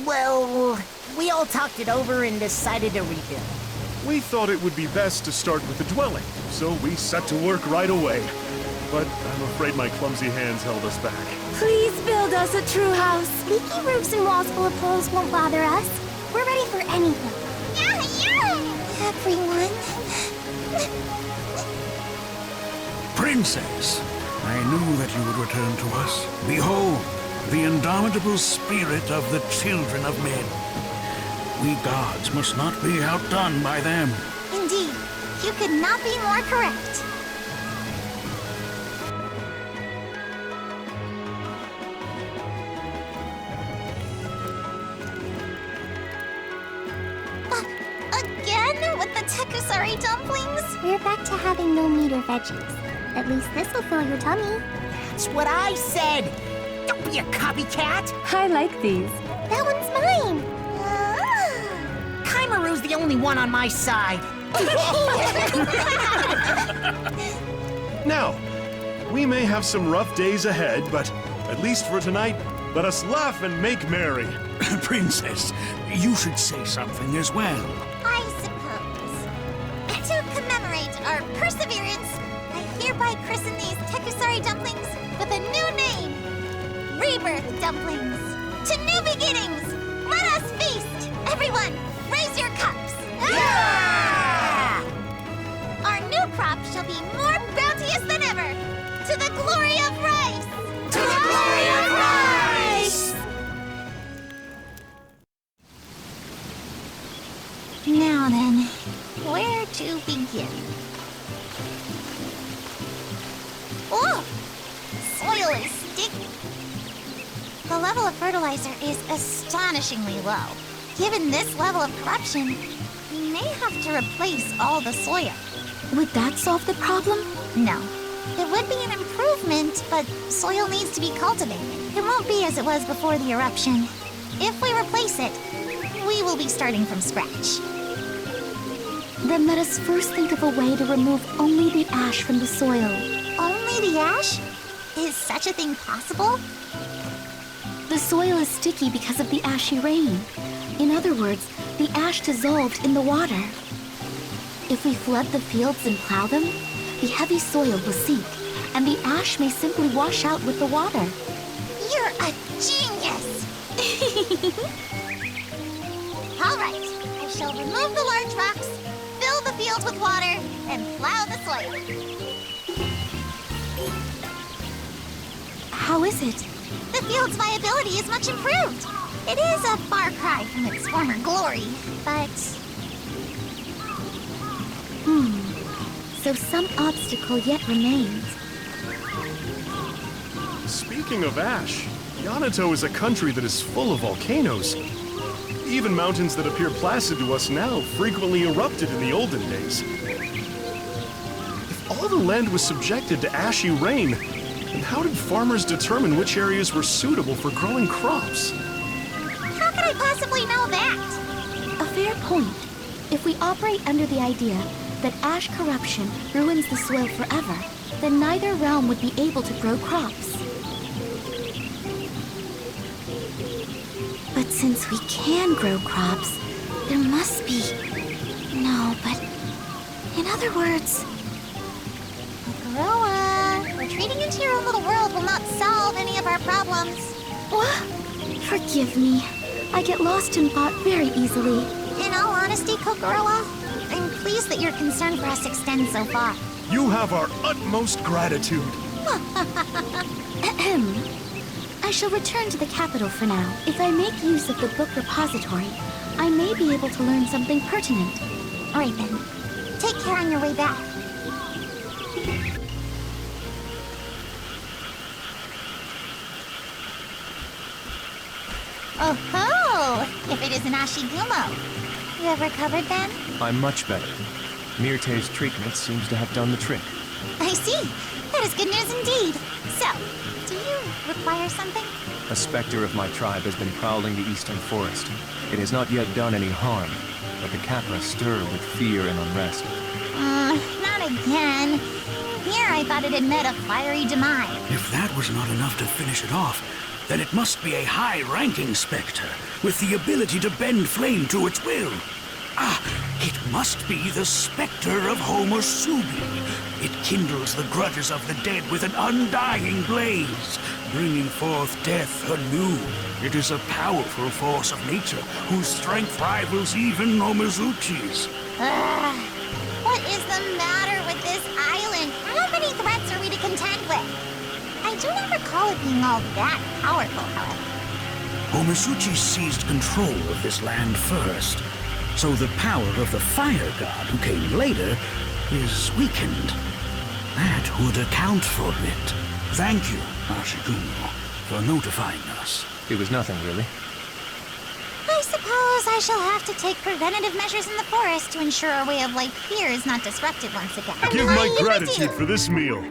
Well, we all talked it over and decided to rebuild. We thought it would be best to start with the dwelling, so we set to work right away. But I'm afraid my clumsy hands held us back. Please build us a true house. Leaky roofs and walls full of holes won't bother us. We're ready for anything. Yeah! Everyone. Princess, I knew that you would return to us. Behold, the indomitable spirit of the children of men. We gods must not be outdone by them. Indeed, you could not be more correct. Again with the Tekusari dumplings? We're back to having no meat or veggies. At least this will fill your tummy. That's what I said! Don't be a copycat! I like these. That one's mine. Kaimaru's the only one on my side. Now, we may have some rough days ahead, but at least for tonight, let us laugh and make merry. Princess, you should say something as well. I suppose. To commemorate our perseverance, I hereby christen these Tekusari dumplings with a new name. Rebirth dumplings. To new beginnings, let us feast. Everyone, raise your cups. Yeah! Our new crop shall be more bounteous than ever. To the glory of rice. To the glory of rice! Now then, where to begin? Oh! Soil is sticky. The level of fertilizer is astonishingly low. Given this level of corruption, we may have to replace all the soil. Would that solve the problem? No. It would be an improvement, but soil needs to be cultivated. It won't be as it was before the eruption. If we replace it, we will be starting from scratch. Then let us first think of a way to remove only the ash from the soil. Only the ash? Is such a thing possible? The soil is sticky because of the ashy rain. In other words, the ash dissolved in the water. If we flood the fields and plow them, the heavy soil will sink, and the ash may simply wash out with the water. You're a genius! All right, I shall remove the large rocks, fill the fields with water, and plow the soil. How is it? The field's viability is much improved. It is a far cry from its former glory, but... So some obstacle yet remains. Speaking of ash, Yamato is a country that is full of volcanoes. Even mountains that appear placid to us now frequently erupted in the olden days. If all the land was subjected to ashy rain, then how did farmers determine which areas were suitable for growing crops? How could I possibly know that? A fair point. If we operate under the idea that ash corruption ruins the soil forever, then neither realm would be able to grow crops. But since we can grow crops, there must be... No, but... In other words... Groa, retreating into your own little world will not solve any of our problems. What? Forgive me. I get lost in thought very easily. In all honesty, Kokoroa, I'm pleased that your concern for us extends so far. You have our utmost gratitude. I shall return to the capital for now. If I make use of the book repository, I may be able to learn something pertinent. All right then. Take care on your way back. Oh-ho! If it isn't Ashigumo. You have recovered then? I'm much better. Myrte's treatment seems to have done the trick. I see. That is good news indeed. So, do you require something? A specter of my tribe has been prowling the eastern forest. It has not yet done any harm, but the Kappa stir with fear and unrest. Not again. Here I thought it had met a fiery demise. If that was not enough to finish it off, then it must be a high-ranking specter with the ability to bend flame to its will. Ah, it must be the specter of Homosubi. It kindles the grudges of the dead with an undying blaze, bringing forth death anew. It is a powerful force of nature whose strength rivals even Omizuchi's. What is the matter with this island? How many threats are we to contend with? I do not recall it being all that powerful, however. Omizuchi seized control of this land first, so the power of the fire god who came later is weakened. That would account for it. Thank you, Ashigumo, for notifying us. It was nothing, really. I suppose I shall have to take preventative measures in the forest to ensure our way of life here is not disrupted once again. Give my gratitude for this meal.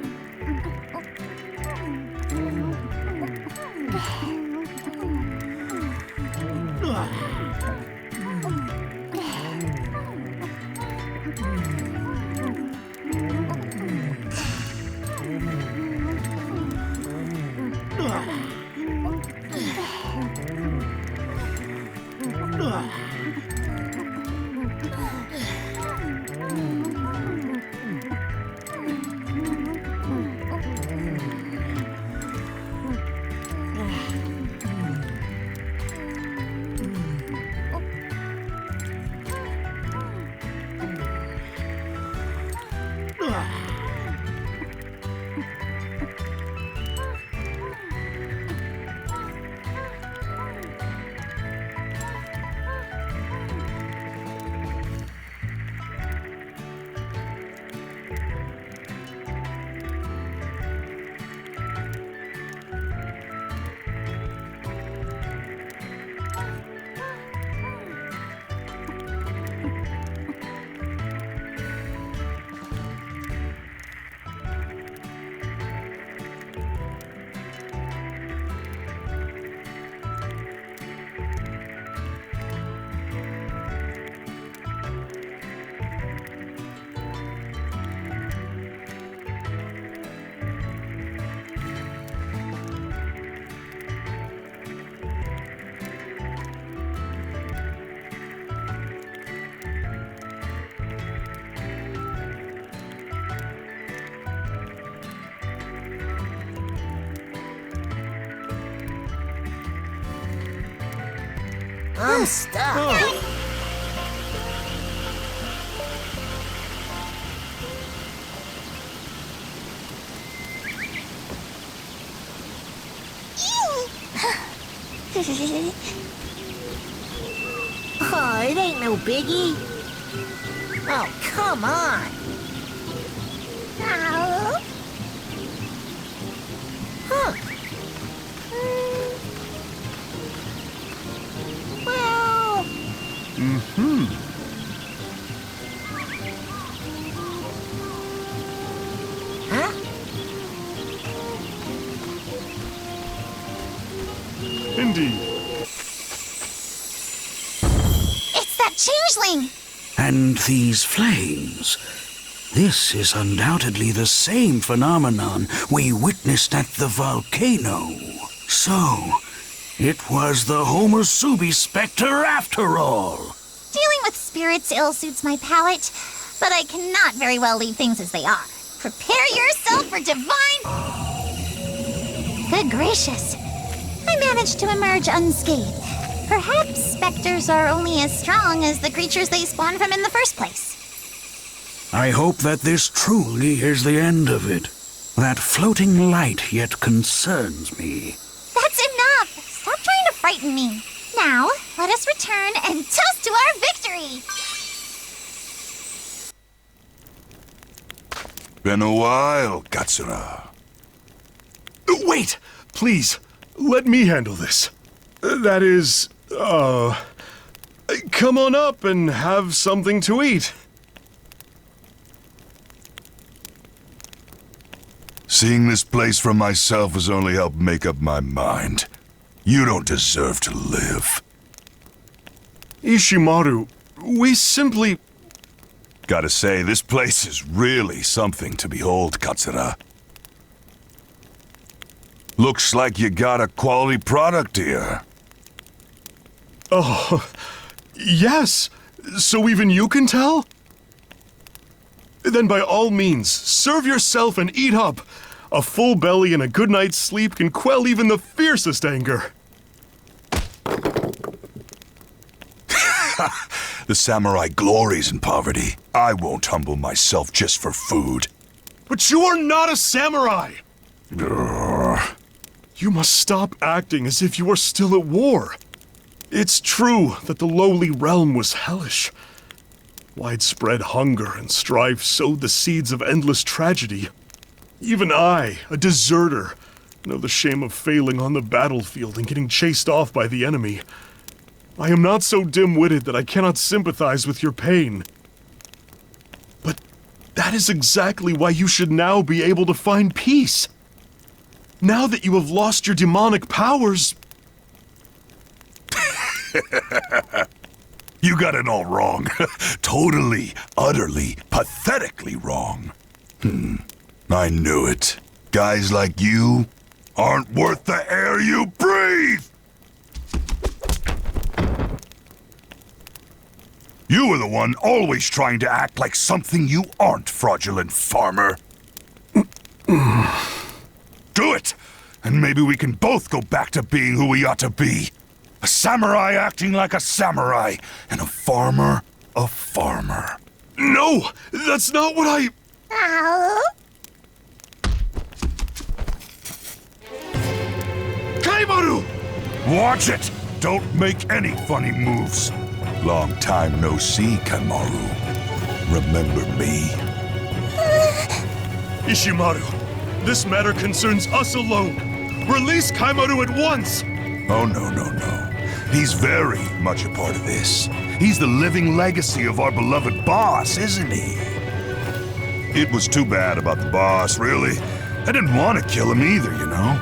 I'm stuck. Oh, it ain't no biggie. Oh, come on. Ow. Huh. Well... Huh? Indeed. It's that changeling! And these flames. This is undoubtedly the same phenomenon we witnessed at the volcano. So, it was the Homosubi Spectre after all. Dealing with spirits ill suits my palate, but I cannot very well leave things as they are. Prepare yourself for divine... Good gracious. I managed to emerge unscathed. Perhaps specters are only as strong as the creatures they spawn from in the first place. I hope that this truly is the end of it. That floating light yet concerns me. That's enough! Stop trying to frighten me. Now, let us return and toast to our victory! Been a while, Katsura. Wait! Please, let me handle this. That is, come on up and have something to eat. Seeing this place for myself has only helped make up my mind. You don't deserve to live. Ishimaru, we simply... Gotta say, this place is really something to behold, Katsura. Looks like you got a quality product here. Oh, yes. So even you can tell? Then by all means, serve yourself and eat up. A full belly and a good night's sleep can quell even the fiercest anger. The samurai glories in poverty. I won't humble myself just for food. But you are not a samurai! Grr. You must stop acting as if you are still at war. It's true that the lowly realm was hellish. Widespread hunger and strife sowed the seeds of endless tragedy. Even I, a deserter, know the shame of failing on the battlefield and getting chased off by the enemy. I am not so dim-witted that I cannot sympathize with your pain. But that is exactly why you should now be able to find peace. Now that you have lost your demonic powers... You got it all wrong. Totally, utterly, pathetically wrong. I knew it. Guys like you aren't worth the air you breathe! You were the one always trying to act like something you aren't, fraudulent farmer. Do it, and maybe we can both go back to being who we ought to be. A samurai acting like a samurai, and a farmer a farmer. No! That's not what I... Ow. Kaimaru! Watch it! Don't make any funny moves. Long time no see, Kaimaru. Remember me? Ishimaru, this matter concerns us alone. Release Kaimaru at once! Oh, no. He's very much a part of this. He's the living legacy of our beloved boss, isn't he? It was too bad about the boss, really. I didn't want to kill him either, you know?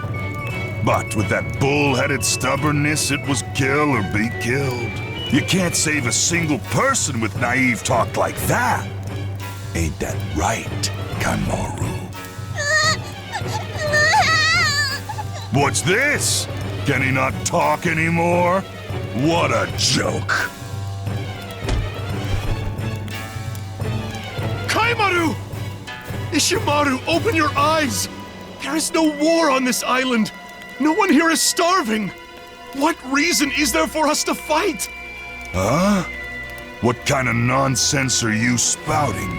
But with that bull-headed stubbornness, it was kill or be killed. You can't save a single person with naive talk like that. Ain't that right, Kaimaru? What's this? Can he not talk anymore? What a joke! Kaimaru! Ishimaru, open your eyes! There is no war on this island! No one here is starving! What reason is there for us to fight? Huh? What kind of nonsense are you spouting?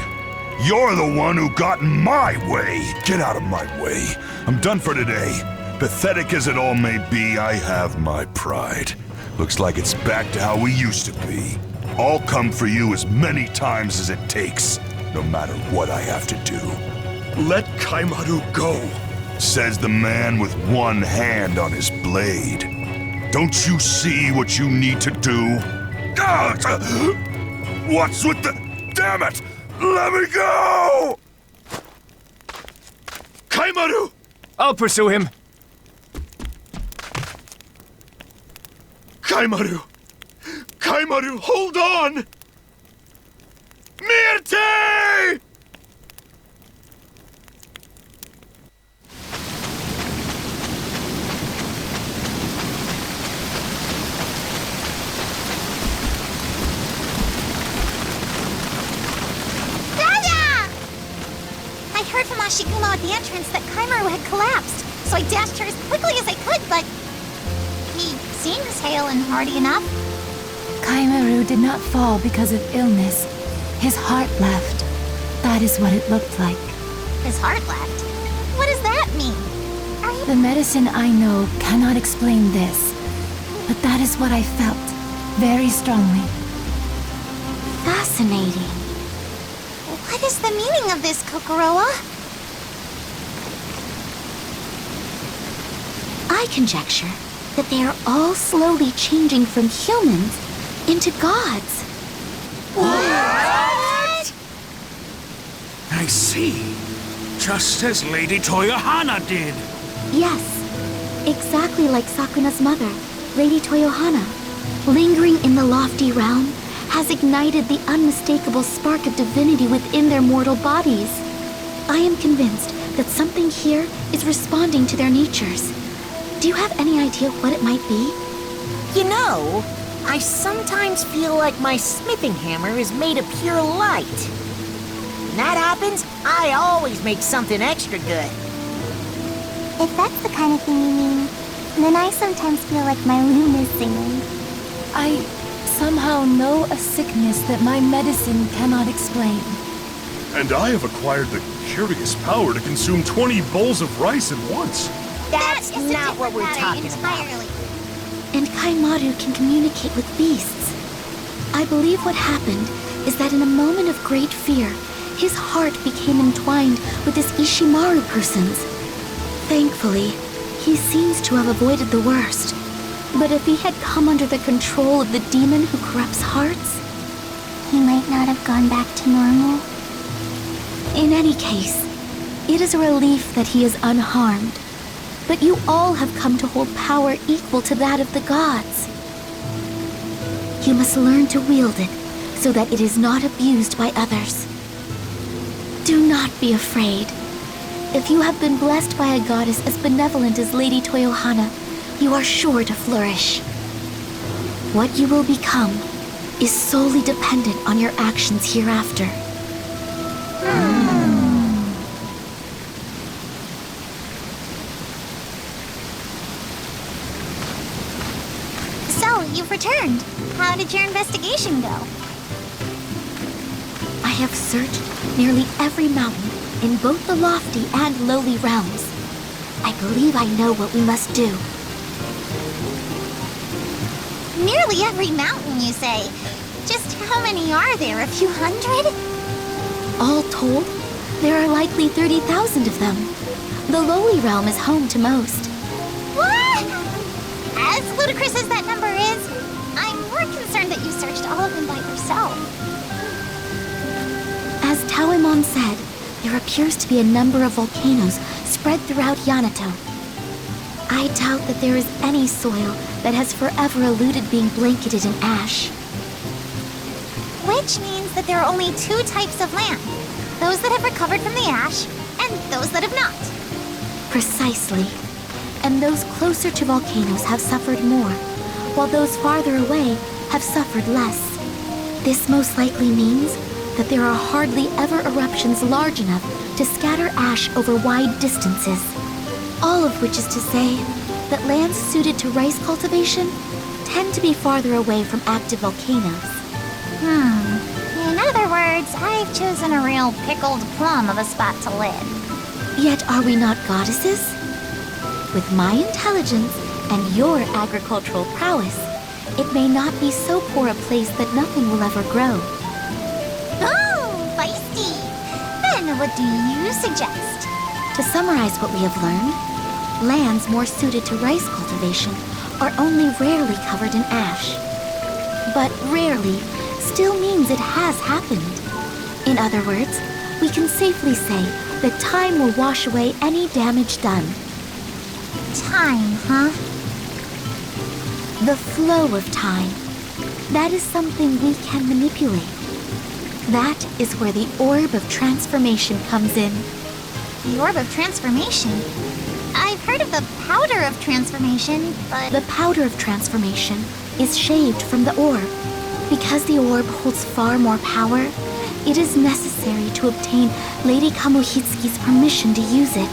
You're the one who got in my way! Get out of my way. I'm done for today. Pathetic as it all may be, I have my pride. Looks like it's back to how we used to be. I'll come for you as many times as it takes, no matter what I have to do. Let Kaimaru go. Says the man with one hand on his blade. Don't you see what you need to do? What's with the... Damn it! Let me go! Kaimaru! I'll pursue him. Kaimaru! Kaimaru, hold on! Myrte! I heard from Ashigumo at the entrance that Kaimaru had collapsed, so I dashed her as quickly as I could, but... he seems hale and hearty enough. Kaimaru did not fall because of illness. His heart left. That is what it looked like. His heart left? What does that mean? Are you... The medicine I know cannot explain this, but that is what I felt, very strongly. Fascinating. What is the meaning of this, Kokoroa? I conjecture that they are all slowly changing from humans into gods. What? I see. Just as Lady Toyohana did. Yes, exactly like Sakuna's mother, Lady Toyohana. Lingering in the lofty realm has ignited the unmistakable spark of divinity within their mortal bodies. I am convinced that something here is responding to their natures. Do you have any idea what it might be? You know, I sometimes feel like my smithing hammer is made of pure light. When that happens, I always make something extra good. If that's the kind of thing you mean, then I sometimes feel like my loom is singing. I somehow know a sickness that my medicine cannot explain. And I have acquired the curious power to consume 20 bowls of rice at once. That's That is a not what different we're matter talking about. entirely. And Kaimaru can communicate with beasts. I believe what happened is that in a moment of great fear, his heart became entwined with this Ishimaru person's. Thankfully, he seems to have avoided the worst. But if he had come under the control of the demon who corrupts hearts, He might not have gone back to normal. in any case, it is a relief that he is unharmed. But you all have come to hold power equal to that of the gods. You must learn to wield it so that it is not abused by others. Do not be afraid. If you have been blessed by a goddess as benevolent as Lady Toyohana, you are sure to flourish. What you will become is solely dependent on your actions hereafter. So, you've returned. How did your investigation go? I have searched nearly every mountain in both the lofty and lowly realms. I believe I know what we must do. Nearly every mountain, you say? Just how many are there? A few hundred? All told, there are likely 30,000 of them. The lowly realm is home to most. What? As ludicrous as that number is, I'm more concerned that you searched all of them by yourself. As Tawimon said, there appears to be a number of volcanoes spread throughout Yamato. I doubt that there is any soil that has forever eluded being blanketed in ash. Which means that there are only two types of land. Those that have recovered from the ash, and those that have not. Precisely. And those closer to volcanoes have suffered more, while those farther away have suffered less. This most likely means that there are hardly ever eruptions large enough to scatter ash over wide distances. All of which is to say, that lands suited to rice cultivation tend to be farther away from active volcanoes. In other words, I've chosen a real pickled plum of a spot to live. Yet are we not goddesses? With my intelligence and your agricultural prowess, it may not be so poor a place that nothing will ever grow. Oh, feisty! Then what do you suggest? To summarize what we have learned, lands more suited to rice cultivation are only rarely covered in ash. But rarely still means it has happened. In other words, we can safely say that time will wash away any damage done. Time, huh? The flow of time. That is something we can manipulate. That is where the Orb of Transformation comes in. The Orb of Transformation? I've heard of the Powder of Transformation, but... The Powder of Transformation is shaved from the orb. Because the orb holds far more power, it is necessary to obtain Lady Kamohitsuki's permission to use it.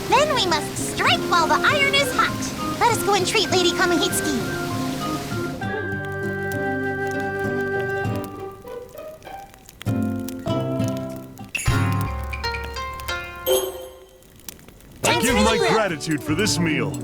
Then we must strike while the iron is hot. Let us go and treat Lady Kamohitsuki. I give my gratitude for this meal.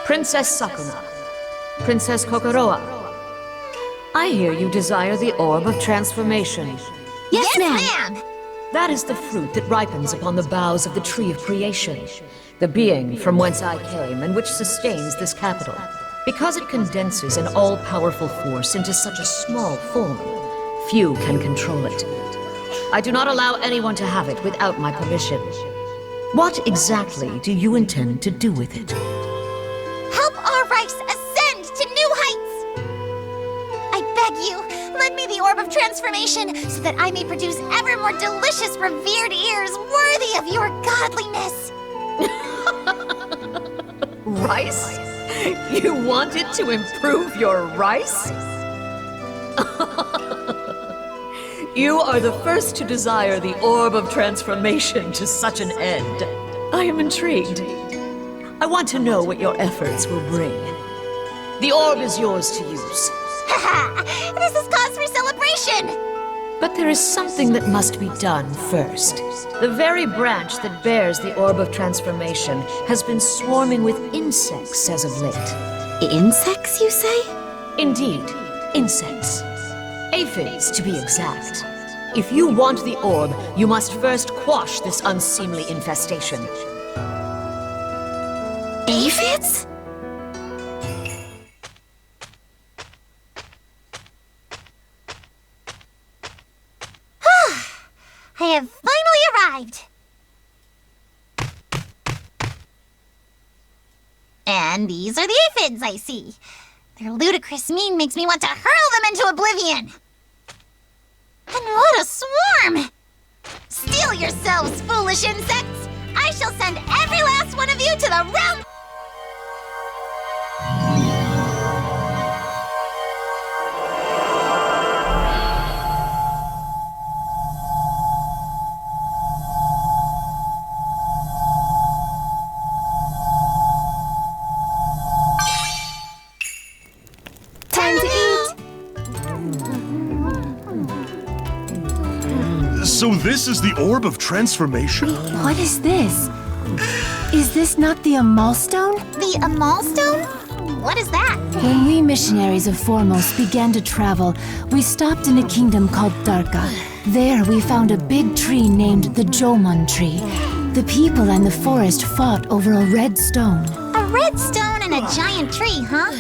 Princess Sakuna, Princess Kokoroa, I hear you desire the Orb of Transformation. Yes, ma'am! That is the fruit that ripens upon the boughs of the Tree of Creation, the being from whence I came and which sustains this capital. Because it condenses an all-powerful force into such a small form, few can control it. I do not allow anyone to have it without my permission. What exactly do you intend to do with it? Help our rice ascend to new heights! I beg you, lend me the Orb of Transformation so that I may produce ever more delicious revered ears worthy of your godliness! Rice? You wanted to improve your rice? You are the first to desire the Orb of Transformation to such an end. I am intrigued. I want to know what your efforts will bring. The orb is yours to use. Haha! This is cause for celebration! But there is something that must be done first. The very branch that bears the Orb of Transformation has been swarming with insects as of late. Insects, you say? Indeed, insects. Aphids, to be exact. If you want the orb, you must first quash this unseemly infestation. Aphids? I have finally arrived! And these are the aphids I see. Their ludicrous mien makes me want to hurl them into oblivion! And what a swarm! Steel yourselves, foolish insects! I shall send every last one of you to the realm... Time to eat! So this is the Orb of Transformation? What is this? Is this not the Amal Stone? The Amal Stone? What is that? When we missionaries of Foremost began to travel, we stopped in a kingdom called Darka. There we found a big tree named the Jomon tree. The people and the forest fought over a red stone. A red stone and a giant tree, huh?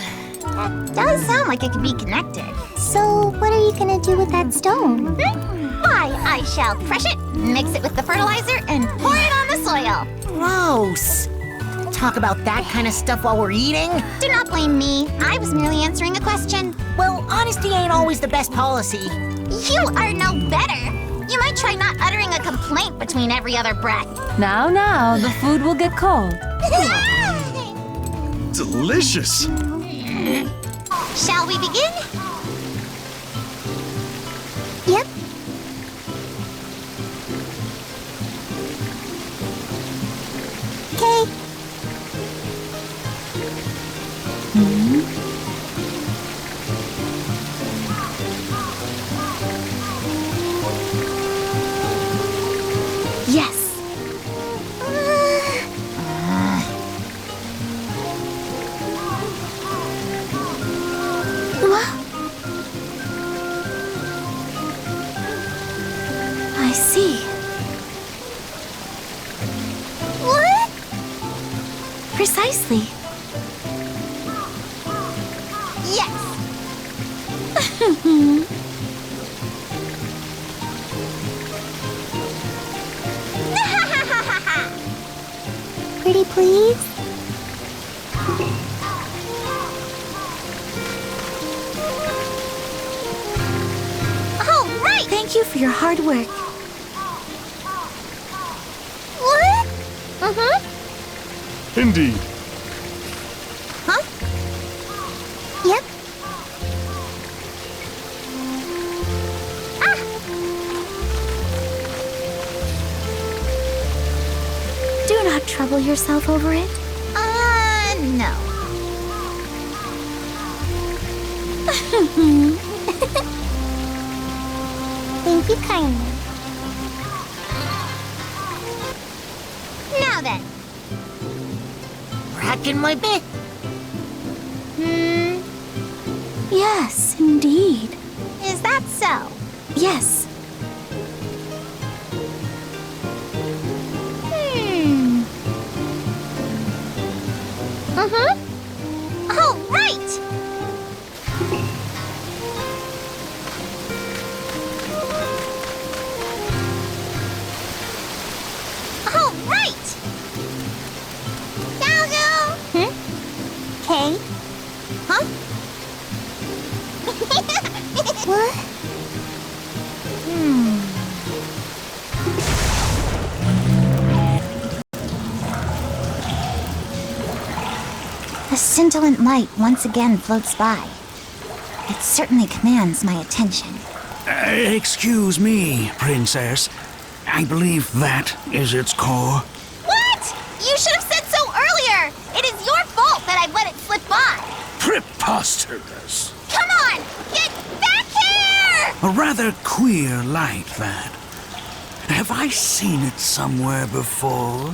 That does sound like it could be connected. So, what are you gonna do with that stone? Why, I shall crush it, mix it with the fertilizer, and pour it on the soil. Gross! Talk about that kind of stuff while we're eating? Do not blame me. I was merely answering a question. Well, honesty ain't always the best policy. You are no better. You might try not uttering a complaint between every other breath. Now, the food will get cold. Delicious! Shall we begin? Yep. Okay. Yes. I see. What? Precisely. Yes. Pretty please? All right. Thank you for your hard work. What? Indeed. Huh? Yep. Do not trouble yourself over it. No. Thank you kindly. Now then. Racking my bit. Yes, indeed. Is that so? Yes. All right. All right. Go. Okay. Huh? What? A scintillant light once again floats by. It certainly commands my attention. Excuse me, Princess. I believe that is its core. What? You should have said so earlier! It is your fault that I've let it slip by! Preposterous. Come on! Get back here! A rather queer light, that. Have I seen it somewhere before?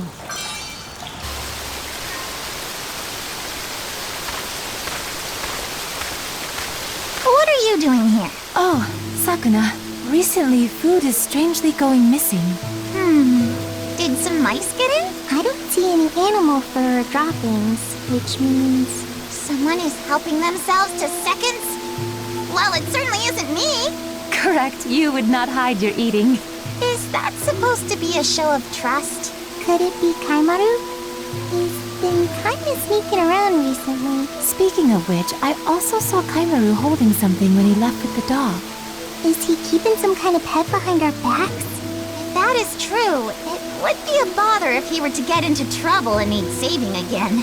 What are you doing here? Oh, Sakuna. Recently, food is strangely going missing. Did some mice get in? I don't see any animal fur or droppings, which means... Someone is helping themselves to seconds? Well, it certainly isn't me! Correct. You would not hide your eating. Is that supposed to be a show of trust? Could it be Kaimaru? He's been kinda sneaking around recently. Speaking of which, I also saw Kaimaru holding something when he left with the dog. Is he keeping some kind of pet behind our backs? If that is true, it would be a bother if he were to get into trouble and need saving again.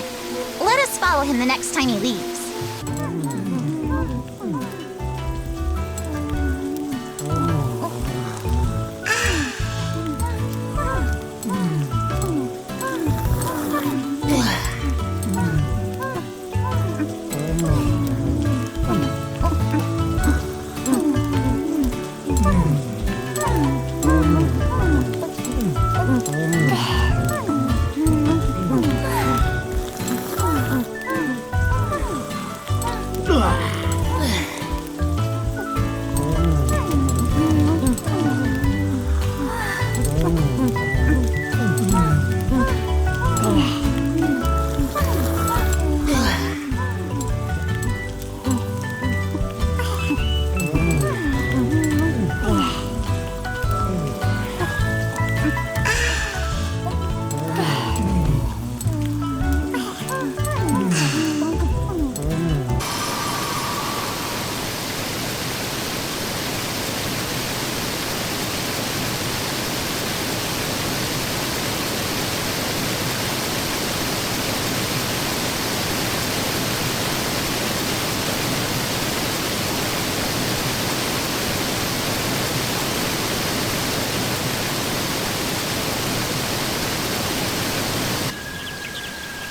Let us follow him the next time he leaves.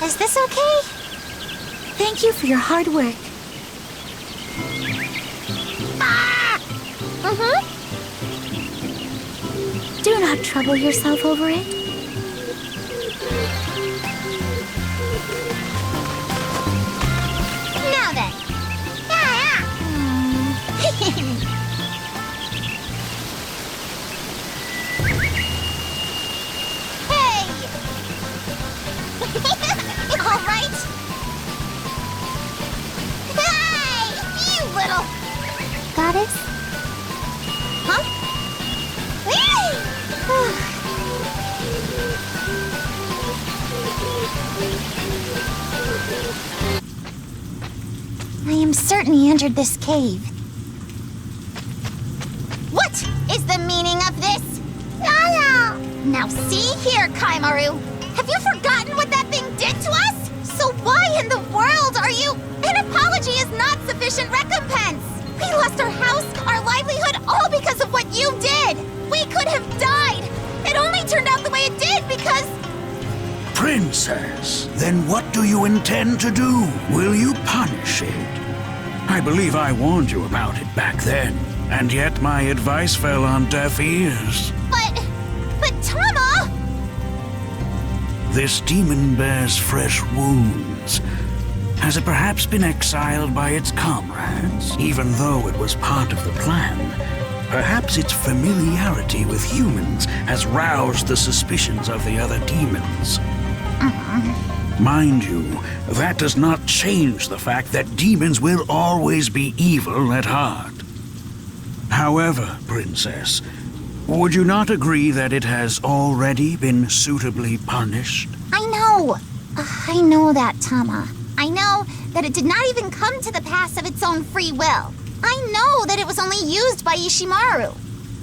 Is this okay? Thank you for your hard work. Do not trouble yourself over it. Now then. Hey! All right? Hey! You little... Goddess? Huh? I am certain he entered this cave. What is the meaning of this? Now see here, Kaimaru. Have you forgotten what that thing did to us? So why in the world are you... An apology is not sufficient recompense. We lost our house, our livelihood, all because of what you did. We could have died. It only turned out the way it did because... Princess, then what do you intend to do? Will you punish it? I believe I warned you about it back then, and yet my advice fell on deaf ears. But Tama! This demon bears fresh wounds. Has it perhaps been exiled by its comrades, even though it was part of the plan? Perhaps its familiarity with humans has roused the suspicions of the other demons. Mind you, that does not change the fact that demons will always be evil at heart. However, Princess, would you not agree that it has already been suitably punished? I know. I know that, Tama. I know that it did not even come to the pass of its own free will. I know that it was only used by Ishimaru.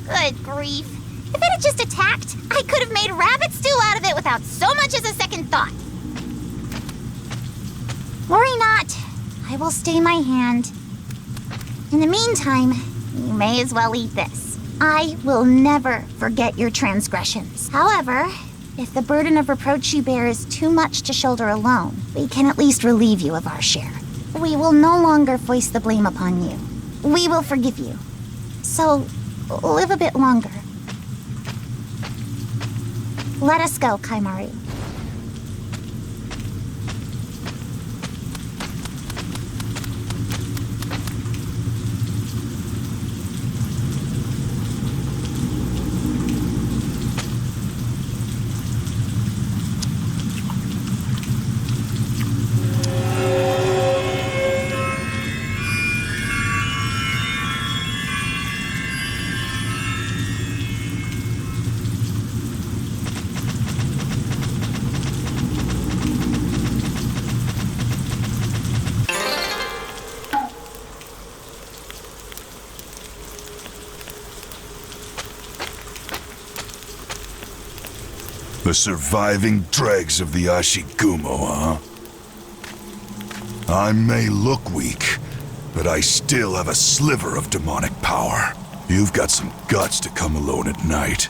Good grief. If it had just attacked, I could have made rabbit stew out of it without so much as a second thought. Worry not. I will stay my hand. In the meantime, you may as well eat this. I will never forget your transgressions. However, if the burden of reproach you bear is too much to shoulder alone, we can at least relieve you of our share. We will no longer foist the blame upon you. We will forgive you. So, live a bit longer. Let us go, Kaimaru. The surviving dregs of the Ashigumo, huh? I may look weak, but I still have a sliver of demonic power. You've got some guts to come alone at night.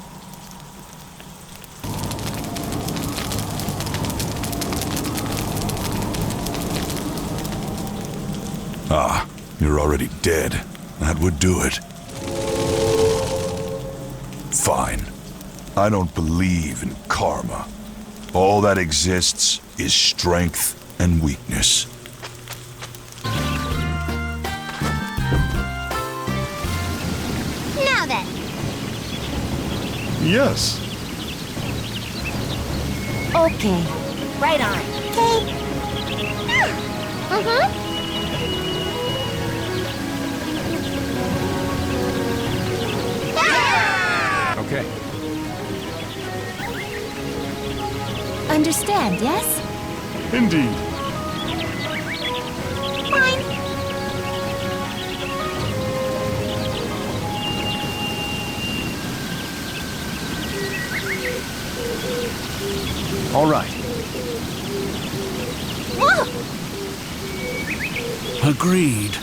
Ah, you're already dead. That would do it. Fine. I don't believe in karma. All that exists is strength and weakness. Yes. Okay. Right on. Okay. Okay. Understand, yes? Indeed. Fine. All right. Whoa! Agreed.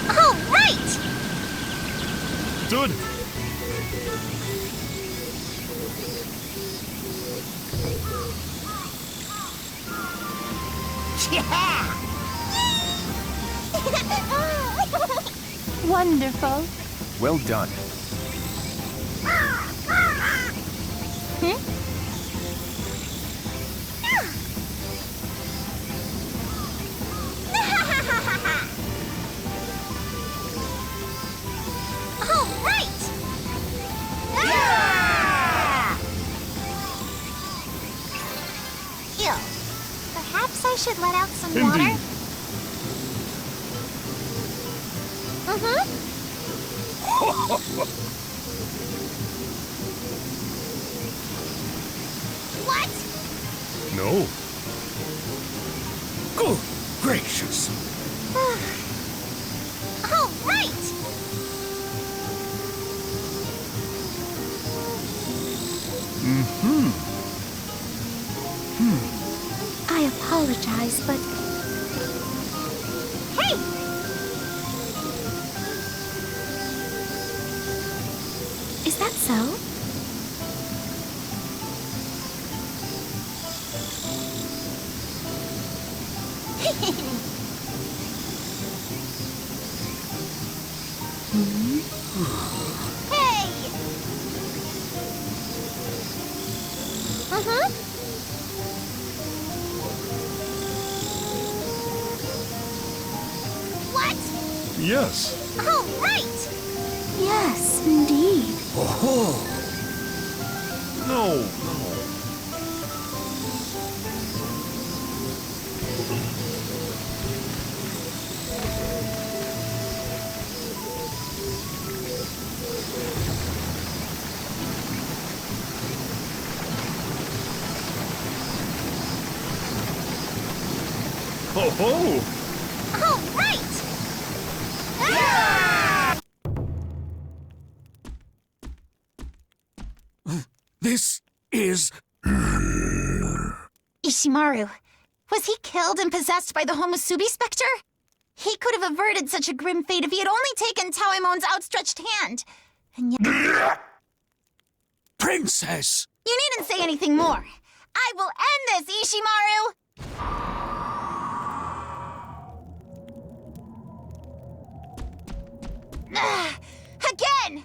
All right! Good. Yeah! Wonderful. Well done. All right! Ew. Perhaps I should let out some water? Indeed. What? No. Good gracious. All right! I apologize, but Hey! is that so? Hey! What? Yes. All right! Yes, indeed. Oh, No, no. Ho ho! All right! this is... Ishimaru, was he killed and possessed by the Homusubi specter? He could have averted such a grim fate if he had only taken Taoimon's outstretched hand. And yet... Princess! You needn't say anything more. I will end this, Ishimaru! Again!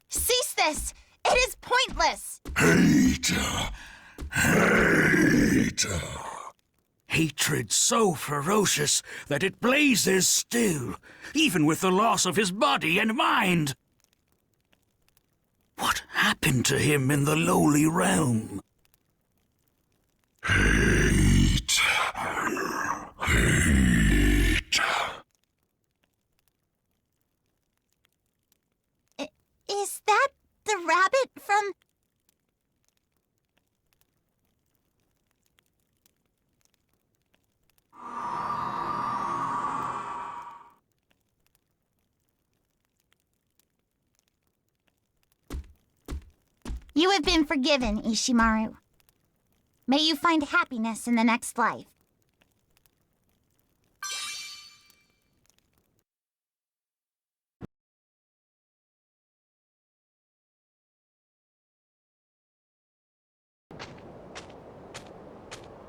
Cease this! It is pointless! Hate. Hate. Hatred so ferocious that it blazes still, even with the loss of his body and mind. What happened to him in the lowly realm? Hate. Hate. Is that the rabbit from... You have been forgiven, Ishimaru. May you find happiness in the next life.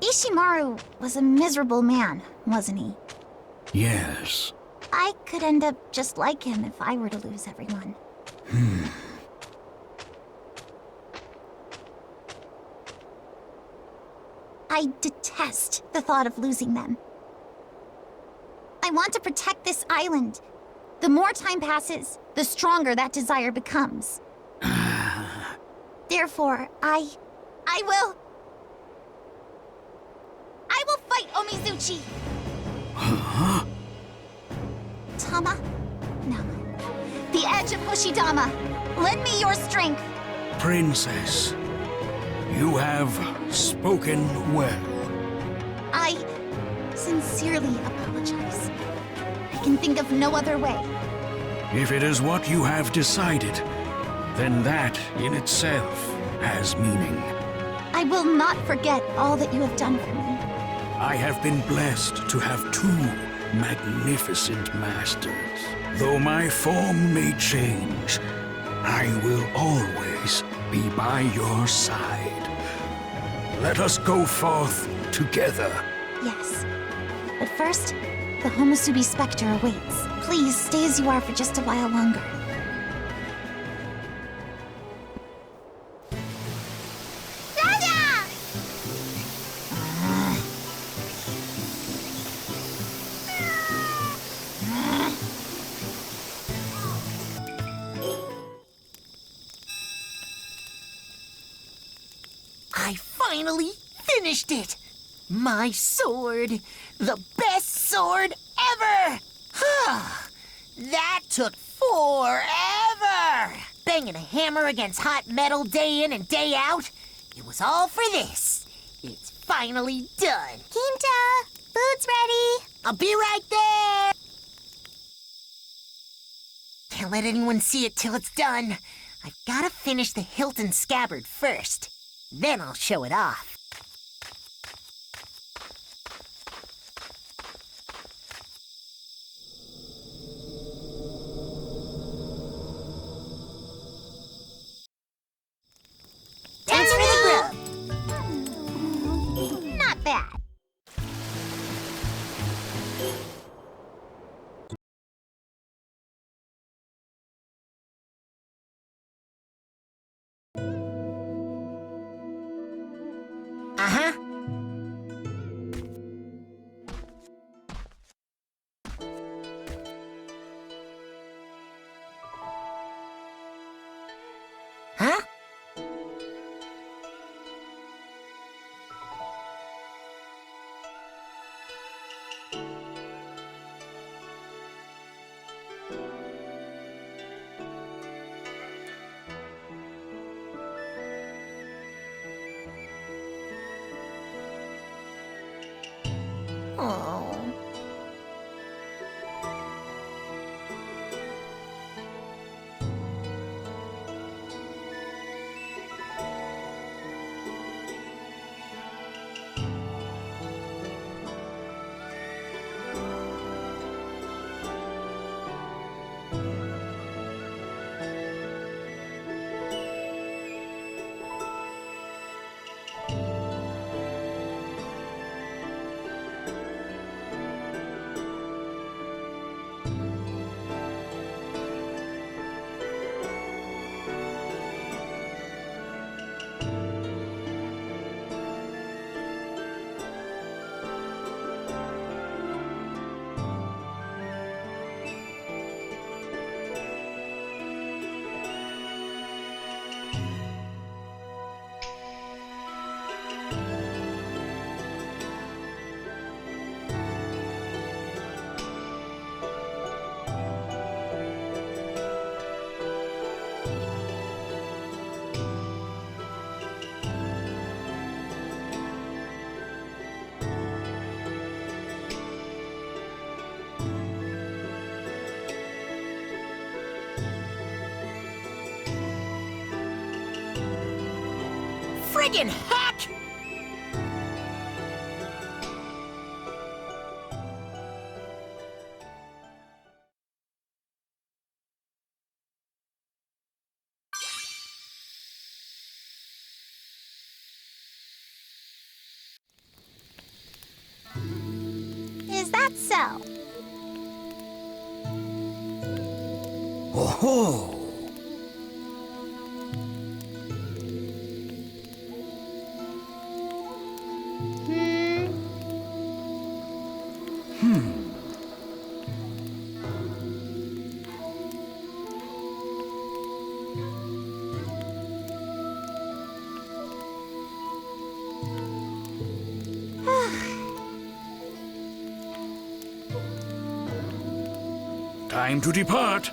Ishimaru was a miserable man, wasn't he? Yes. I could end up just like him if I were to lose everyone. I detest the thought of losing them. I want to protect this island. The more time passes, the stronger that desire becomes. Therefore, I will fight Omizuchi! Tama? No. The edge of Hoshidama. Lend me your strength. Princess, you have spoken well. I sincerely apologize. I can think of no other way. If it is what you have decided, then that in itself has meaning. I will not forget all that you have done for me. I have been blessed to have two magnificent masters. Though my form may change, I will always be by your side. Let us go forth together. Yes. But first, the Homusubi Spectre awaits. Please stay as you are for just a while longer. I finally finished it! My sword! The best sword ever! That took forever! Banging a hammer against hot metal day in and day out. It was all for this. It's finally done. Kinta, food's ready. I'll be right there! Can't let anyone see it till it's done. I've gotta finish the hilt and scabbard first. Then I'll show it off. Thanks for the grub. Not bad. Uh-huh. Huh? Oh. Friggin' heck! Is that so? Oh-ho! Time to depart.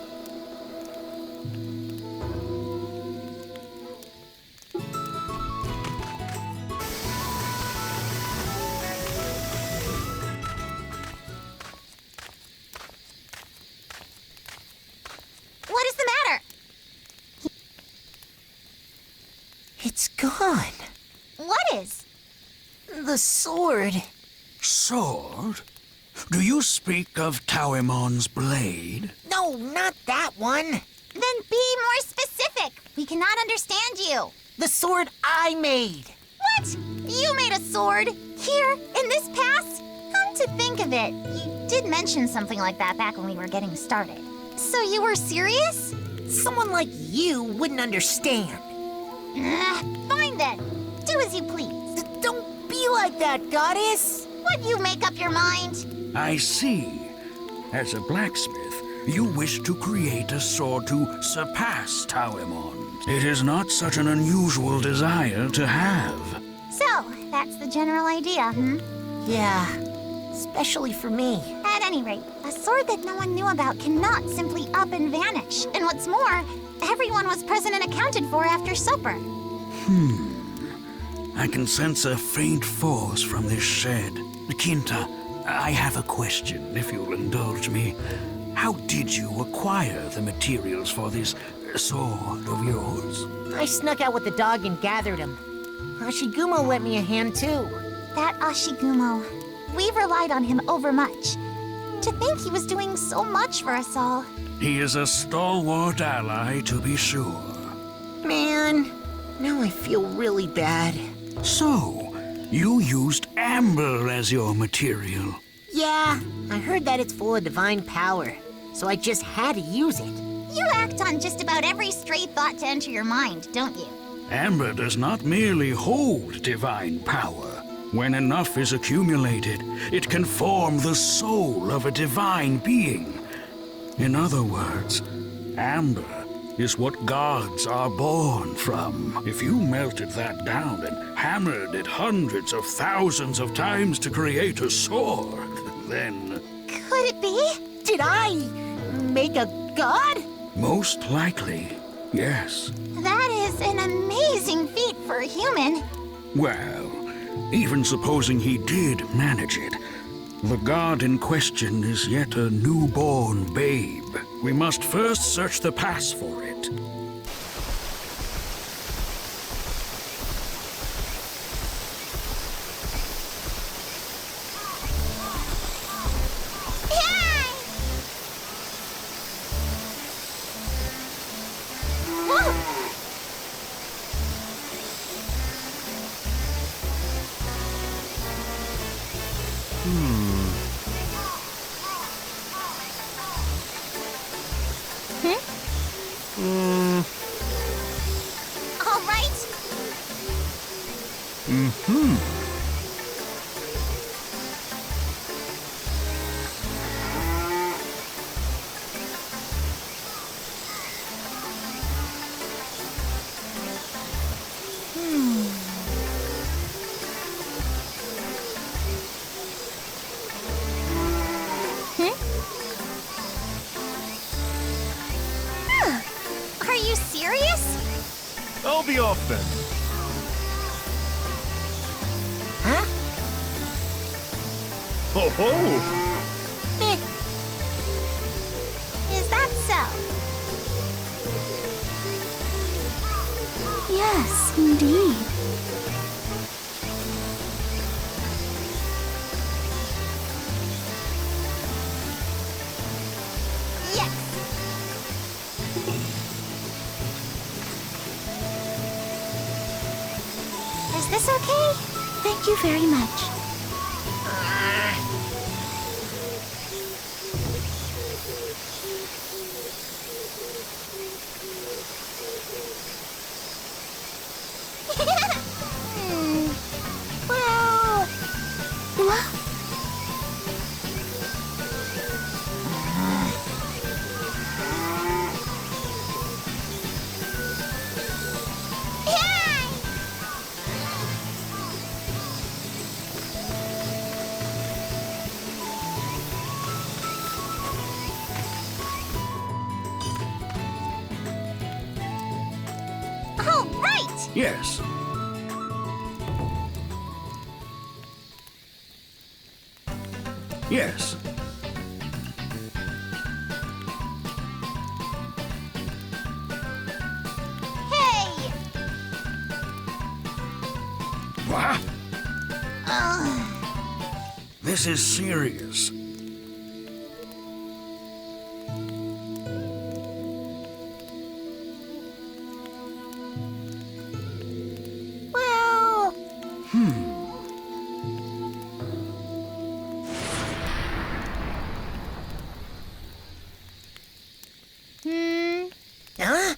What is the matter? It's gone. What is? The sword. Sword? Do you speak of Tawemon's blade? No, not that one. Then be more specific. We cannot understand you. The sword I made. What? You made a sword? Here, in this pass? Come to think of it, you did mention something like that back when we were getting started. So you were serious? Someone like you wouldn't understand. Fine then. Do as you please. Don't be like that, goddess. Would you make up your mind? I see. As a blacksmith, you wish to create a sword to surpass Tawemon's. It is not such an unusual desire to have. So, that's the general idea, Yeah, especially for me. At any rate, a sword that no one knew about cannot simply up and vanish. And what's more, everyone was present and accounted for after supper. I can sense a faint force from this shed. Kinta, I have a question, if you'll indulge me. How did you acquire the materials for this sword of yours? I snuck out with the dog and gathered them. Ashigumo lent me a hand too. That Ashigumo. We've relied on him overmuch. To think he was doing so much for us all. He is a stalwart ally, to be sure. Man, now I feel really bad. So, you used amber as your material. Yeah, I heard that it's full of divine power, so I just had to use it. You act on just about every stray thought to enter your mind, don't you? Amber does not merely hold divine power. When enough is accumulated, it can form the soul of a divine being. In other words, amber is what gods are born from. If you melted that down and hammered it hundreds of thousands of times to create a sword, then... Could it be? Did I make a god? Most likely, yes. That is an amazing feat for a human. Well, even supposing he did manage it, the god in question is yet a newborn babe. We must first search the pass for it. All right. Are you serious? I'll be off then. Huh? Ho ho! Is that so? Yes, indeed. Yes. Is this okay? Thank you very much. Well... What? Yes. Yes. Hey! What? This is serious. Well... Huh?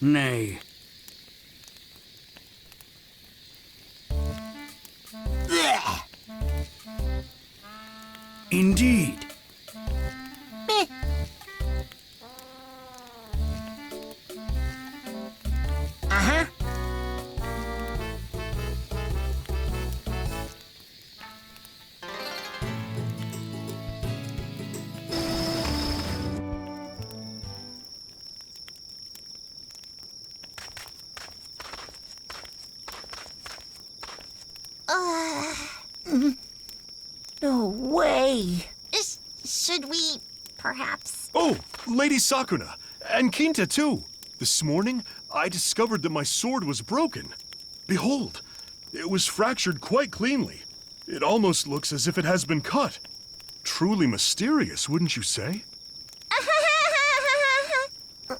Nay. Blech. Indeed. Meh. Uh-huh. No way. Should we, perhaps? Oh, Lady Sakuna, and Kinta too. This morning, I discovered that my sword was broken. Behold, it was fractured quite cleanly. It almost looks as if it has been cut. Truly mysterious, wouldn't you say?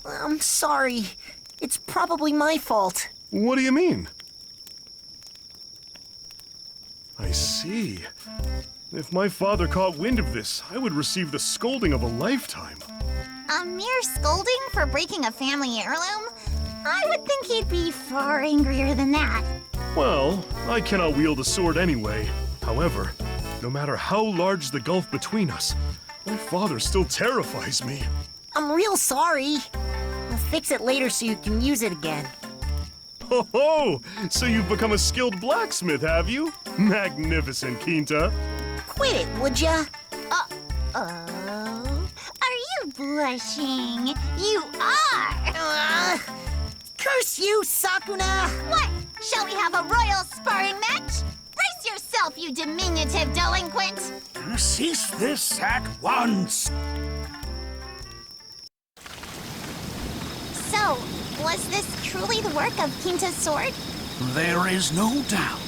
I'm sorry. It's probably my fault. What do you mean? I see. If my father caught wind of this, I would receive the scolding of a lifetime. A mere scolding for breaking a family heirloom? I would think he'd be far angrier than that. Well, I cannot wield a sword anyway. However, no matter how large the gulf between us, my father still terrifies me. I'm real sorry. I'll fix it later so you can use it again. Ho ho! So you've become a skilled blacksmith, have you? Magnificent, Kinta. Quit it, would ya? Are you blushing? You are! Curse you, Sakuna! What? Shall we have a royal sparring match? Brace yourself, you diminutive delinquent! Cease this at once! So, was this truly the work of Kinta's sword? There is no doubt.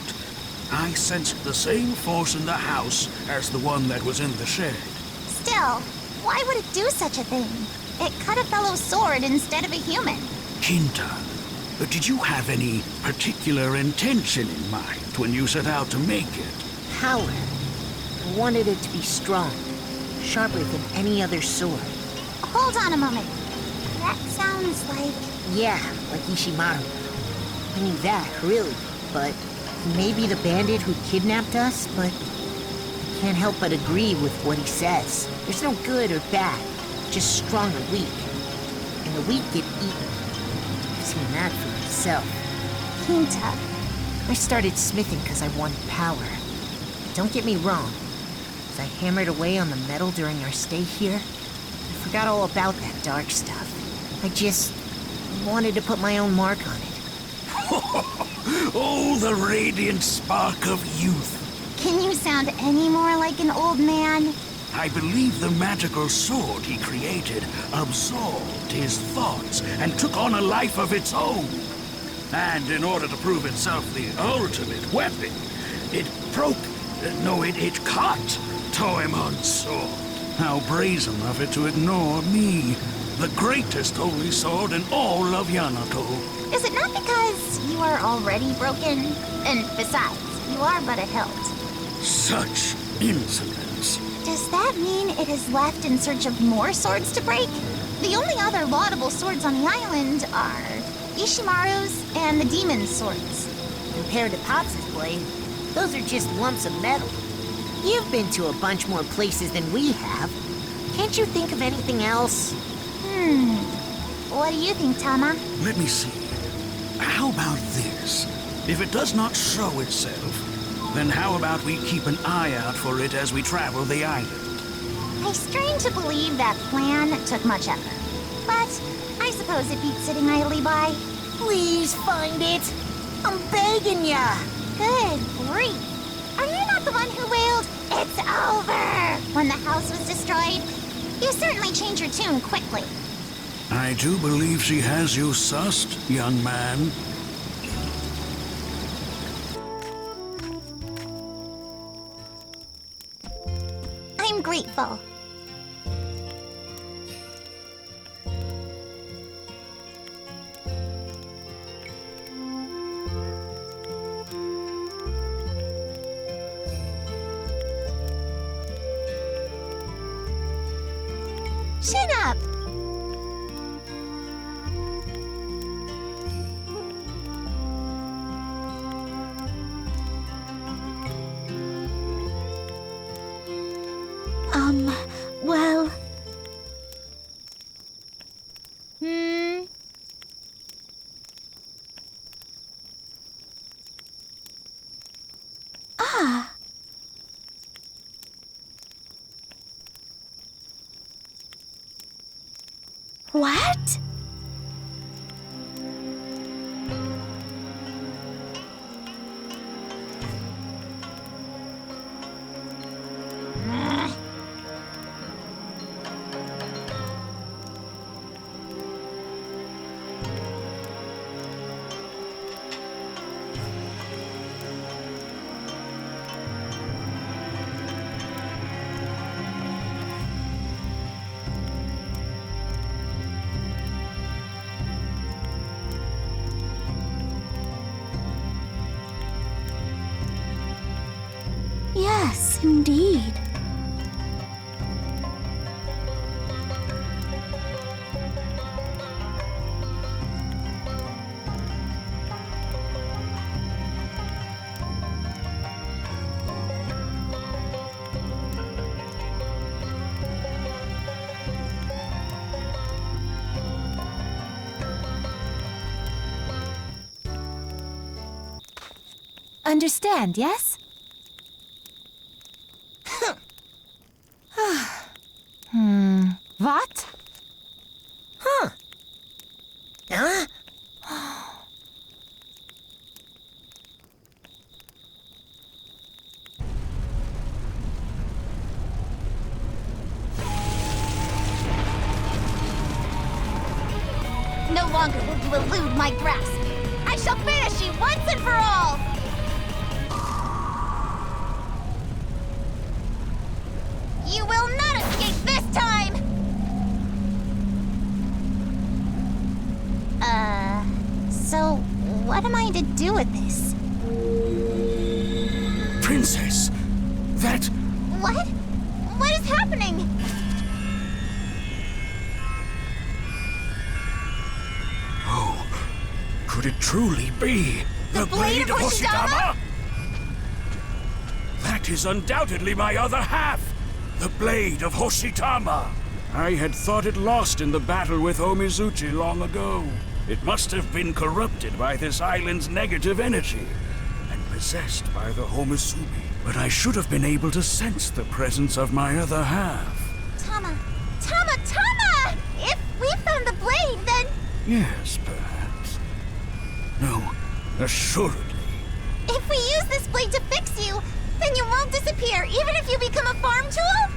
I sensed the same force in the house as the one that was in the shed. Still, why would it do such a thing? It cut a fellow's sword instead of a human. Kinta, did you have any particular intention in mind when you set out to make it? Power. I wanted it to be strong, sharper than any other sword. Hold on a moment. That sounds like... Yeah, like Ishimaru. I mean that, really, but maybe the bandit who kidnapped us, but I can't help but agree with what he says. There's no good or bad, just strong or weak. And the weak get eaten. I've seen that for myself. Kinta. I started smithing because I wanted power. Don't get me wrong. As I hammered away on the metal during our stay here, I forgot all about that dark stuff. I just wanted to put my own mark on it. Oh, the radiant spark of youth. Can you sound any more like an old man? I believe the magical sword he created absorbed his thoughts and took on a life of its own. And in order to prove itself the ultimate weapon, it it cut Toemon's sword. How brazen of it to ignore me, the greatest holy sword in all of Yamato. Is it not because you are already broken? And besides, you are but a hilt. Such insolence. Does that mean it is left in search of more swords to break? The only other laudable swords on the island are Ishimaru's and the demon's swords. Compared to Pops' blade, those are just lumps of metal. You've been to a bunch more places than we have. Can't you think of anything else? What do you think, Tama? Let me see. How about this? If it does not show itself, then how about we keep an eye out for it as we travel the island? I strain to believe that plan took much effort. But I suppose it beats sitting idly by. Please find it. I'm begging ya! Good grief. Are you not the one who wailed, "It's over," when the house was destroyed? You certainly changed your tune quickly. I do believe she has you sussed, young man. I'm grateful. Shut up! Well... Ah... What? Yes, indeed. Understand, yes? What? Huh? No longer will you elude my grasp. I shall finish you once and for all! You will not escape this time! So what am I to do with this? Princess, that... What? What is happening? Oh, could it truly be the Blade of Hoshidama? That is undoubtedly my other half, the Blade of Hoshidama. I had thought it lost in the battle with Omizuchi long ago. It must have been corrupted by this island's negative energy and possessed by the Homusubi. But I should have been able to sense the presence of my other half. Tama! If we found the blade, then... Yes, perhaps. No, assuredly. If we use this blade to fix you, then you won't disappear, even if you become a farm tool?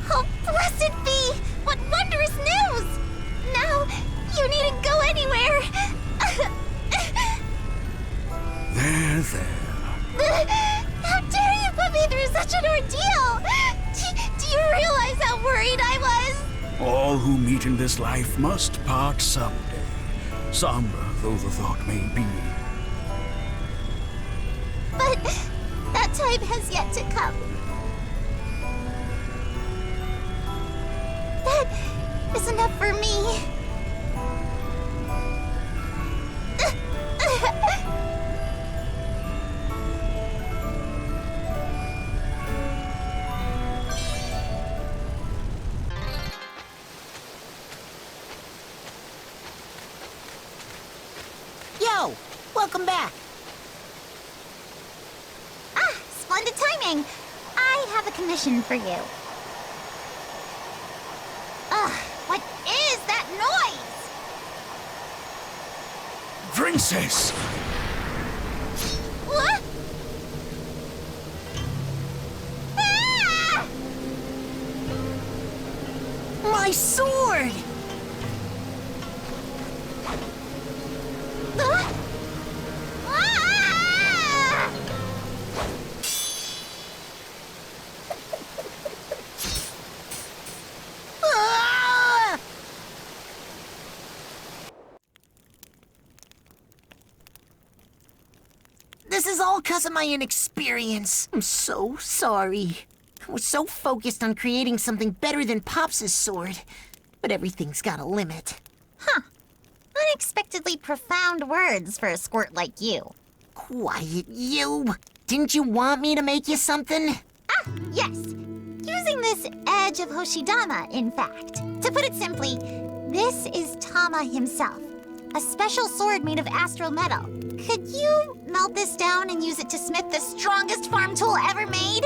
Oh, blessed be! What wondrous news! Now, you needn't go anywhere! There. How dare you put me through such an ordeal! Do you realize how worried I was? All who meet in this life must part someday, somber though the thought may be. But that time has yet to come. That is enough for me. Yo, welcome back. Ah, splendid timing. I have a commission for you. Ugh, what is that noise? Princess! What? Ah! My sword! Ah! Ah! Ah! This is all because of my inexperience. I'm so sorry. I was so focused on creating something better than Pops' sword. But everything's got a limit. Huh. Unexpectedly profound words for a squirt like you. Quiet, you! Didn't you want me to make you something? Ah, yes. Using this edge of Hoshidama, in fact. To put it simply, this is Tama himself. A special sword made of astral metal. Could you melt this down and use it to smith the strongest farm tool ever made?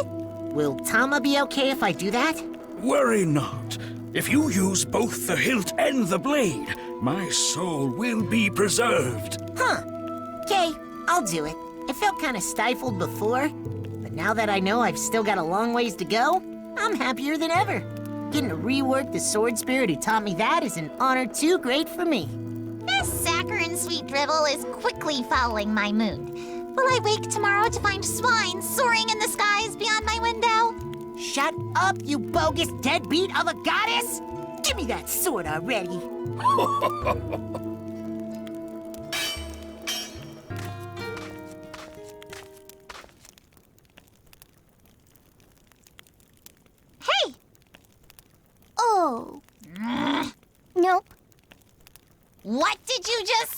Will Tama be okay if I do that? Worry not. If you use both the hilt and the blade, my soul will be preserved. Huh. Okay, I'll do it. I felt kind of stifled before, but now that I know I've still got a long ways to go, I'm happier than ever. Getting to rework the sword spirit who taught me that is an honor too great for me. This saccharine sweet drivel is quickly fouling my mood. Will I wake tomorrow to find swine soaring in the skies beyond my window? Shut up, you bogus deadbeat of a goddess! Give me that sword already. Hey! Oh. Nope. What did you just say?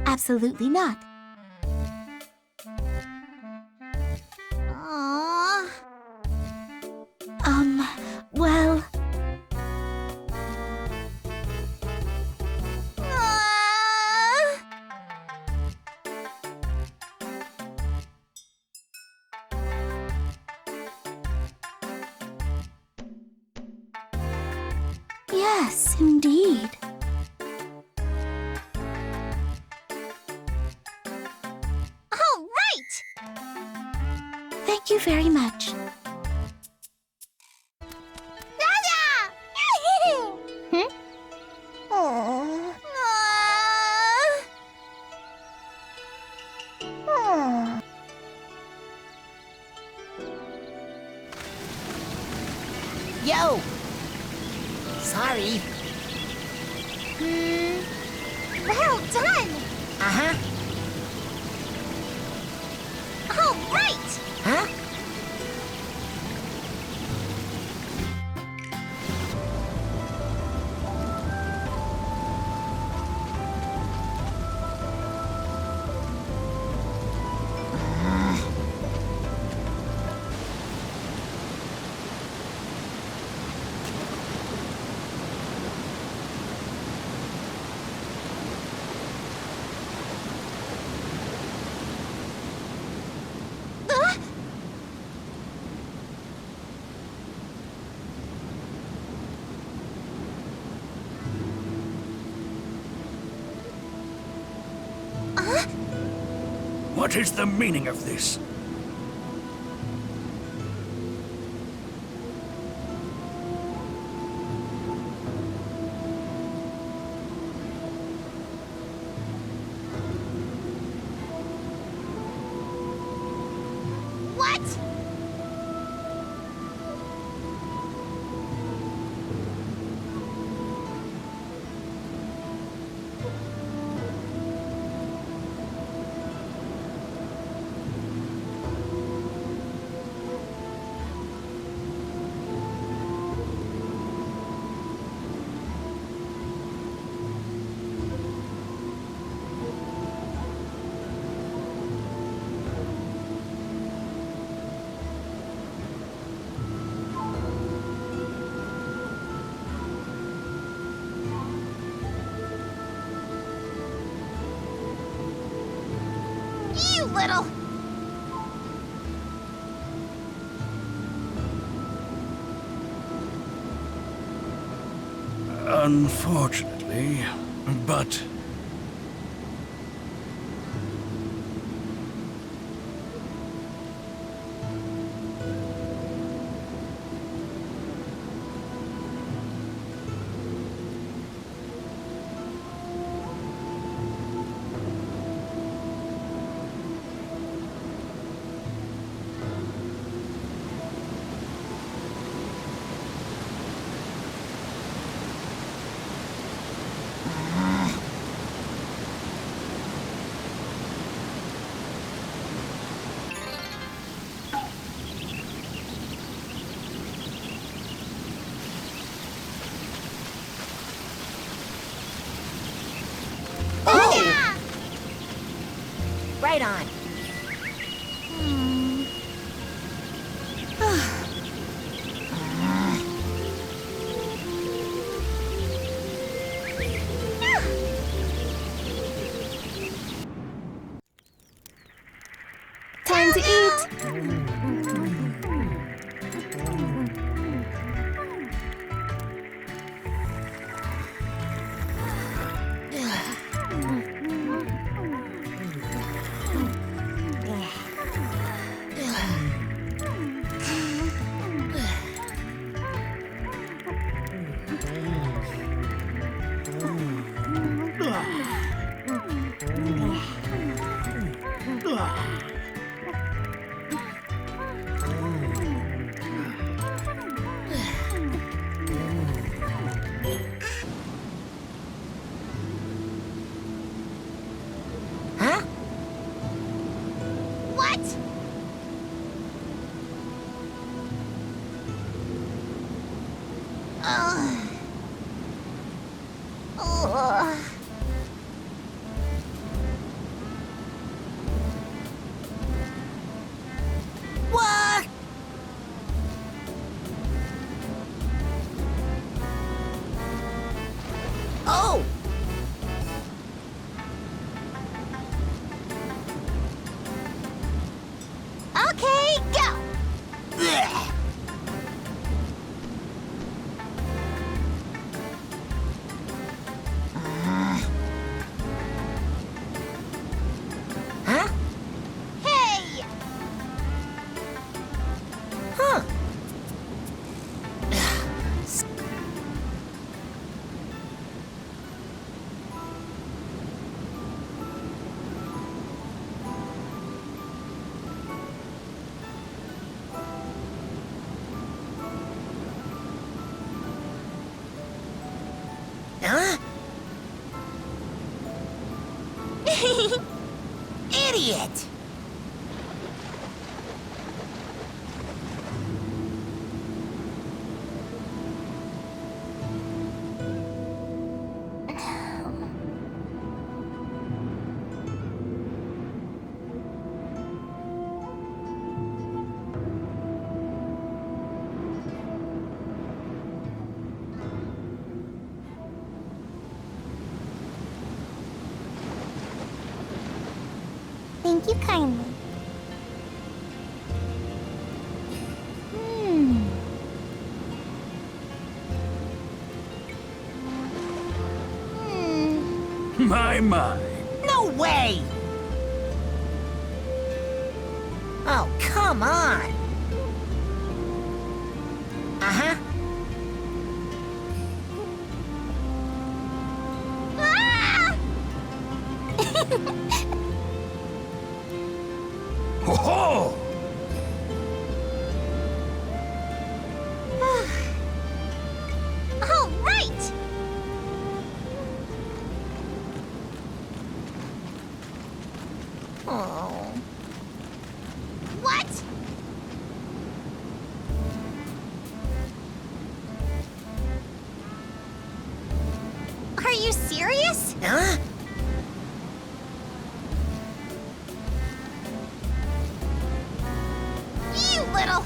Absolutely not. Aww. Well, yes, indeed. All right! Thank you very much. Hmm? Oh. Yo! Sorry. Well done! Uh-huh. All right! Huh? What is the meaning of this? What? You little... Unfortunately, but... Right on. Time to eat! What? What? Oh! Okay, go! Blech. Huh? Hey! Huh. Huh? Idiot! Thank you kindly. My. No way! Oh, come on! Uh-huh. Ah! Ho ho! All right! Oh. What? Are you serious? Huh? You little...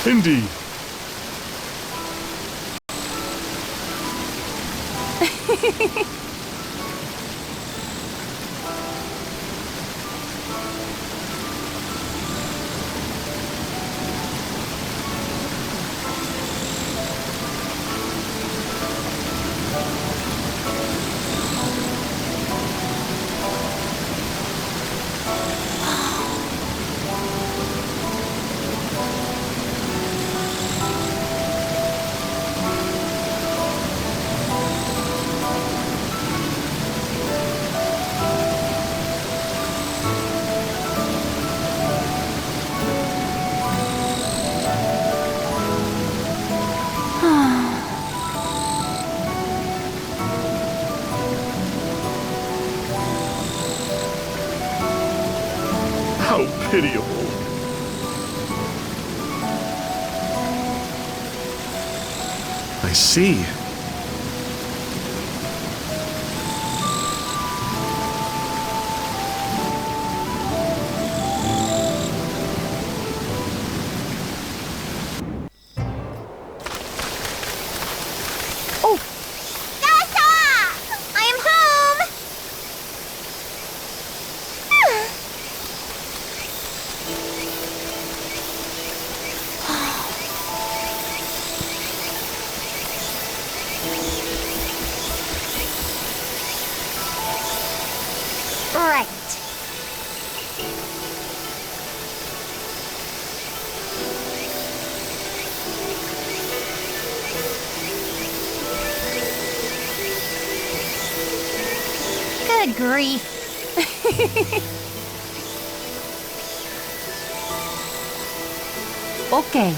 Indeed. How pitiable. I see. I am home! Right. Good grief. Okay.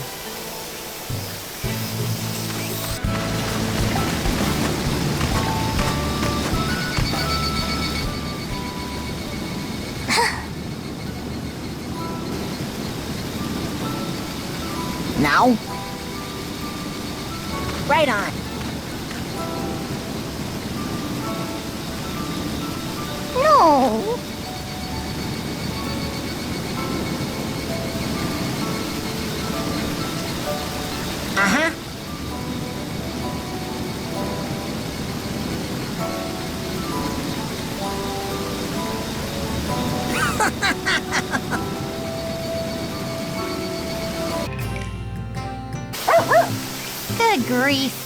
Now? Right on. No. Uh-huh. Good grief.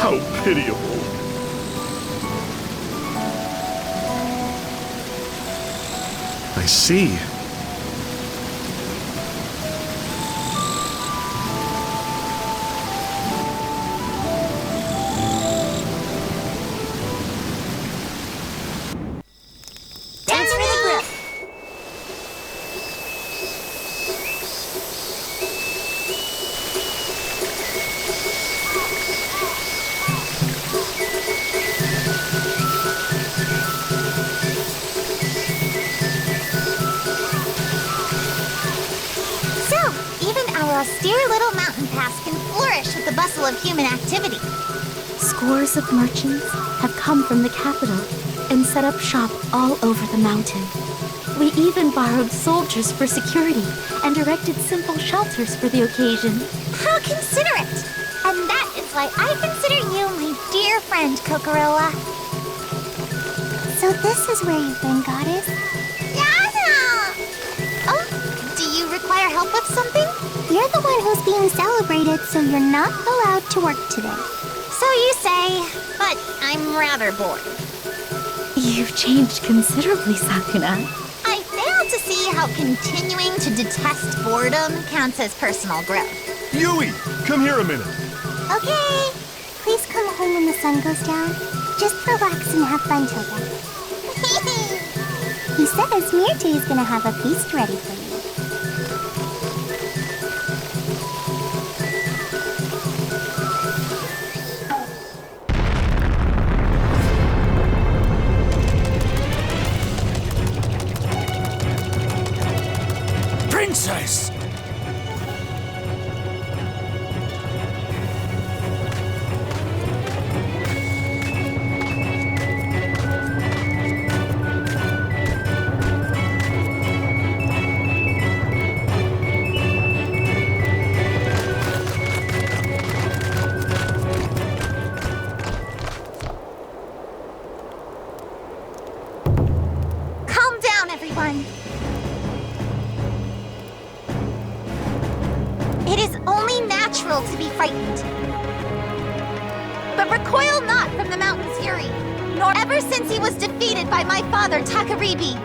How pitiable. I see. Thanks for the grip. Austere little mountain pass can flourish with the bustle of human activity. Scores of merchants have come from the capital and set up shop all over the mountain. We even borrowed soldiers for security and erected simple shelters for the occasion. How considerate! And that is why I consider you my dear friend, Kokoroa. So this is where you've been, Goddess? Yana! Oh, do you require of something? You're the one who's being celebrated, so you're not allowed to work today. So you say, but I'm rather bored. You've changed considerably, Sakuna. I fail to see how continuing to detest boredom counts as personal growth. Yui, come here a minute. Okay. Please come home when the sun goes down. Just relax and have fun till then. He says Myrte is gonna have a feast ready for you. Princess! Calm down, everyone. It is only natural to be frightened. But recoil not from the mountain's fury, nor ever since he was defeated by my father Takaribi.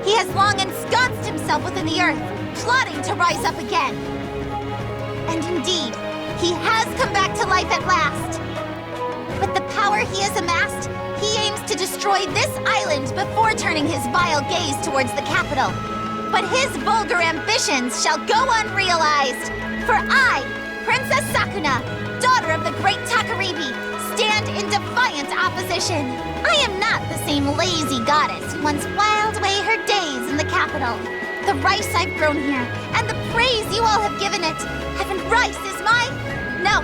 He has long ensconced himself within the earth, plotting to rise up again. And indeed, he has come back to life at last. With the power he has amassed, he aims to destroy this island before turning his vile gaze towards the capital. But his vulgar ambitions shall go unrealized. For I, Princess Sakuna, daughter of the great Takaribi, stand in defiant opposition. I am not the same lazy goddess who once whiled away her days in the capital. The rice I've grown here, and the praise you all have given it, heaven rice is my... No,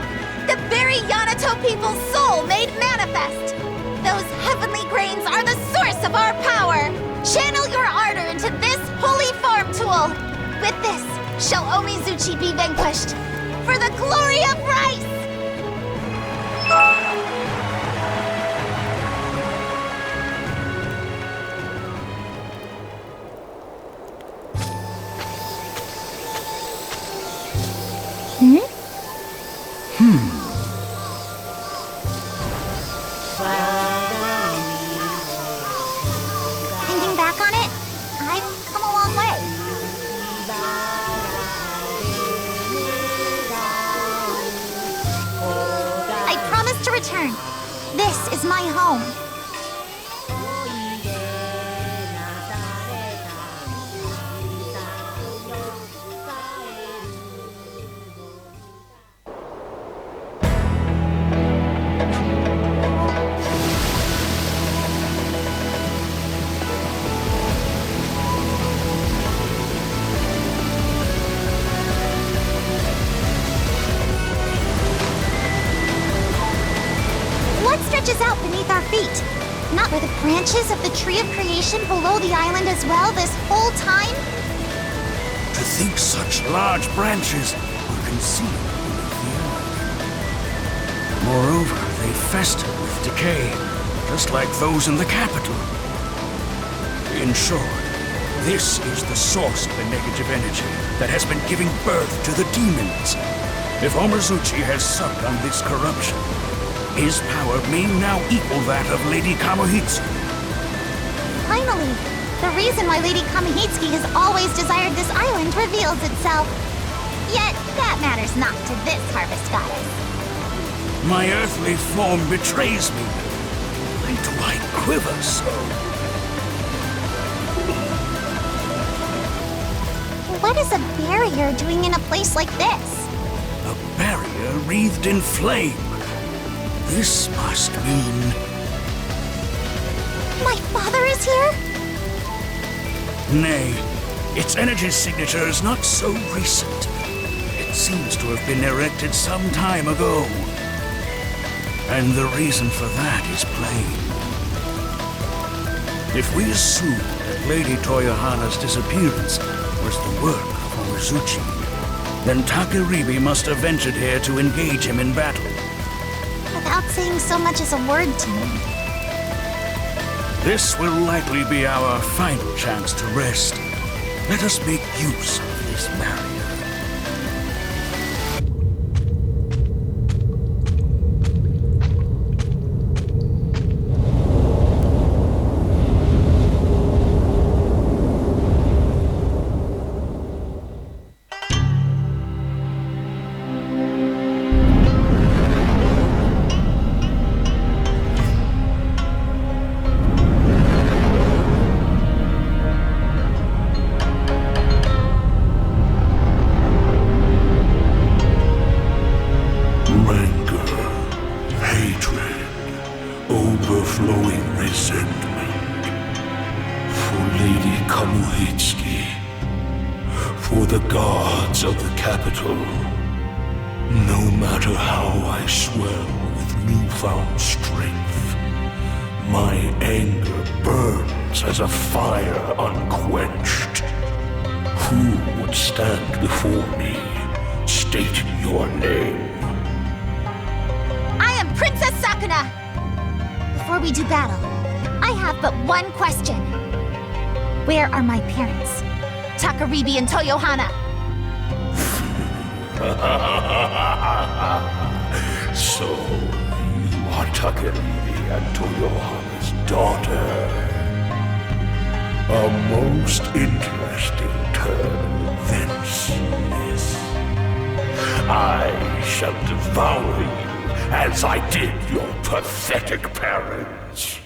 the very Yamato people's soul made manifest. Those heavenly grains are the source of our power. Channel your ardor into this holy farm tool. With this, shall Omizuchi be vanquished, for the glory of rice! Thinking back on it, I've come a long way. I promise to return. This is my home. What stretches out beneath our feet? Not were the branches of the Tree of Creation below the island as well this whole time? To think such large branches were concealed beneath the earth. Moreover, they fester with decay, just like those in the capital. In short, this is the source of the negative energy that has been giving birth to the demons. If Omizuchi has supped on this corruption, his power may now equal that of Lady Kamuhitsu. Finally, the reason why Lady Kamuhitsuki has always desired this island reveals itself. Yet, that matters not to this harvest goddess. My earthly form betrays me. Why do I quiver so? What is a barrier doing in a place like this? A barrier wreathed in flame. This must mean... My father is here? Nay, its energy signature is not so recent. It seems to have been erected some time ago. And the reason for that is plain. If we assume that Lady Toyohana's disappearance was the work of Omizuchi, then Takaribi must have ventured here to engage him in battle. Without saying so much as a word to me. This will likely be our final chance to rest. Let us make use of this barrier. duty. For the gods of the capital. No matter how I swell with newfound strength, my anger burns as a fire unquenched. Who would stand before me? State your name. I am Princess Sakuna! Before we do battle, I have but one question. Where are my parents? Takaribi and Toyohana. So, you are Takaribi and Toyohana's daughter. A most interesting turn of events, this. I shall devour you as I did your pathetic parents.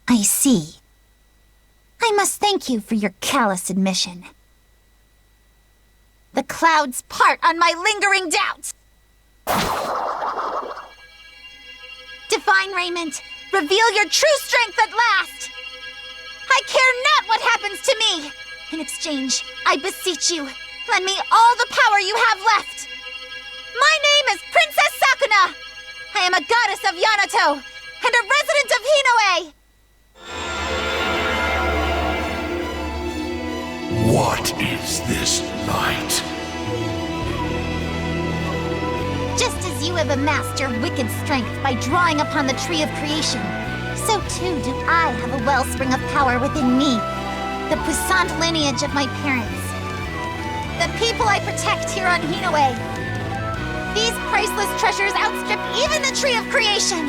I see. I must thank you for your callous admission. The clouds part on my lingering doubts! Divine Raiment, reveal your true strength at last! I care not what happens to me! In exchange, I beseech you, lend me all the power you have left! My name is Princess Sakuna! I am a goddess of Yamato, and a resident of Hinoe! What is this light? Just as you have amassed your wicked strength by drawing upon the Tree of Creation, so too do I have a wellspring of power within me, the puissant lineage of my parents. The people I protect here on Hinoe. These priceless treasures outstrip even the Tree of Creation!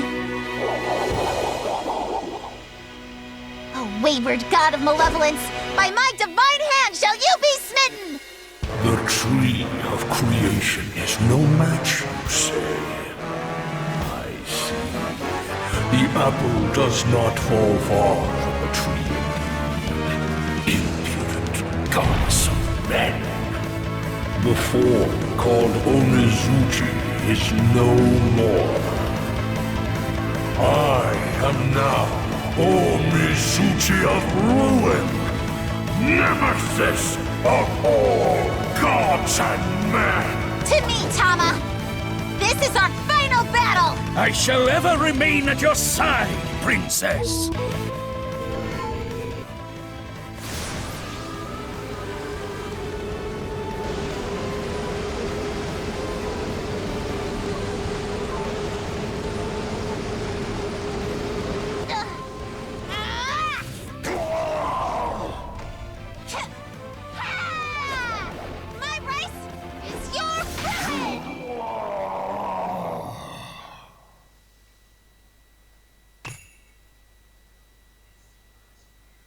O wayward god of malevolence, by my divine hand shall you be smitten! The Tree of Creation is no match, you say? I see. The apple does not fall far from the tree. Impudent goddess of men. The form called Onizuchi is no more. I am now Onizuchi of Ruin, nemesis of all gods and men. To me, Tama! This is our final battle! I shall ever remain at your side, princess.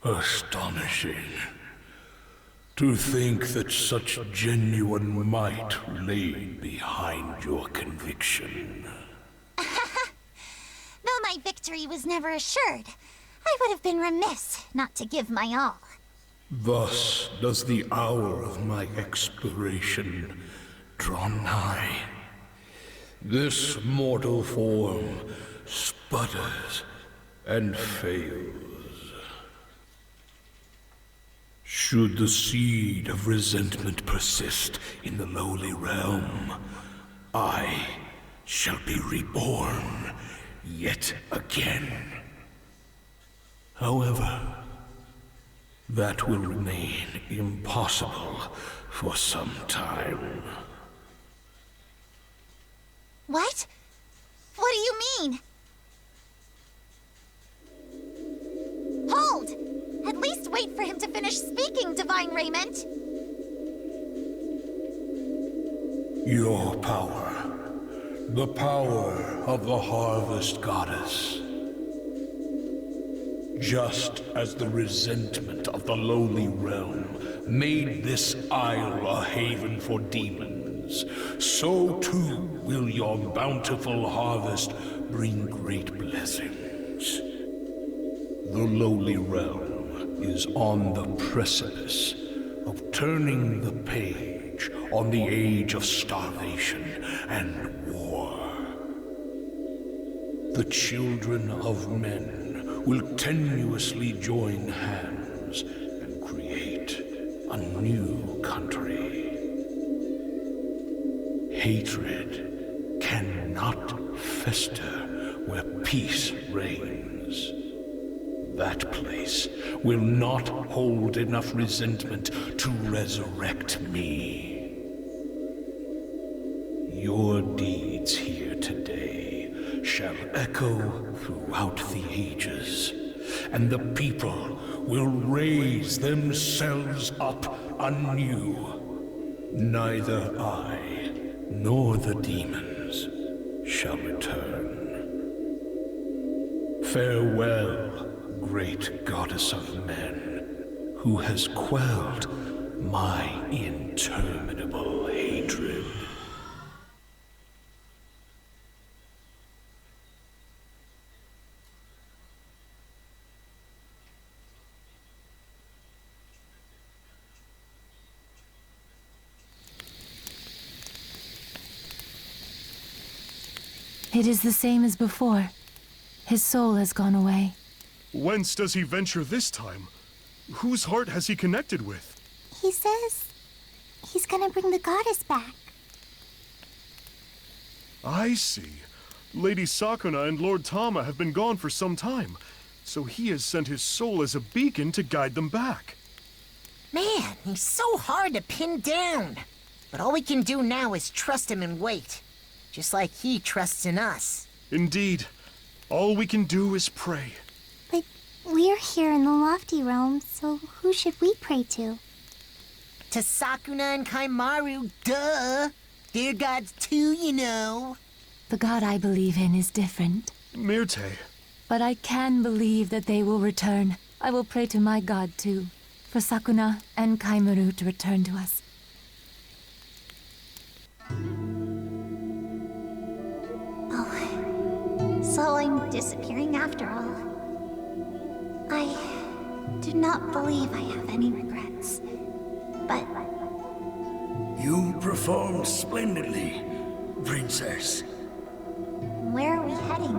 Astonishing. To think that such genuine might lay behind your conviction. Though my victory was never assured, I would have been remiss not to give my all. Thus does the hour of my expiration draw nigh. This mortal form sputters and fails. Should the seed of resentment persist in the lowly realm, I shall be reborn yet again. However, that will remain impossible for some time. What? What do you mean? Hold! At least wait for him to finish speaking, Divine Raiment! Your power. The power of the Harvest Goddess. Just as the resentment of the lowly realm made this isle a haven for demons, so too will your bountiful harvest bring great blessings. The lowly realm is on the precipice of turning the page on the age of starvation and war. The children of men will tenuously join hands and create a new country. Hatred cannot fester where peace reigns. That place will not hold enough resentment to resurrect me. Your deeds here today shall echo throughout the ages, and the people will raise themselves up anew. Neither I nor the demons shall return. Farewell, great goddess of men, who has quelled my interminable hatred. It is the same as before. His soul has gone away. Whence does he venture this time? Whose heart has he connected with? He says he's gonna bring the goddess back. I see. Lady Sakuna and Lord Tama have been gone for some time, so he has sent his soul as a beacon to guide them back. Man, he's so hard to pin down. But all we can do now is trust him and wait. Just like he trusts in us. Indeed. All we can do is pray. But we're here in the lofty realms, so who should we pray to? To Sakuna and Kaimaru, duh! They're gods too, you know. The god I believe in is different. Myrte. But I can believe that they will return. I will pray to my god too, for Sakuna and Kaimaru to return to us. So I'm disappearing after all. I do not believe I have any regrets. But You performed splendidly, Princess. where are we heading?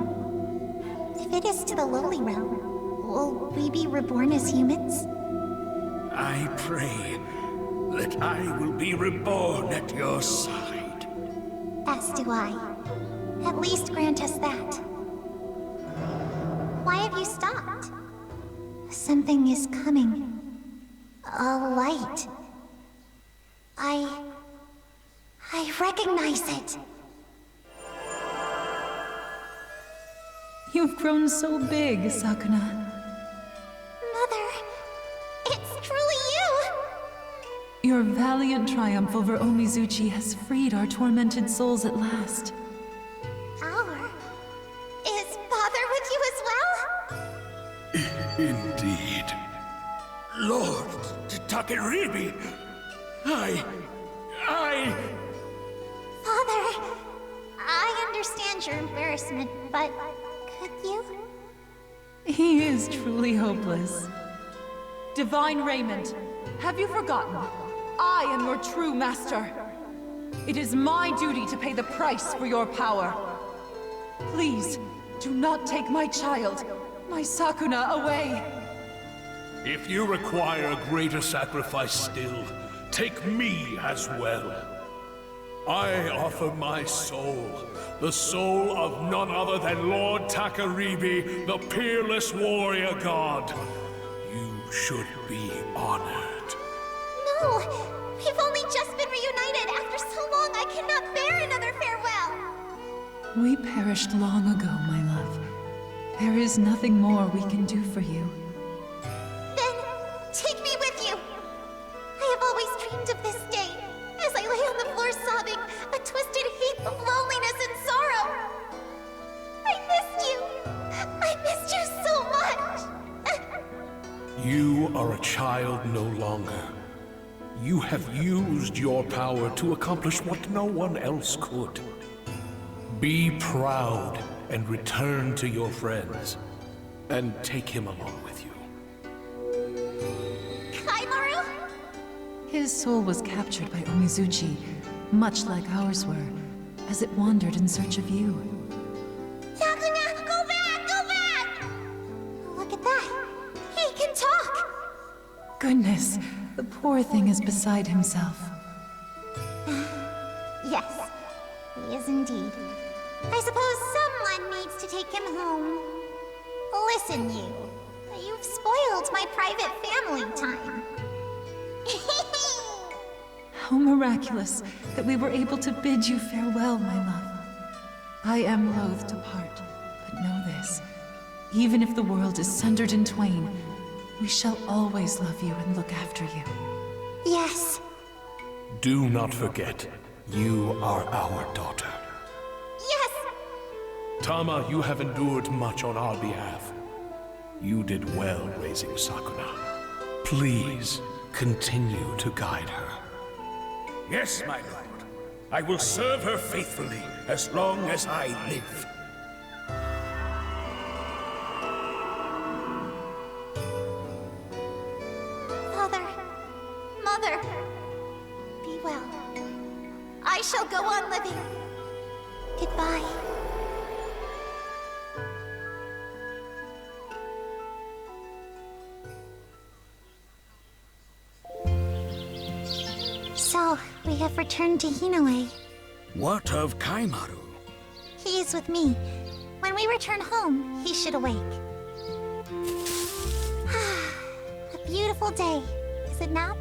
If it is to the lowly realm, will we be reborn as humans? I pray that I will be reborn at your side. As do I. At least grant us that. Why have you stopped? Something is coming. A light. I recognize it. You've grown so big, Sakuna. Mother, it's truly you! Your valiant triumph over Omizuchi has freed our tormented souls at last. Is Father with you as well? Indeed. Lord Takeribi, Father, I understand your embarrassment, but could you? He is truly hopeless. Divine Raymond, have you forgotten? I am your true master. It is my duty to pay the price for your power. Please, do not take my child, my Sakuna, away. if you require a greater sacrifice still, take me as well. I offer my soul, the soul of none other than Lord Takeribi, the peerless warrior god. You should be honored. No! We've only just been reunited. After so long, I cannot bear another farewell! We perished long ago, my love. There is nothing more we can do for you. Then, take me with you! I have always dreamed of this day, as I lay on the floor sobbing, a twisted heap of loneliness and sorrow. I missed you! I missed you so much! You are a child no longer. You have used your power to accomplish what no one else could. Be proud and return to your friends, and take him along with you. Kaimaru? His soul was captured by Omizuchi, much like ours were, as it wandered in search of you. Sakuna, go back! Go back! Look at that! He can talk! Goodness, The poor thing is beside himself. Yes, he is indeed. I suppose someone needs to take him home. Listen, you've spoiled my private family time. How miraculous that we were able to bid you farewell, my love. I am loath to part, but know this. Even if the world is sundered in twain, we shall always love you and look after you. Yes. Do not forget, you are our daughter. Yes! Tama, you have endured much on our behalf. You did well raising Sakuna. Please, continue to guide her. Yes, my lord. I will serve her faithfully as long as I live. Father, Mother, be well. I shall go on living. Goodbye. So, we have returned to Hinoe. What of Kaimaru? He is with me. When we return home, he should awake. A beautiful day, is it not?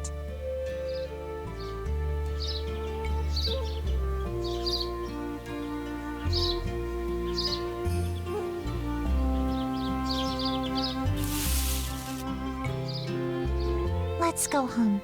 Let's go home.